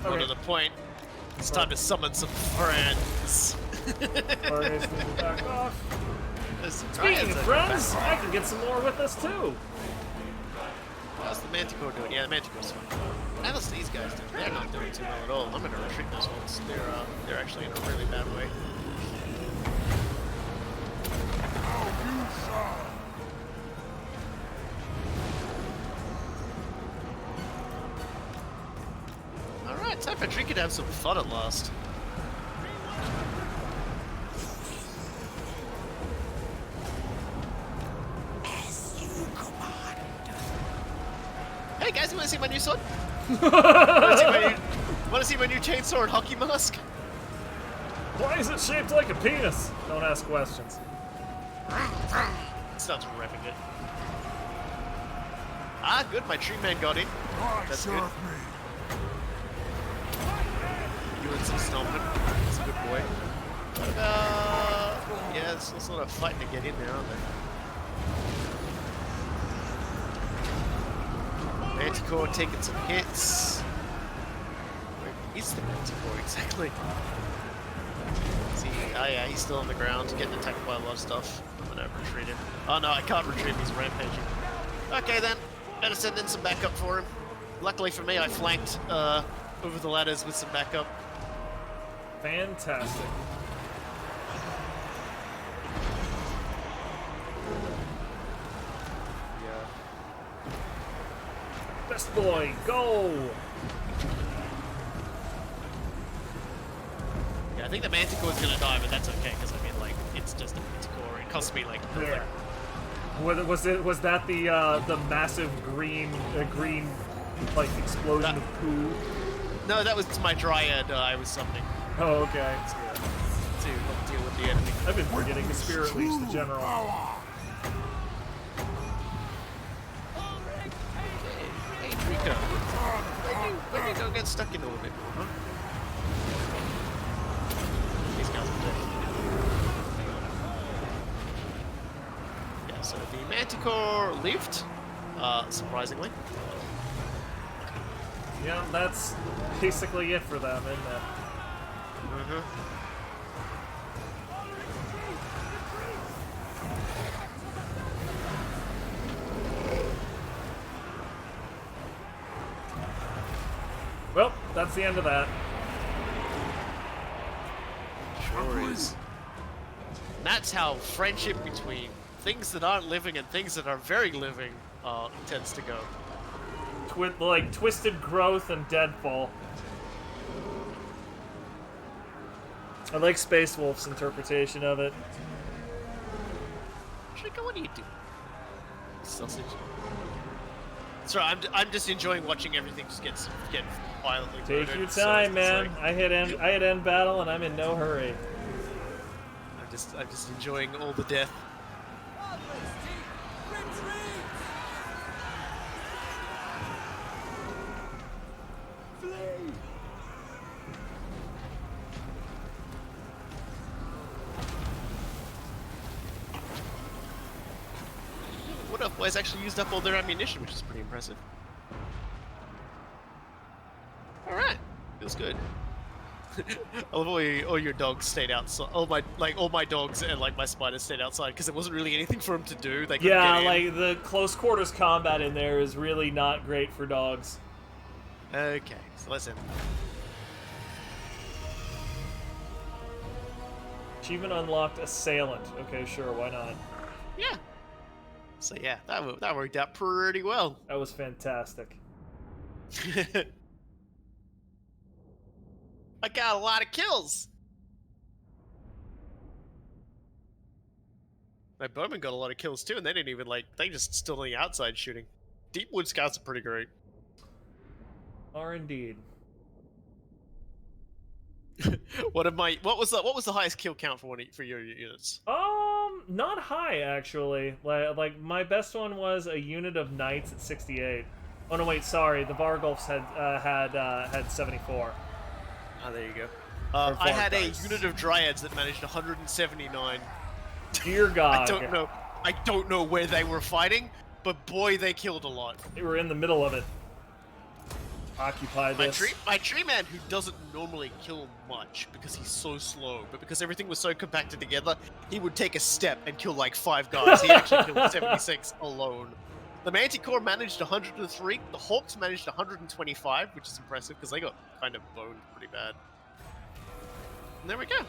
More to the point, it's time to summon some friends. Vargeists need to back off. Speaking of Drycha friends, I can get some more with us too. How's the Manticore doing? Yeah, the Manticore's fine. How's these guys doing? They're not doing too well at all. I'm gonna retreat those ones. They're actually in a really bad way. Alright, time for Drycha to have some fun at last. Hey guys, you wanna see my new sword? Wanna see my new Want to see my new chainsaw and hockey mask? Why is it shaped like a penis? Don't ask questions. Starts revving it. Ah, good. My tree man got in. That's good. Doing some stomping. That's a good boy. What about... Yeah, it's sort of fighting to get in there, aren't they? Manticore taking some hits. Where is the Manticore exactly? See, oh yeah, he's still on the ground, getting attacked by a lot of stuff. I'm gonna retreat him. Oh no, I can't retreat him, he's rampaging. Okay then, better send in some backup for him. Luckily for me, I flanked over the ladders with some backup. Fantastic. Yeah. Best boy, go! Yeah, I think the Manticore's gonna die, but that's okay, because I mean, like, it's just a Manticore. It costs me, like, nothing. There. Was that the massive green like explosion of poo? No, that was my Dryad I was summoning Oh, okay. to deal with the enemy. I've been forgetting to Spirit Leash the general. Hey, Drycha. Where'd you go get stuck in all of it? Huh? These guys are dead. Yeah, so the Manticore lived, surprisingly. Yeah, that's basically it for them, isn't it? Mm-hmm. Well, that's the end of that. Sure is. And that's how friendship between things that aren't living and things that are very living tends to go. Like Twisted Growth and Deadfall. I like Space Wolf's interpretation of it. Drycha, what are you doing? Sausage. Sorry, I'm just enjoying watching everything just get violently Take murdered, your so time, it's man. like- I hit end battle and I'm in no hurry. I'm just enjoying all the death. Wood Elf boys actually used up all their ammunition, which is pretty impressive. Alright, feels good. I love all your dogs stayed outside. All my dogs and like my spiders stayed outside because there wasn't really anything for them to do. They couldn't Yeah, get in. like the close quarters combat in there is really not great for dogs. Okay, so listen. Achievement unlocked Assailant. Okay, sure, why not? Yeah. So yeah, that worked out pretty well. That was fantastic. I got a lot of kills. My bowman got a lot of kills too, and they didn't even they just stood on the outside shooting. Deep wood scouts are pretty great. Are indeed. What was the highest kill count for your units? Not high actually. Like my best one was a unit of knights at 68. Oh no, wait, sorry. The Vargulfs had 74. Oh, there you go. I had a unit of dryads that managed 179. Dear God. I don't know where they were fighting, but boy, they killed a lot. They were in the middle of it. Occupy this. My tree man, who doesn't normally kill much because he's so slow, but because everything was so compacted together, he would take a step and kill like 5 guys. He actually killed 76 alone. The Manticore managed 103. The Hawks managed 125, which is impressive because they got kind of boned pretty bad. And there we go.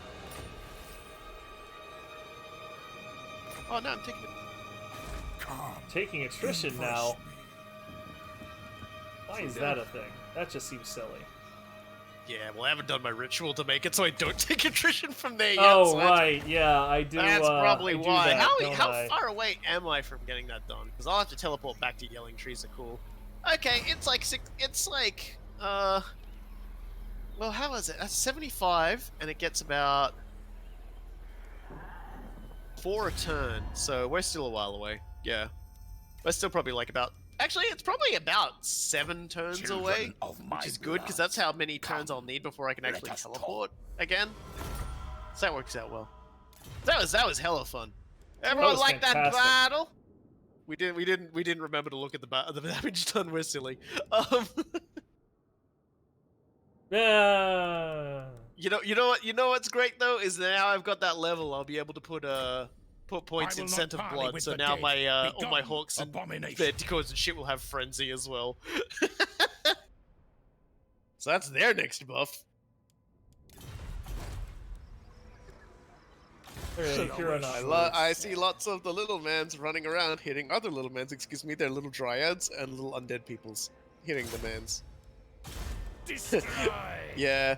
Oh no, I'm taking it. Taking attrition now. Why is that a thing? That just seems silly. Yeah, well, I haven't done my ritual to make it, so I don't take attrition from there yet. Oh, so right, yeah, I do. That's probably I do why. that, How far away am I from getting that done? Because I'll have to teleport back to Yelling Trees are cool. Okay, it's like Well, how is it? That's 75, and it gets about 4 a turn, so we're still a while away. Yeah. We're still probably like about... Actually, it's probably about 7 turns Children away, of my which is good, because blood, that's how many turns come, I'll need before I can let actually us talk. teleport again. So that works out well. That was hella fun. Everyone was like that fantastic. battle? We didn't remember to look at the damage done. We're silly. Yeah. You know what's great though is that now I've got that level. I'll be able to put points I in will not scent of parley blood. with So the now dead. my all my Begone, hawks and abomination. manticores and shit will have frenzy as well. So that's their next buff. Hey, you're not. I see lots of the little mans running around hitting other little mans. Excuse me, they're little dryads and little undead peoples hitting the mans. Destroy. Yeah,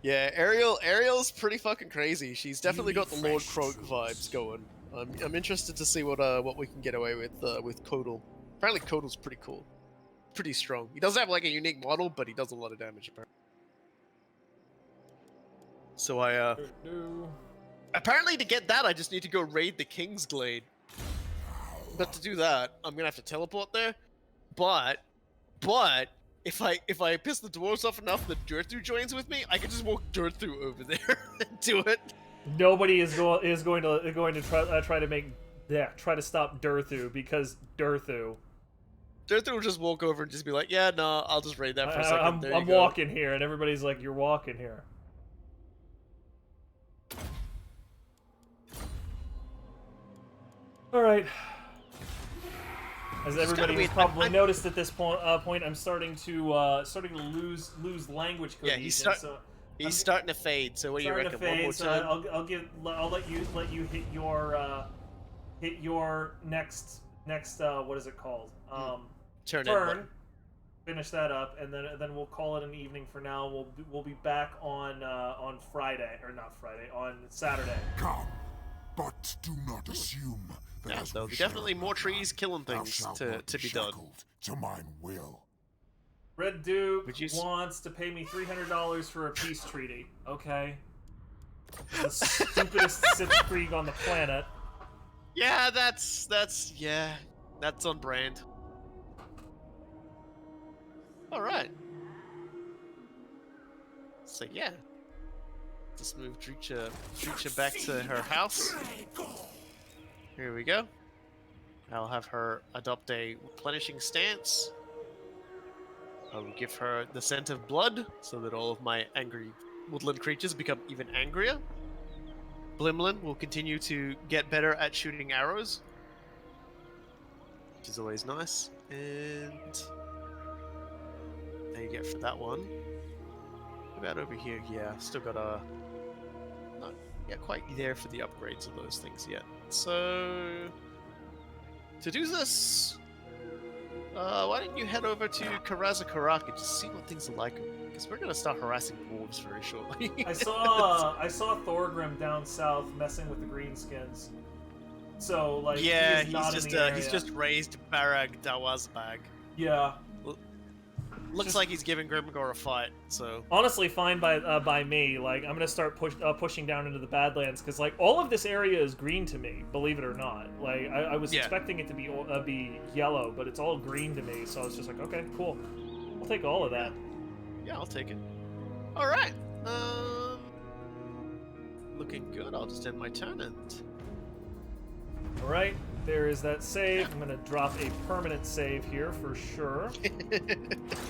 Ariel's pretty fucking crazy. She's definitely got the Lord Croak vibes going. I'm interested to see what we can get away with Kodal. Apparently Kodal's pretty cool, pretty strong. He doesn't have like a unique model, but he does a lot of damage apparently. So apparently to get that I just need to go raid the King's Glade. But to do that, I'm gonna have to teleport there. But if I piss the dwarves off enough that Durthu joins with me, I can just walk Durthu over there and do it. Nobody is going to try to stop Durthu because Durthu. Durthu will just walk over and just be like, yeah, no, I'll just raid that for a second. I'm walking here, and everybody's like, you're walking here. All right. As everybody has probably noticed at this point, I'm starting to lose language cohesion. He's starting to fade. So what do you reckon? One more time? I'll let you hit your next what is it called? Turn. Finish that up, and then we'll call it an evening for now. We'll be back on Friday, or not Friday, on Saturday. Come, but do not assume that Yeah, as there'll we be share definitely more trees killing thou things shalt to not be done. shackled to mine will. Red Duke Would you wants to pay me $300 for a peace treaty. Okay. The stupidest Sith Krieg on the planet. Yeah, that's on brand. All right. So yeah, just move Drycha back to her house. Here we go. I'll have her adopt a replenishing stance. I will give her the scent of blood, so that all of my angry woodland creatures become even angrier. Blimlin will continue to get better at shooting arrows, which is always nice. And there you get for that one. What about over here? Yeah, still got a... not yet quite there for the upgrades of those things yet. So... to do this... why don't you head over to Karaza and just see what things are like? Because we're gonna start harassing dwarves very shortly. I saw Thorgrim down south messing with the greenskins. So like, yeah, he is not he's in the area. just raised Barag Dawazbag. Yeah. Looks like he's giving Grimgor a fight. So Honestly, fine by me. Like, I'm gonna start pushing down into the Badlands because like all of this area is green to me. Believe it or not. Like I was expecting it to be yellow, but it's all green to me. So I was just like, okay, cool. I'll take all of that. yeah, I'll take it. All right. Looking good. I'll just end my turn and. All right. There is that save. I'm gonna drop a permanent save here for sure.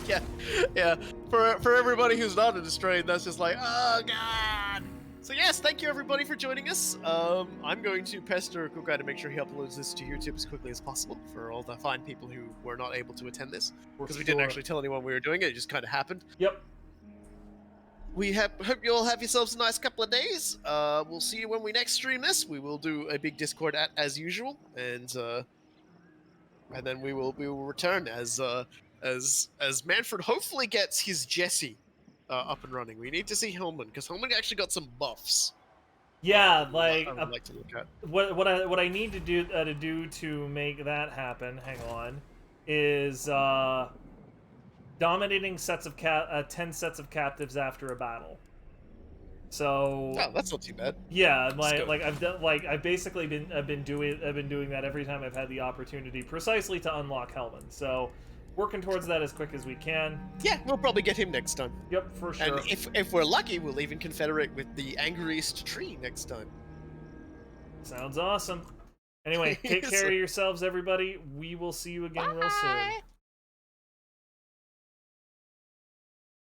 yeah. For everybody who's not in Australia, that's just like, oh god. So yes, thank you everybody for joining us. I'm going to pester Coolguy to make sure he uploads this to YouTube as quickly as possible for all the fine people who were not able to attend this, because we didn't actually tell anyone we were doing it. It just kind of happened. Yep. Hope you all have yourselves a nice couple of days. We'll see you when we next stream this. We will do a big Discord as usual, and then we will return as Mannfred hopefully gets his Jesse up and running. We need to see Hillman because Hillman actually got some buffs. Yeah, like I would like to look at. What I need to do to make that happen. Hang on, is dominating 10 sets of captives after a battle. So Oh, that's not too bad. yeah, I've basically been doing that every time I've had the opportunity, precisely to unlock Hellman. So working towards that as quick as we can. Yeah, we'll probably get him next time. Yep, for sure. And if we're lucky, we'll even confederate with the angriest tree next time. Sounds awesome. Anyway, take care of yourselves, everybody. We will see you again real soon.